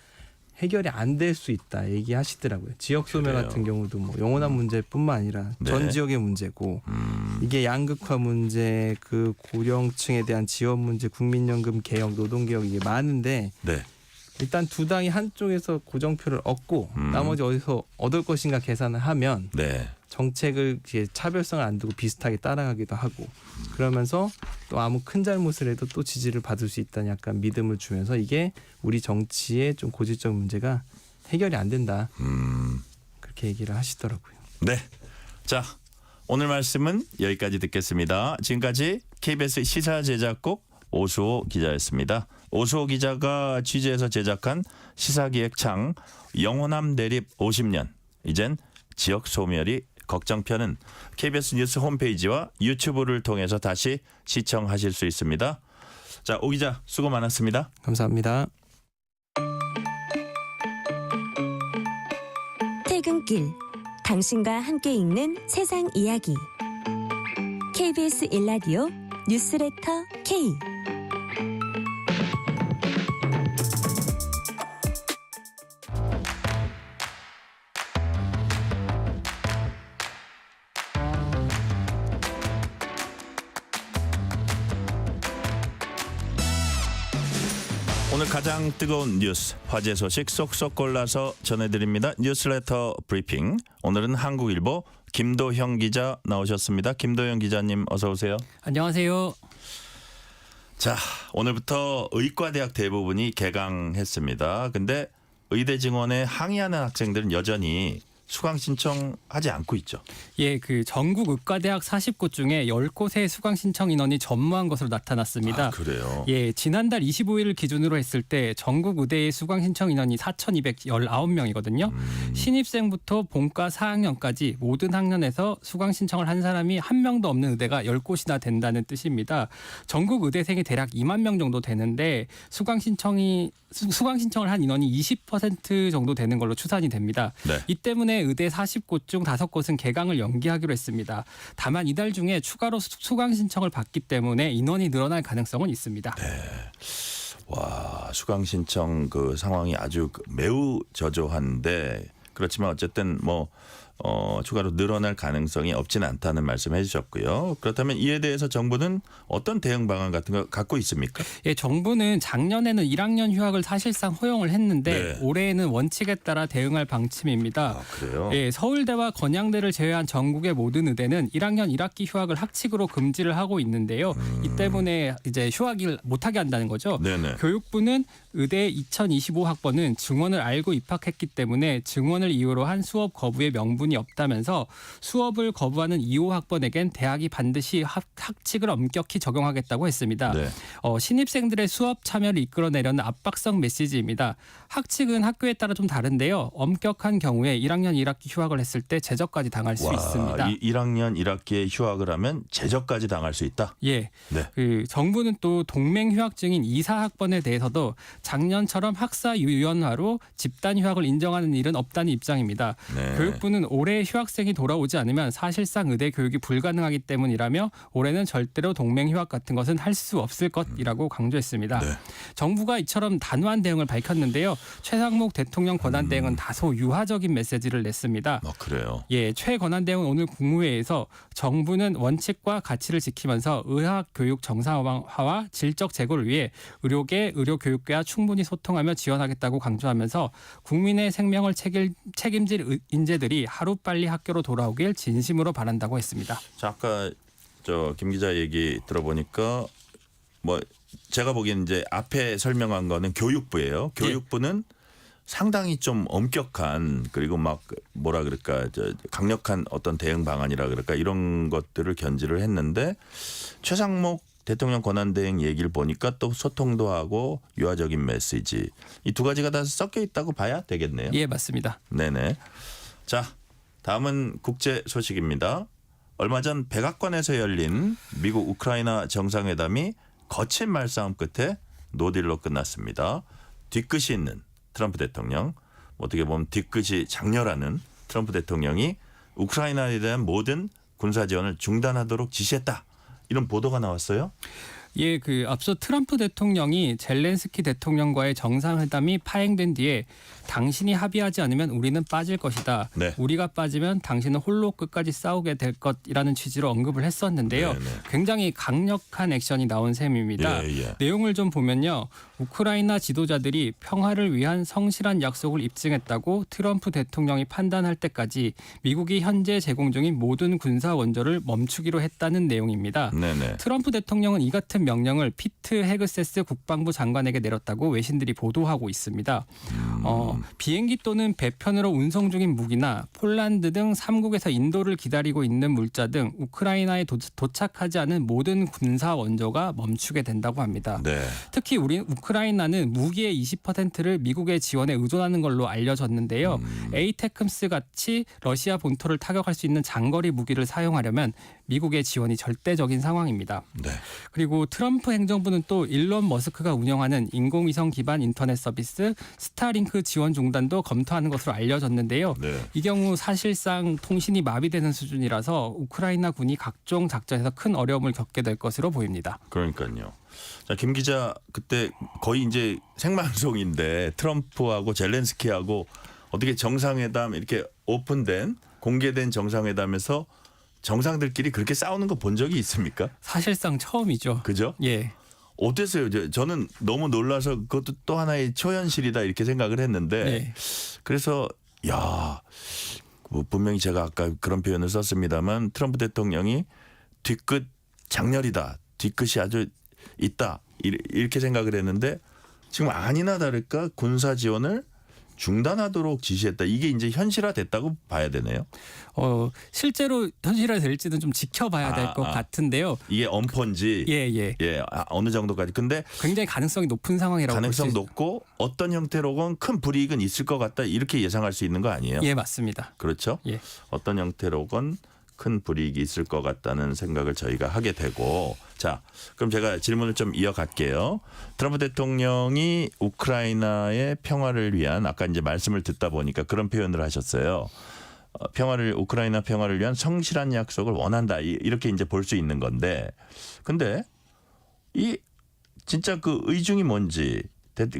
해결이 안 될 수 있다 얘기하시더라고요. 지역 소멸 그래요. 같은 경우도 뭐 영호남 문제뿐만 아니라 네. 전 지역의 문제고 이게 양극화 문제, 그 고령층에 대한 지원 문제, 국민연금 개혁, 노동개혁 이게 많은데 네. 일단 두 당이 한쪽에서 고정표를 얻고 나머지 어디서 얻을 것인가 계산을 하면 네. 정책을 이제 차별성을 안 두고 비슷하게 따라가기도 하고 그러면서 또 아무 큰 잘못을 해도 또 지지를 받을 수 있다는 약간 믿음을 주면서 이게 우리 정치의 좀 고질적 문제가 해결이 안 된다. 그렇게 얘기를 하시더라고요. 네. 자, 오늘 말씀은 여기까지 듣겠습니다. 지금까지 KBS 시사제작국 오수호 기자였습니다. 오수호 기자가 취재해서 제작한 시사기획창 영호남 대립 50년. 이젠 지역 소멸이 걱정편은 KBS 뉴스 홈페이지와 유튜브를 통해서 다시 시청하실 수 있습니다. 자, 오 기자 수고 많았습니다. 감사합니다. 퇴근길 당신과 함께 읽는 세상 이야기 KBS 1라디오 뉴스레터 K 오늘 가장 뜨거운 뉴스, 화제 소식 쏙쏙 골라서 전해드립니다. 뉴스레터 브리핑. 오늘은 한국일보 김도형 기자 나오셨습니다. 김도형 기자님 어서 오세요. 안녕하세요. 자, 오늘부터 의과대학 대부분이 개강했습니다. 근데 의대 증원에 항의하는 학생들은 여전히 수강 신청하지 않고 있죠. 예, 그 전국 의과대학 40곳 중에 10곳의 수강 신청 인원이 전무한 것으로 나타났습니다. 아, 그래요? 예, 지난달 25일을 기준으로 했을 때 전국 의대의 수강 신청 인원이 4,219명이거든요. 신입생부터 본과 4학년까지 모든 학년에서 수강 신청을 한 사람이 한 명도 없는 의대가 10곳이나 된다는 뜻입니다. 전국 의대생이 대략 2만 명 정도 되는데 수강 신청을 한 인원이 20% 정도 되는 걸로 추산이 됩니다. 네. 이 때문에 의대 40곳 중 5곳은 개강을 연기하기로 했습니다. 다만 이달 중에 추가로 수강 신청을 받기 때문에 인원이 늘어날 가능성은 있습니다. 네. 와, 수강 신청 그 상황이 아주 매우 저조한데 그렇지만 어쨌든 뭐 추가로 늘어날 가능성이 없지는 않다는 말씀해 주셨고요. 그렇다면 이에 대해서 정부는 어떤 대응 방안 같은 거 갖고 있습니까? 예, 정부는 작년에는 1학년 휴학을 사실상 허용을 했는데 네. 올해에는 원칙에 따라 대응할 방침입니다. 아, 그래요? 예, 서울대와 건양대를 제외한 전국의 모든 의대는 1학년 1학기 휴학을 학칙으로 금지를 하고 있는데요. 이 때문에 이제 휴학을 못하게 한다는 거죠. 네네. 교육부는 의대 2025학번은 증원을 알고 입학했기 때문에 증원을 이유로 한 수업 거부의 명분이 없다면서 수업을 거부하는 2호학번에겐 대학이 반드시 학칙을 엄격히 적용하겠다고 했습니다. 네. 신입생들의 수업 참여를 이끌어내려는 압박성 메시지입니다. 학칙은 학교에 따라 좀 다른데요. 엄격한 경우에 1학년 1학기 휴학을 했을 때 제적까지 당할 수 있습니다. 1학년 1학기에 휴학을 하면 제적까지 당할 수 있다? 예. 네. 그 정부는 또 동맹 휴학증인 2, 4학번에 대해서도 작년처럼 학사 유연화로 집단 휴학을 인정하는 일은 없다는 입장입니다. 네. 교육부는 올해 휴학생이 돌아오지 않으면 사실상 의대 교육이 불가능하기 때문이라며 올해는 절대로 동맹 휴학 같은 것은 할 수 없을 것이라고 강조했습니다. 네. 정부가 이처럼 단호한 대응을 밝혔는데요. 최상목 대통령 권한 대행은 다소 유화적인 메시지를 냈습니다. 그래요? 예, 최 권한 대행은 오늘 국무회의에서 정부는 원칙과 가치를 지키면서 의학 교육 정상화와 질적 제고를 위해 의료계, 의료교육계와 충분히 소통하며 지원하겠다고 강조하면서 국민의 생명을 책임질 인재들이 하루빨리 학교로 돌아오길 진심으로 바란다고 했습니다. 자, 아까 김 기자 얘기 들어보니까 뭐 제가 보기엔 이제 앞에 설명한 거는 교육부예요. 교육부는 상당히 좀 엄격한 그리고 막 뭐라 그럴까 강력한 어떤 대응 방안이라 그럴까 이런 것들을 견지를 했는데 최상목 대통령 권한대행 얘기를 보니까 또 소통도 하고 유화적인 메시지 이 두 가지가 다 섞여 있다고 봐야 되겠네요. 예, 맞습니다. 네네. 자, 다음은 국제 소식입니다. 얼마 전 백악관에서 열린 미국 우크라이나 정상회담이 거친 말싸움 끝에 노딜로 끝났습니다. 뒤끝이 있는 트럼프 대통령, 어떻게 보면 뒤끝이 장렬하는 트럼프 대통령이 우크라이나에 대한 모든 군사 지원을 중단하도록 지시했다. 이런 보도가 나왔어요. 예, 그 앞서 트럼프 대통령이 젤렌스키 대통령과의 정상회담이 파행된 뒤에 당신이 합의하지 않으면 우리는 빠질 것이다. 네. 우리가 빠지면 당신은 홀로 끝까지 싸우게 될 것이라는 취지로 언급을 했었는데요. 네네. 굉장히 강력한 액션이 나온 셈입니다. 예. 내용을 좀 보면요. 우크라이나 지도자들이 평화를 위한 성실한 약속을 입증했다고 트럼프 대통령이 판단할 때까지 미국이 현재 제공 중인 모든 군사 원조를 멈추기로 했다는 내용입니다. 네네. 트럼프 대통령은 이 같은 명령을 피트 헤그세스 국방부 장관에게 내렸다고 외신들이 보도하고 있습니다. 비행기 또는 배편으로 운송 중인 무기나 폴란드 등 3국에서 인도를 기다리고 있는 물자 등 우크라이나에 도착하지 않은 모든 군사 원조가 멈추게 된다고 합니다. 네. 특히 우크라이나는 무기의 20%를 미국의 지원에 의존하는 걸로 알려졌는데요. 에이테크스 같이 러시아 본토를 타격할 수 있는 장거리 무기를 사용하려면 미국의 지원이 절대적인 상황입니다. 네. 그리고 트럼프 행정부는 또 일론 머스크가 운영하는 인공위성 기반 인터넷 서비스 스타링크 지원 중단도 검토하는 것으로 알려졌는데요. 네. 이 경우 사실상 통신이 마비되는 수준이라서 우크라이나 군이 각종 작전에서 큰 어려움을 겪게 될 것으로 보입니다. 그러니까요. 자, 김 기자 그때 거의 이제 생방송인데 트럼프하고 젤렌스키하고 어떻게 정상회담 이렇게 오픈된 공개된 정상회담에서 정상들끼리 그렇게 싸우는 거 본 적이 있습니까? 사실상 처음이죠. 그죠? 예. 어땠어요? 저는 너무 놀라서 그것도 또 하나의 초현실이다 이렇게 생각을 했는데 네. 그래서 뭐 분명히 제가 아까 그런 표현을 썼습니다만 트럼프 대통령이 뒤끝 장렬이다. 뒤끝이 아주 있다. 이렇게 생각을 했는데 지금 아니나 다를까 군사 지원을 중단하도록 지시했다. 이게 이제 현실화됐다고 봐야 되네요. 실제로 현실화될지는 좀 지켜봐야 될 것 같은데요. 이게 엄포인지 예. 어느 정도까지. 근데 굉장히 가능성이 높은 상황이라고 가능성 높고 어떤 형태로건 큰 불이익은 있을 것 같다. 이렇게 예상할 수 있는 거 아니에요? 예, 맞습니다. 그렇죠. 예. 어떤 형태로건 큰 불이익이 있을 것 같다는 생각을 저희가 하게 되고 자 그럼 제가 질문을 좀 이어갈게요. 트럼프 대통령이 우크라이나의 평화를 위한 아까 이제 말씀을 듣다 보니까 그런 표현을 하셨어요. 우크라이나 평화를 위한 성실한 약속을 원한다 이렇게 이제 볼 수 있는 건데 근데 이 진짜 그 의중이 뭔지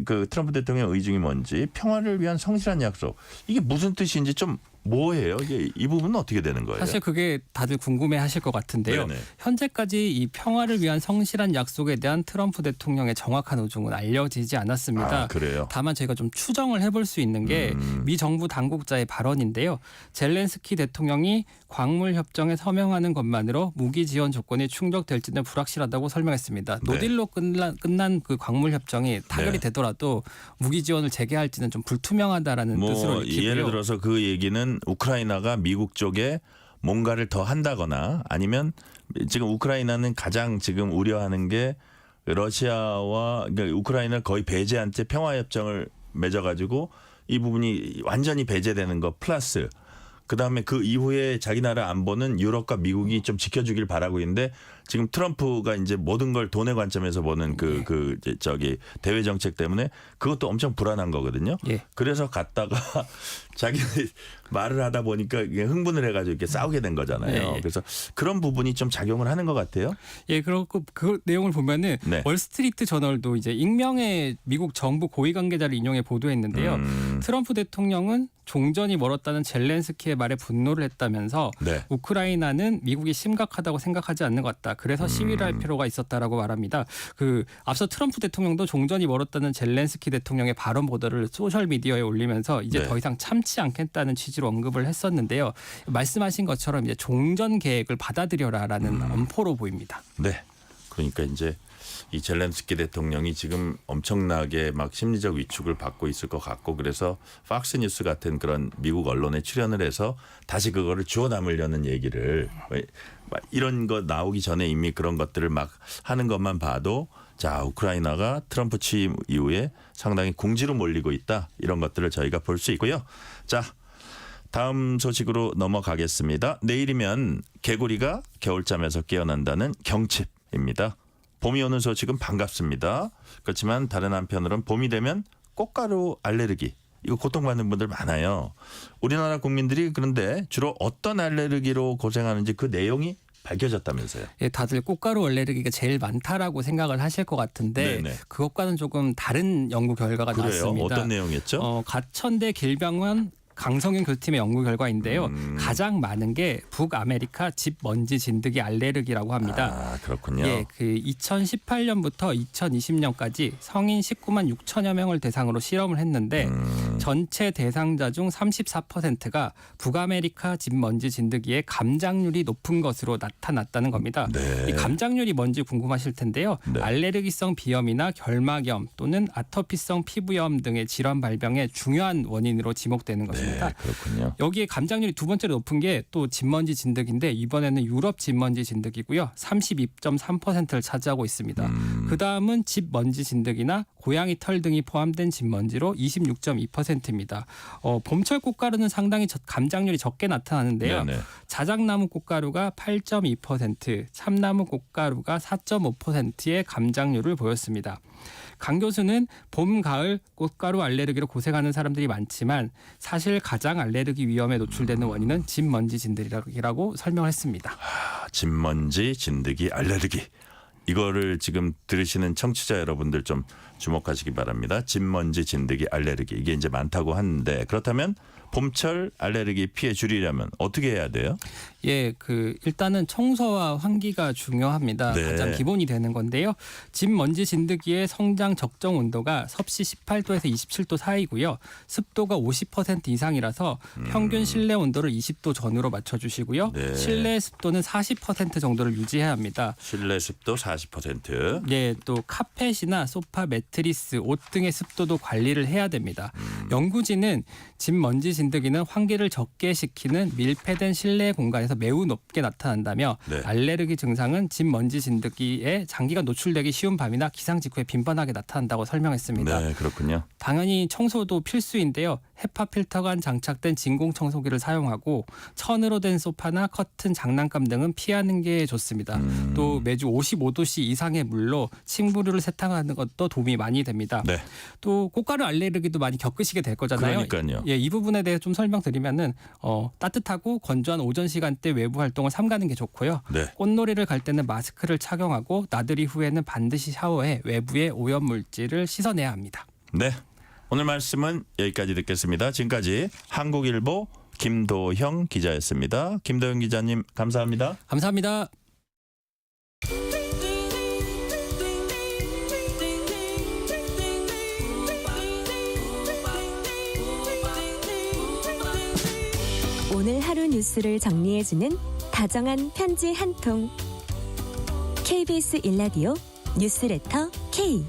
그 트럼프 대통령 의중이 뭔지 평화를 위한 성실한 약속 이게 무슨 뜻인지 좀 뭐예요? 이 부분은 어떻게 되는 거예요? 사실 그게 다들 궁금해하실 것 같은데요. 네네. 현재까지 이 평화를 위한 성실한 약속에 대한 트럼프 대통령의 정확한 의중은 알려지지 않았습니다. 그래요? 다만 저희가 좀 추정을 해볼 수 있는 게 미 정부 당국자의 발언인데요. 젤렌스키 대통령이 광물 협정에 서명하는 것만으로 무기 지원 조건이 충족될지는 불확실하다고 설명했습니다. 네. 노딜로 끝난 그 광물 협정이 타결이 되더라도 무기 지원을 재개할지는 좀 불투명하다라는 뜻으로 읽히고요. 예를 들어서 그 얘기는 우크라이나가 미국 쪽에 뭔가를 더 한다거나 아니면 지금 우크라이나는 가장 지금 우려하는 게 러시아와 그러니까 우크라이나를 거의 배제한 채 평화협정을 맺어가지고 이 부분이 완전히 배제되는 거 플러스 그다음에 그 이후에 자기 나라 안보는 유럽과 미국이 좀 지켜주길 바라고 있는데 지금 트럼프가 이제 모든 걸 돈의 관점에서 보는 대외 정책 때문에 그것도 엄청 불안한 거거든요. 그래서 갔다가 자기 말을 하다 보니까 흥분을 해가지고 이렇게 싸우게 된 거잖아요. 그래서 그런 부분이 좀 작용을 하는 것 같아요. 예, 그렇고 그 내용을 보면은 월스트리트 저널도 이제 익명의 미국 정부 고위 관계자를 인용해 보도했는데요. 트럼프 대통령은 종전이 멀었다는 젤렌스키의 말에 분노를 했다면서 우크라이나는 미국이 심각하다고 생각하지 않는 것 같다. 그래서 시위를 할 필요가 있었다라고 말합니다. 앞서 트럼프 대통령도 종전이 멀었다는 젤렌스키 대통령의 발언 보도를 소셜 미디어에 올리면서 이제 더 이상 참지 않겠다는 취지로 언급을 했었는데요. 말씀하신 것처럼 이제 종전 계획을 받아들여라라는 엄포로 보입니다. 네. 그러니까 이제 이 젤렌스키 대통령이 지금 엄청나게 막 심리적 위축을 받고 있을 것 같고 그래서 팍스뉴스 같은 그런 미국 언론에 출연을 해서 다시 그거를 주워 담으려는 얘기를 이런 거 나오기 전에 이미 그런 것들을 막 하는 것만 봐도 자 우크라이나가 트럼프 취임 이후에 상당히 궁지로 몰리고 있다 이런 것들을 저희가 볼 수 있고요. 자 다음 소식으로 넘어가겠습니다. 내일이면 개구리가 겨울잠에서 깨어난다는 경칩입니다. 봄이 오는 소식은 반갑습니다. 그렇지만 다른 한편으로는 봄이 되면 꽃가루 알레르기 이거 고통받는 분들 많아요. 우리나라 국민들이 그런데 주로 어떤 알레르기로 고생하는지 그 내용이 밝혀졌다면서요. 예, 다들 꽃가루 알레르기가 제일 많다라고 생각을 하실 것 같은데 그것과는 조금 다른 연구 결과가 나왔습니다. 어떤 내용이었죠? 가천대 길병원 강성윤 교수팀의 연구 결과인데요. 가장 많은 게 북아메리카 집 먼지 진드기 알레르기라고 합니다. 그렇군요. 예, 2018년부터 2020년까지 성인 19만 6천여 명을 대상으로 실험을 했는데 전체 대상자 중 34%가 북아메리카 집 먼지 진드기의 감장률이 높은 것으로 나타났다는 겁니다. 이 감장률이 뭔지 궁금하실 텐데요. 알레르기성 비염이나 결막염 또는 아토피성 피부염 등의 질환 발병의 중요한 원인으로 지목되는 것입니다. 그렇군요. 여기에 감장률이 두 번째로 높은 게 또 집먼지 진드기인데 이번에는 유럽 집먼지 진드기고요. 32.3%를 차지하고 있습니다. 그다음은 집먼지 진드기나 고양이 털 등이 포함된 집먼지로 26.2%입니다. 봄철 꽃가루는 상당히 감장률이 적게 나타나는데요. 자작나무 꽃가루가 8.2%, 참나무 꽃가루가 4.5%의 감장률을 보였습니다. 강 교수는 봄, 가을 꽃가루 알레르기로 고생하는 사람들이 많지만 사실 가장 알레르기 위험에 노출되는 원인은 집먼지 진드기라고 설명을 했습니다. 집먼지 진드기 알레르기. 이거를 지금 들으시는 청취자 여러분들 좀 주목하시기 바랍니다. 집먼지 진드기 알레르기. 이게 이제 많다고 하는데 그렇다면 봄철 알레르기 피해 줄이려면 어떻게 해야 돼요? 예, 일단은 청소와 환기가 중요합니다. 네. 가장 기본이 되는 건데요. 집 먼지 진드기의 성장 적정 온도가 섭씨 18도에서 27도 사이고요. 습도가 50% 이상이라서 평균 실내 온도를 20도 전후로 맞춰주시고요. 네. 실내 습도는 40% 정도를 유지해야 합니다. 실내 습도 40%. 예, 또 카펫이나 소파, 매트리스, 옷 등의 습도도 관리를 해야 됩니다. 연구진은 집 먼지 진드기는 환기를 적게 시키는 밀폐된 실내 공간에서 매우 높게 나타난다며 네. 알레르기 증상은 집 먼지 진드기에 장기간 노출되기 쉬운 밤이나 기상 직후에 빈번하게 나타난다고 설명했습니다. 네, 그렇군요. 당연히 청소도 필수인데요. 헤파 필터가 장착된 진공 청소기를 사용하고 천으로 된 소파나 커튼, 장난감 등은 피하는 게 좋습니다. 또 매주 55도씨 이상의 물로 침구류를 세탁하는 것도 도움이 많이 됩니다. 네. 또 꽃가루 알레르기도 많이 겪으시게 될 거잖아요. 그러니까요. 예, 이 부분에 대해 좀 설명드리면은 따뜻하고 건조한 오전 시간대 외부 활동을 삼가는 게 좋고요. 네. 꽃놀이를 갈 때는 마스크를 착용하고 나들이 후에는 반드시 샤워해 외부의 오염 물질을 씻어내야 합니다. 네. 오늘 말씀은 여기까지 듣겠습니다. 지금까지 한국일보 김도형 기자였습니다. 김도형 기자님 감사합니다. 감사합니다. 오늘 하루 뉴스를 정리해주는 다정한 편지 한 통. KBS 일라디오 뉴스레터 K.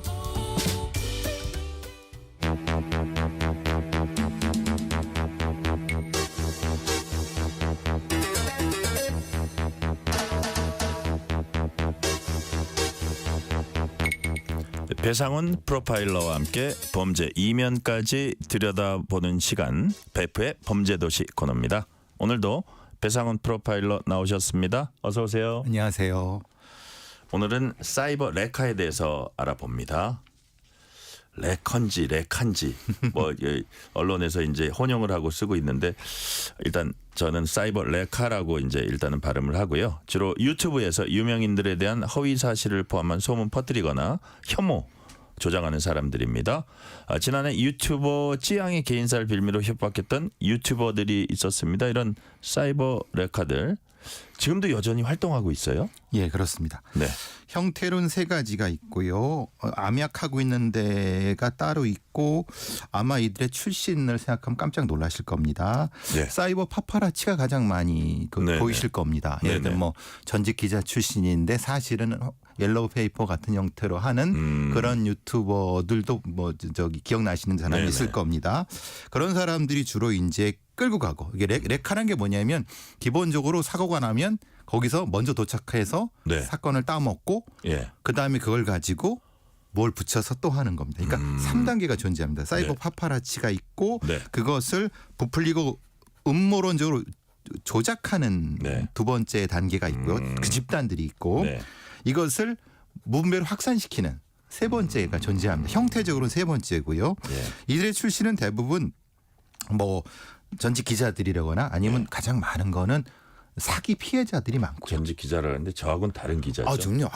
배상훈 프로파일러와 함께 범죄 이면까지 들여다보는 시간, 베프의 범죄도시 코너입니다. 오늘도 배상훈 프로파일러 나오셨습니다. 어서 오세요. 안녕하세요. 오늘은 사이버 레카에 대해서 알아봅니다. 레컨지, 레칸지 뭐 언론에서 이제 혼용을 하고 쓰고 있는데 일단 저는 사이버 레카라고 이제 일단은 발음을 하고요. 주로 유튜브에서 유명인들에 대한 허위 사실을 포함한 소문 퍼뜨리거나 혐오 조장하는 사람들입니다. 지난해 유튜버 찌양의 개인사를 빌미로 협박했던 유튜버들이 있었습니다. 이런 사이버 레카들 지금도 여전히 활동하고 있어요? 예, 그렇습니다. 네. 형태로는 세 가지가 있고요. 암약하고 있는 데가 따로 있고 아마 이들의 출신을 생각하면 깜짝 놀라실 겁니다. 네. 사이버 파파라치가 가장 많이 보이실 겁니다. 예를 들면 뭐 전직 기자 출신인데 사실은 옐로우 페이퍼 같은 형태로 하는 그런 유튜버들도 뭐 기억나시는 사람이 있을 겁니다. 그런 사람들이 주로 이제 끌고 가고 이게 레카라는 게 뭐냐면 기본적으로 사고가 나면 거기서 먼저 도착해서 사건을 따먹고 그다음에 그걸 가지고 뭘 붙여서 또 하는 겁니다. 그러니까 3단계가 존재합니다. 사이버 파파라치가 있고 그것을 부풀리고 음모론적으로 조작하는 두 번째 단계가 있고요. 그 집단들이 있고 이것을 무분별로 확산시키는 세 번째가 존재합니다. 형태적으로는 세 번째고요. 이들의 출신은 대부분 뭐 전직 기자들이라거나 아니면 가장 많은 거는 사기 피해자들이 많고요. 전직 기자라는데 저하고는 다른 기자죠. 전혀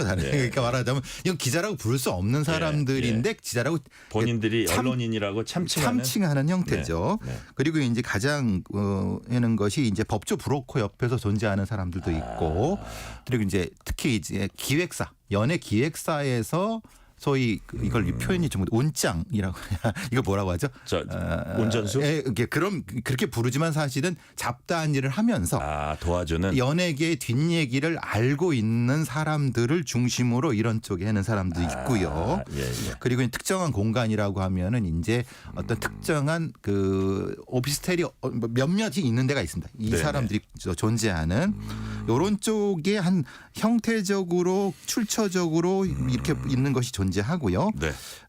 다른. 그러니까 말하자면 이건 기자라고 부를 수 없는 사람들인데 기자라고 본인들이 언론인이라고 참칭하는 형태죠. 그리고 이제 가장 하는 것이 이제 법조 브로커 옆에서 존재하는 사람들도 있고 그리고 이제 특히 이제 기획사, 연예 기획사에서 소위 이걸 표현이 좀 온짱이라고 이거 뭐라고 하죠? 운전수? 그럼 그렇게 부르지만 사실은 잡다한 일을 하면서 도와주는 연예계의 뒷얘기를 알고 있는 사람들을 중심으로 이런 쪽에 하는 사람도 있고요. 그리고 특정한 공간이라고 하면은 이제 어떤 특정한 그 오피스텔이 몇몇이 있는 데가 있습니다. 이 사람들이 존재하는 이런 쪽에 한 형태적으로 출처적으로 이렇게 있는 것이 존재하고요.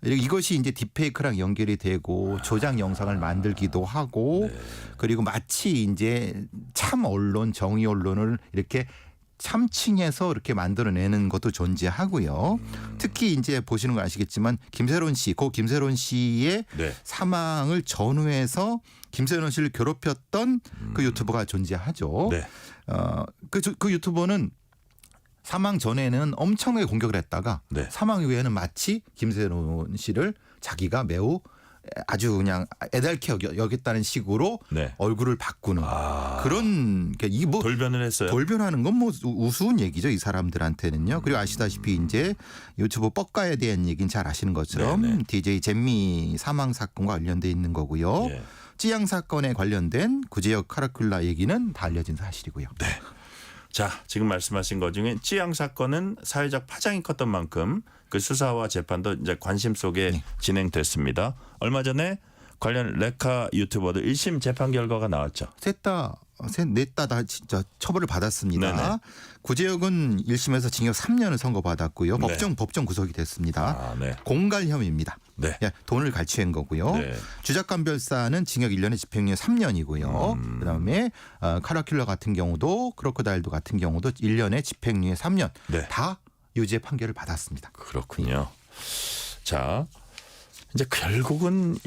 이것이 이제 딥페이크랑 연결이 되고 조작 영상을 만들기도 하고 그리고 마치 이제 참 언론, 정의 언론을 이렇게 참칭해서 이렇게 만들어내는 것도 존재하고요. 특히 이제 보시는 거 아시겠지만 김세론 씨의 사망을 전후해서 김세론 씨를 괴롭혔던 그 유튜버가 존재하죠. 그 유튜버는 사망 전에는 엄청나게 공격을 했다가 사망 이후에는 마치 김세론 씨를 자기가 매우 아주 그냥 애달게 여겼다는 식으로 네. 얼굴을 바꾸는 그런 이게 뭐 돌변을 했어요. 돌변하는 건 뭐 우스운 얘기죠 이 사람들한테는요. 그리고 아시다시피 이제 유튜브 뻑가에 대한 얘기는 잘 아시는 것처럼 네네. DJ 잼미 사망 사건과 관련돼 있는 거고요. 예. 찌양 사건에 관련된 구제역 카라큘라 얘기는 다 알려진 사실이고요. 네. 자, 지금 말씀하신 것 중에 찌양 사건은 사회적 파장이 컸던 만큼 그 수사와 재판도 이제 관심 속에 진행됐습니다. 얼마 전에 관련 레카 유튜버들 1심 재판 결과가 나왔죠. 넷 다 진짜 처벌을 받았습니다. 네네. 구제역은 1심에서 징역 3년을 선고받았고요. 네. 법정 구속이 됐습니다. 아, 네. 공갈 혐의입니다. 네. 돈을 갈취한 거고요. 네. 주작감별사는 징역 1년에 집행유예 3년이고요. 그다음에 카라큘러 같은 경우도 크로커다일도 같은 경우도 1년에 집행유예 3년 네. 다 유죄 판결을 받았습니다. 그렇군요. 자, 이제 결국은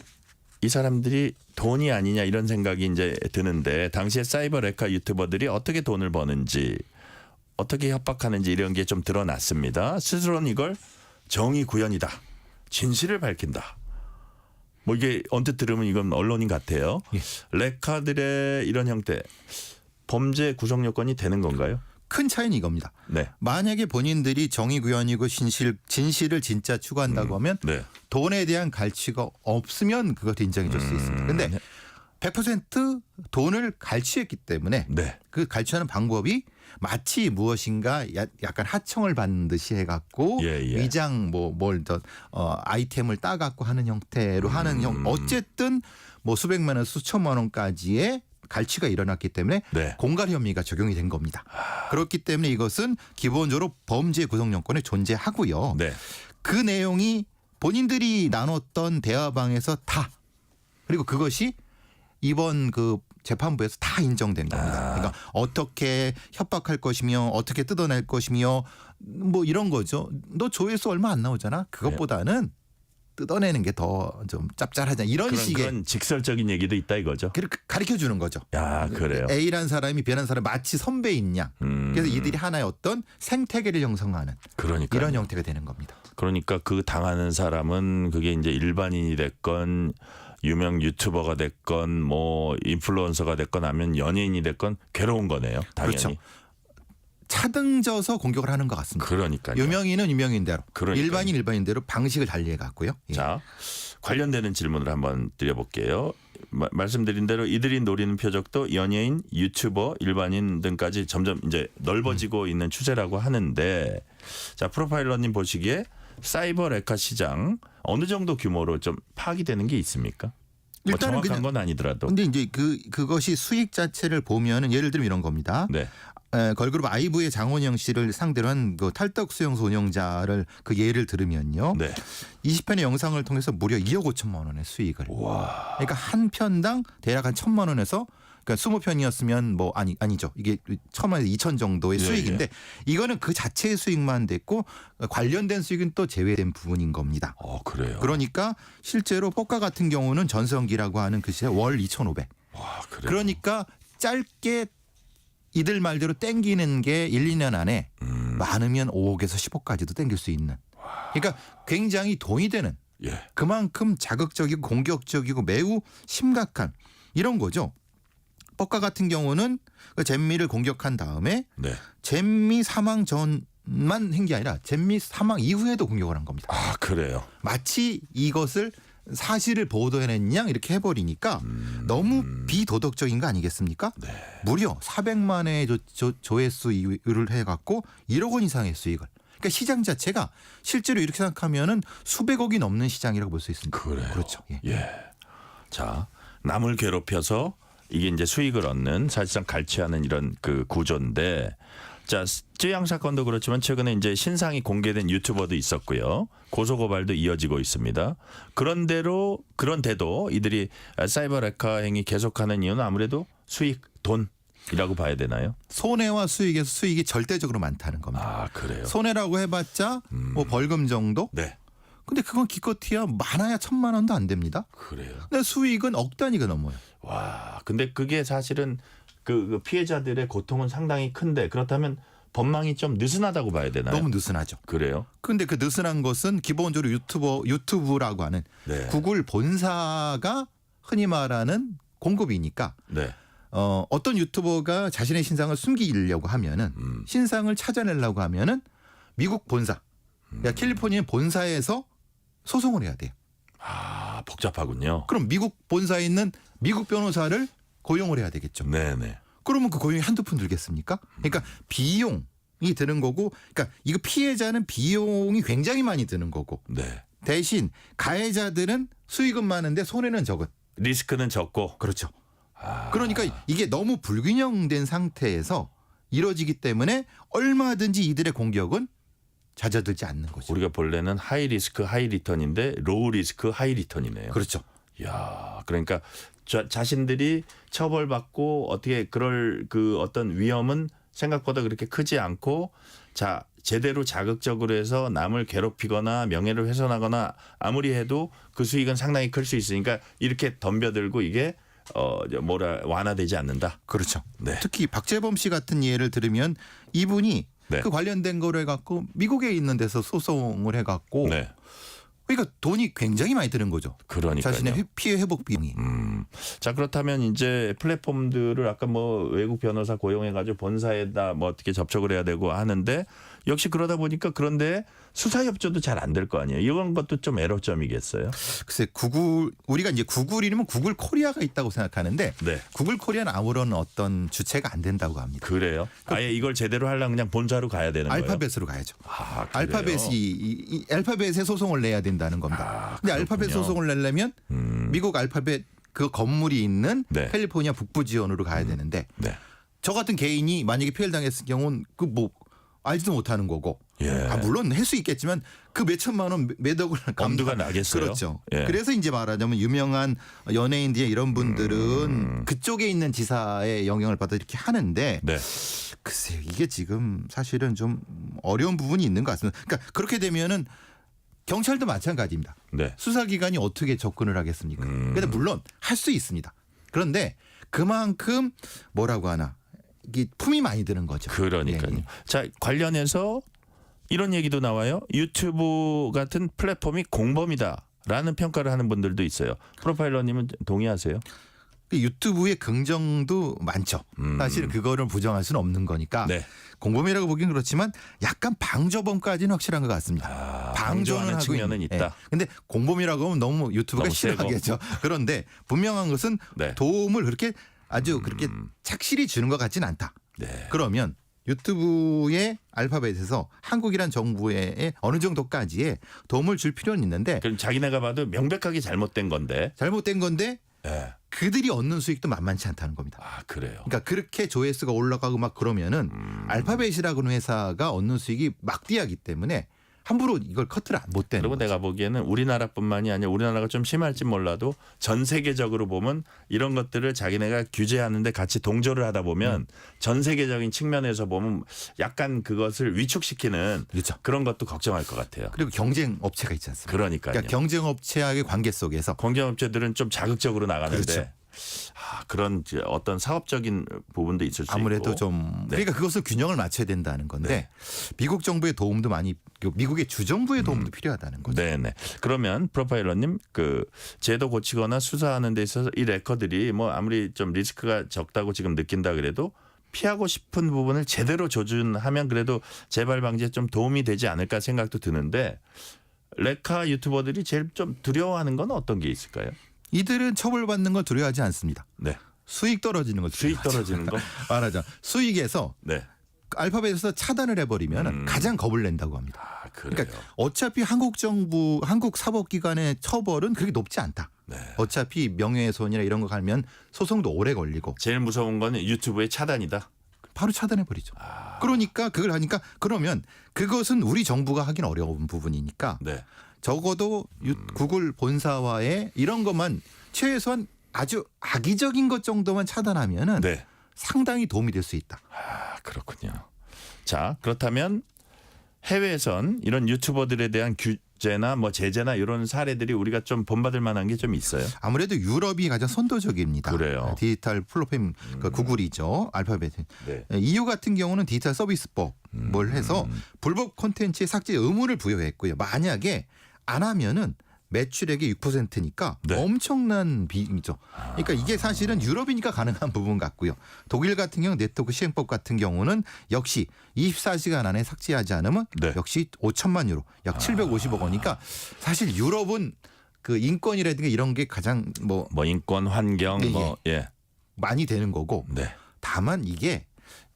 이 사람들이 돈이 아니냐 이런 생각이 이제 드는데 당시에 사이버 레카 유튜버들이 어떻게 돈을 버는지 어떻게 협박하는지 이런 게 좀 드러났습니다. 스스로는 이걸 정의 구현이다. 진실을 밝힌다. 뭐 이게 언뜻 들으면 이건 언론인 같아요. 레카들의 이런 형태 범죄 구성 요건이 되는 건가요? 큰 차이는 이겁니다. 네. 만약에 본인들이 정의 구현이고 진실을 진짜 추구한다고 하면 네. 돈에 대한 갈취가 없으면 그것도 인정해 줄 수 있습니다. 근데 100% 돈을 갈취했기 때문에 네. 그 갈취하는 방법이 마치 무엇인가 약간 하청을 받는 듯이 해갖고 위장 아이템을 따갖고 하는 형태로 하는 어쨌든 뭐 수백만 원 수천만 원까지의 갈취가 일어났기 때문에 네. 공갈 혐의가 적용이 된 겁니다. 그렇기 때문에 이것은 기본적으로 범죄 구성 요건에 존재하고요. 네. 그 내용이 본인들이 나눴던 대화방에서 다 그리고 그것이 이번 그 재판부에서 다 인정된 겁니다. 그러니까 어떻게 협박할 것이며 어떻게 뜯어낼 것이며 뭐 이런 거죠. 너 조회수 얼마 안 나오잖아. 그것보다는 뜯어내는 게 더 좀 짭짤하잖아. 이런 식의 그런 직설적인 얘기도 있다 이거죠. 가르쳐 주는 거죠. 야, 그래요. A라는 사람이 B라는 사람 마치 선배인 양. 그래서 이들이 하나의 어떤 생태계를 형성하는 그러니까요. 이런 형태가 되는 겁니다. 그러니까 그 당하는 사람은 그게 이제 일반인이 됐건 유명 유튜버가 됐건 뭐 인플루언서가 됐건 아니면 연예인이 됐건 괴로운 거네요. 당연히. 그렇죠. 차등져서 공격을 하는 것 같습니다. 그러니까요. 유명인은 유명인대로, 그러니까요. 일반인대로 방식을 달리해 갔고요. 자, 관련되는 질문을 한번 드려볼게요. 말씀드린 대로 이들이 노리는 표적도 연예인, 유튜버, 일반인 등까지 점점 이제 넓어지고 있는 추세라고 하는데, 자 프로파일러님 보시기에 사이버 레카 시장 어느 정도 규모로 좀 파악이 되는 게 있습니까? 뭐 정확한 건 아니더라도. 근데 이제 그것이 수익 자체를 보면은 예를 들면 이런 겁니다. 네. 걸그룹 아이브의 장원영 씨를 상대로 한 그 탈덕 수용소 운영자를 그 예를 들으면요. 네. 20편의 영상을 통해서 무려 2억 5천만 원의 수익을. 와. 그러니까 한 편당 대략 한 1,000만 원에서 그러니까 20편이었으면 뭐 아니죠. 이게 1,000만에서 2,000 정도의 수익인데 이거는 그 자체의 수익만 됐고 관련된 수익은 또 제외된 부분인 겁니다. 그래요. 그러니까 실제로 뽀까 같은 경우는 전성기라고 하는 그 시세 월 2,500. 와, 그래요. 그러니까 짧게 이들 말대로 땡기는 게 1, 2년 안에 많으면 5억에서 10억까지도 땡길 수 있는. 그러니까 굉장히 돈이 되는 그만큼 자극적이고 공격적이고 매우 심각한 이런 거죠. 뻑가 같은 경우는 그 잼미를 공격한 다음에 잼미 사망 전만 한 게 아니라 잼미 사망 이후에도 공격을 한 겁니다. 아, 그래요. 마치 이것을 사실을 보도해냈냐 이렇게 해버리니까 너무 비도덕적인 거 아니겠습니까? 무려 400만의 조회수를 해갖고 1억 원 이상의 수익을. 그러니까 시장 자체가 실제로 이렇게 생각하면은 수백억이 넘는 시장이라고 볼 수 있습니다. 그래요. 그렇죠. 예. 자, 남을 괴롭혀서 이게 이제 수익을 얻는 사실상 갈취하는 이런 그 구조인데, 자, 쯔양 사건도 그렇지만 최근에 이제 신상이 공개된 유튜버도 있었고요. 고소고발도 이어지고 있습니다. 그런데도 이들이 사이버 레카 행위 계속하는 이유는 아무래도 수익, 돈이라고 봐야 되나요? 손해와 수익에서 수익이 절대적으로 많다는 겁니다. 아, 그래요. 손해라고 해봤자 뭐 벌금 정도? 네. 근데 그건 기껏해야 많아야 1,000만 원도 안 됩니다. 그래요. 근데 수익은 억 단위가 넘어요. 와, 근데 그게 사실은 그 피해자들의 고통은 상당히 큰데 그렇다면 법망이 좀 느슨하다고 봐야 되나요? 너무 느슨하죠. 그래요? 근데 그 느슨한 것은 기본적으로 유튜브라고 하는 네. 구글 본사가 흔히 말하는 공급이니까 네. 어떤 유튜버가 자신의 신상을 숨기려고 하면은 신상을 찾아내려고 하면은 미국 본사, 그러니까 캘리포니아 본사에서 소송을 해야 돼요. 아, 복잡하군요. 그럼 미국 본사에 있는 미국 변호사를 고용을 해야 되겠죠. 네네. 그러면 그 고용이 한두 푼 들겠습니까? 그러니까 비용이 드는 거고, 그러니까 이거 피해자는 비용이 굉장히 많이 드는 거고, 네. 대신 가해자들은 수익은 많은데 손해는 적은. 리스크는 적고. 그렇죠. 그러니까 이게 너무 불균형된 상태에서 이루어지기 때문에 얼마든지 이들의 공격은 잦아들지 않는 거죠. 우리가 본래는 하이 리스크 하이 리턴인데 로우 리스크 하이 리턴이네요. 그렇죠. 야, 그러니까 자신들이 처벌받고 어떻게 그럴 그 어떤 위험은 생각보다 그렇게 크지 않고 자 제대로 자극적으로 해서 남을 괴롭히거나 명예를 훼손하거나 아무리 해도 그 수익은 상당히 클 수 있으니까 이렇게 덤벼들고 이게 완화되지 않는다. 그렇죠. 네. 특히 박재범 씨 같은 예를 들으면 이분이 네. 그 관련된 거를 해갖고 미국에 있는 데서 소송을 해갖고 네. 그러니까 돈이 굉장히 많이 드는 거죠. 그러니까요. 자신의 피해 회복 비용이. 자 그렇다면 이제 플랫폼들을 아까 뭐 외국 변호사 고용해가지고 본사에다 뭐 어떻게 접촉을 해야 되고 하는데 역시 그러다 보니까 그런데 수사 협조도 잘 안 될 거 아니에요. 이런 것도 좀 애로점이겠어요. 글쎄 우리가 이제 구글이면 구글 코리아가 있다고 생각하는데 네. 구글 코리아는 아무런 어떤 주체가 안 된다고 합니다. 그래요? 아예 이걸 제대로 하려면 그냥 본사로 가야 되는 거예요? 알파벳으로 가야죠. 아, 알파벳이 알파벳에 소송을 내야 된다는 겁니다. 근데 알파벳 소송을 내려면 미국 알파벳 그 건물이 있는 네. 캘리포니아 북부 지원으로 가야 되는데 네. 저 같은 개인이 만약에 피해를 당했을 경우는 그 뭐 알지도 못하는 거고. 예. 물론 할 수 있겠지만 그 몇 천만 원 몇 억을 엄두가 나겠어요. 그렇죠. 예. 그래서 이제 말하자면 유명한 연예인들 이런 분들은 그쪽에 있는 지사의 영향을 받아 이렇게 하는데 네. 글쎄요 이게 지금 사실은 좀 어려운 부분이 있는 것 같습니다. 그러니까 그렇게 되면은 경찰도 마찬가지입니다. 네. 수사기관이 어떻게 접근을 하겠습니까? 근데 물론 할 수 있습니다. 그런데 그만큼 뭐라고 하나 이게 품이 많이 드는 거죠. 그러니까요. 예. 자 관련해서 이런 얘기도 나와요. 유튜브 같은 플랫폼이 공범이다라는 평가를 하는 분들도 있어요. 프로파일러님은 동의하세요? 유튜브의 긍정도 많죠. 사실 그거를 부정할 수는 없는 거니까 네. 공범이라고 보기는 그렇지만 약간 방조범까지는 확실한 것 같습니다. 방조하는 측면은 있다. 근데 공범이라고 하면 너무 유튜브가 너무 세고. 싫어하겠죠. 그런데 분명한 것은 네. 도움을 그렇게 아주 그렇게 착실히 주는 것 같지는 않다. 네. 그러면 유튜브의 알파벳에서 한국이란 정부에 어느 정도까지의 도움을 줄 필요는 있는데 그럼 자기네가 봐도 명백하게 잘못된 건데. 네. 그들이 얻는 수익도 만만치 않다는 겁니다. 아 그래요. 그러니까 그렇게 조회수가 올라가고 막 그러면은 알파벳이라고 하는 회사가 얻는 수익이 막대하기 때문에 함부로 이걸 커트를 못 되는 그리고 거죠. 내가 보기에는 우리나라뿐만이 아니라 우리나라가 좀 심할지 몰라도 전 세계적으로 보면 이런 것들을 자기네가 규제하는데 같이 동조를 하다 보면 전 세계적인 측면에서 보면 약간 그것을 위축시키는 그렇죠. 그런 것도 걱정할 것 같아요. 그리고 경쟁 업체가 있지 않습니까? 그러니까요. 그러니까 경쟁 업체와의 관계 속에서 경쟁업체들은 좀 자극적으로 나가는데 그렇죠. 그런 어떤 사업적인 부분도 있을 수 아무래도 있고. 좀 네. 그러니까 그것을 균형을 맞춰야 된다는 건데 네. 미국 정부의 도움도 많이 미국의 주정부의 도움도 필요하다는 거죠. 네네. 그러면 프로파일러님 그 제도 고치거나 수사하는 데 있어서 이 레커들이 뭐 아무리 좀 리스크가 적다고 지금 느낀다 그래도 피하고 싶은 부분을 제대로 조준하면 그래도 재발 방지에 좀 도움이 되지 않을까 생각도 드는데 레카 유튜버들이 제일 좀 두려워하는 건 어떤 게 있을까요? 이들은 처벌받는 걸 두려워하지 않습니다. 네. 수익 떨어지는 걸 수익 떨어지는 거? 말하자. 수익에서 네. 알파벳에서 차단을 해버리면 가장 겁을 낸다고 합니다. 아, 그래요. 그러니까 어차피 한국 정부, 한국 사법기관의 처벌은 그렇게 높지 않다. 네. 어차피 명예훼손이나 이런 거 가면 소송도 오래 걸리고. 제일 무서운 거는 유튜브의 차단이다. 바로 차단해버리죠. 그러니까 그걸 하니까 그러면 그것은 우리 정부가 하긴 어려운 부분이니까 네. 적어도 구글 본사와의 이런 것만 최소한 아주 악의적인 것 정도만 차단하면은 네. 상당히 도움이 될 수 있다. 아, 그렇군요. 자, 그렇다면 해외에선 이런 유튜버들에 대한 제나 뭐 제재나 이런 사례들이 우리가 좀 본받을 만한 게 좀 있어요. 아무래도 유럽이 가장 선도적입니다. 그래요. 디지털 플랫폼 구글이죠. 알파벳. 네. EU 같은 경우는 디지털 서비스법을 해서 불법 콘텐츠의 삭제 의무를 부여했고요. 만약에 안 하면은 매출액의 6%니까 네. 엄청난 비용이죠. 그러니까 이게 사실은 유럽이니까 가능한 부분 같고요. 독일 같은 경우 네트워크 시행법 같은 경우는 역시 24시간 안에 삭제하지 않으면 네. 역시 5천만 유로, 약 750억 원이니까 사실 유럽은 그 인권이라든가 이런 게 가장 뭐 인권, 환경, 많이 되는 거고. 네. 다만 이게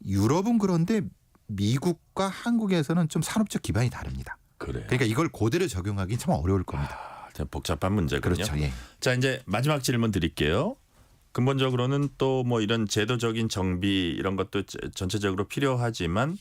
유럽은 그런데 미국과 한국에서는 좀 산업적 기반이 다릅니다. 그래요. 그러니까 이걸 그대로 적용하기 참 어려울 겁니다. 복잡한 문제군요. 그렇죠. 예. 자, 이제 마지막 질문 드릴게요. 근본적으로는 또 뭐 이런 제도적인 정비 이런 것도 전체적으로 필요하지만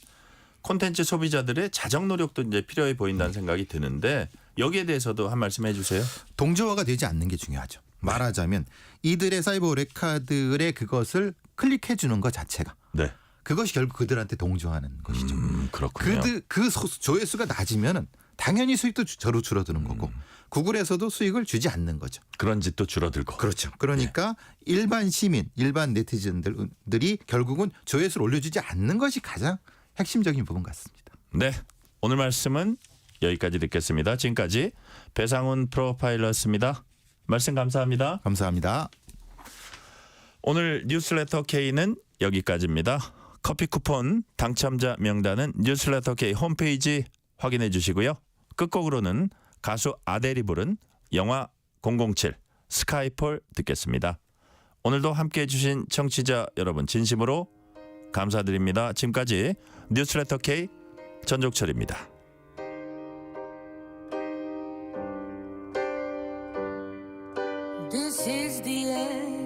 콘텐츠 소비자들의 자정 노력도 이제 필요해 보인다는 생각이 드는데 여기에 대해서도 한 말씀 해주세요. 동조화가 되지 않는 게 중요하죠. 말하자면 이들의 사이버 레카드에 그것을 클릭해 주는 것 자체가 네. 그것이 결국 그들한테 동조하는 것이죠. 그렇군요. 그 조회수가 낮으면은 당연히 수익도 저로 줄어드는 거고 구글에서도 수익을 주지 않는 거죠. 그런 짓도 줄어들고. 그렇죠. 그러니까 일반 시민, 일반 네티즌들이 결국은 조회수를 올려주지 않는 것이 가장 핵심적인 부분 같습니다. 네, 오늘 말씀은 여기까지 듣겠습니다. 지금까지 배상훈 프로파일러였습니다. 말씀 감사합니다. 감사합니다. 오늘 뉴스레터 K는 여기까지입니다. 커피 쿠폰 당첨자 명단은 뉴스레터 K 홈페이지 확인해 주시고요. 끝곡으로는 가수 아델이 부른 영화 007 스카이폴 듣겠습니다. 오늘도 함께해 주신 청취자 여러분 진심으로 감사드립니다. 지금까지 뉴스레터 K 전종철입니다. This is the end.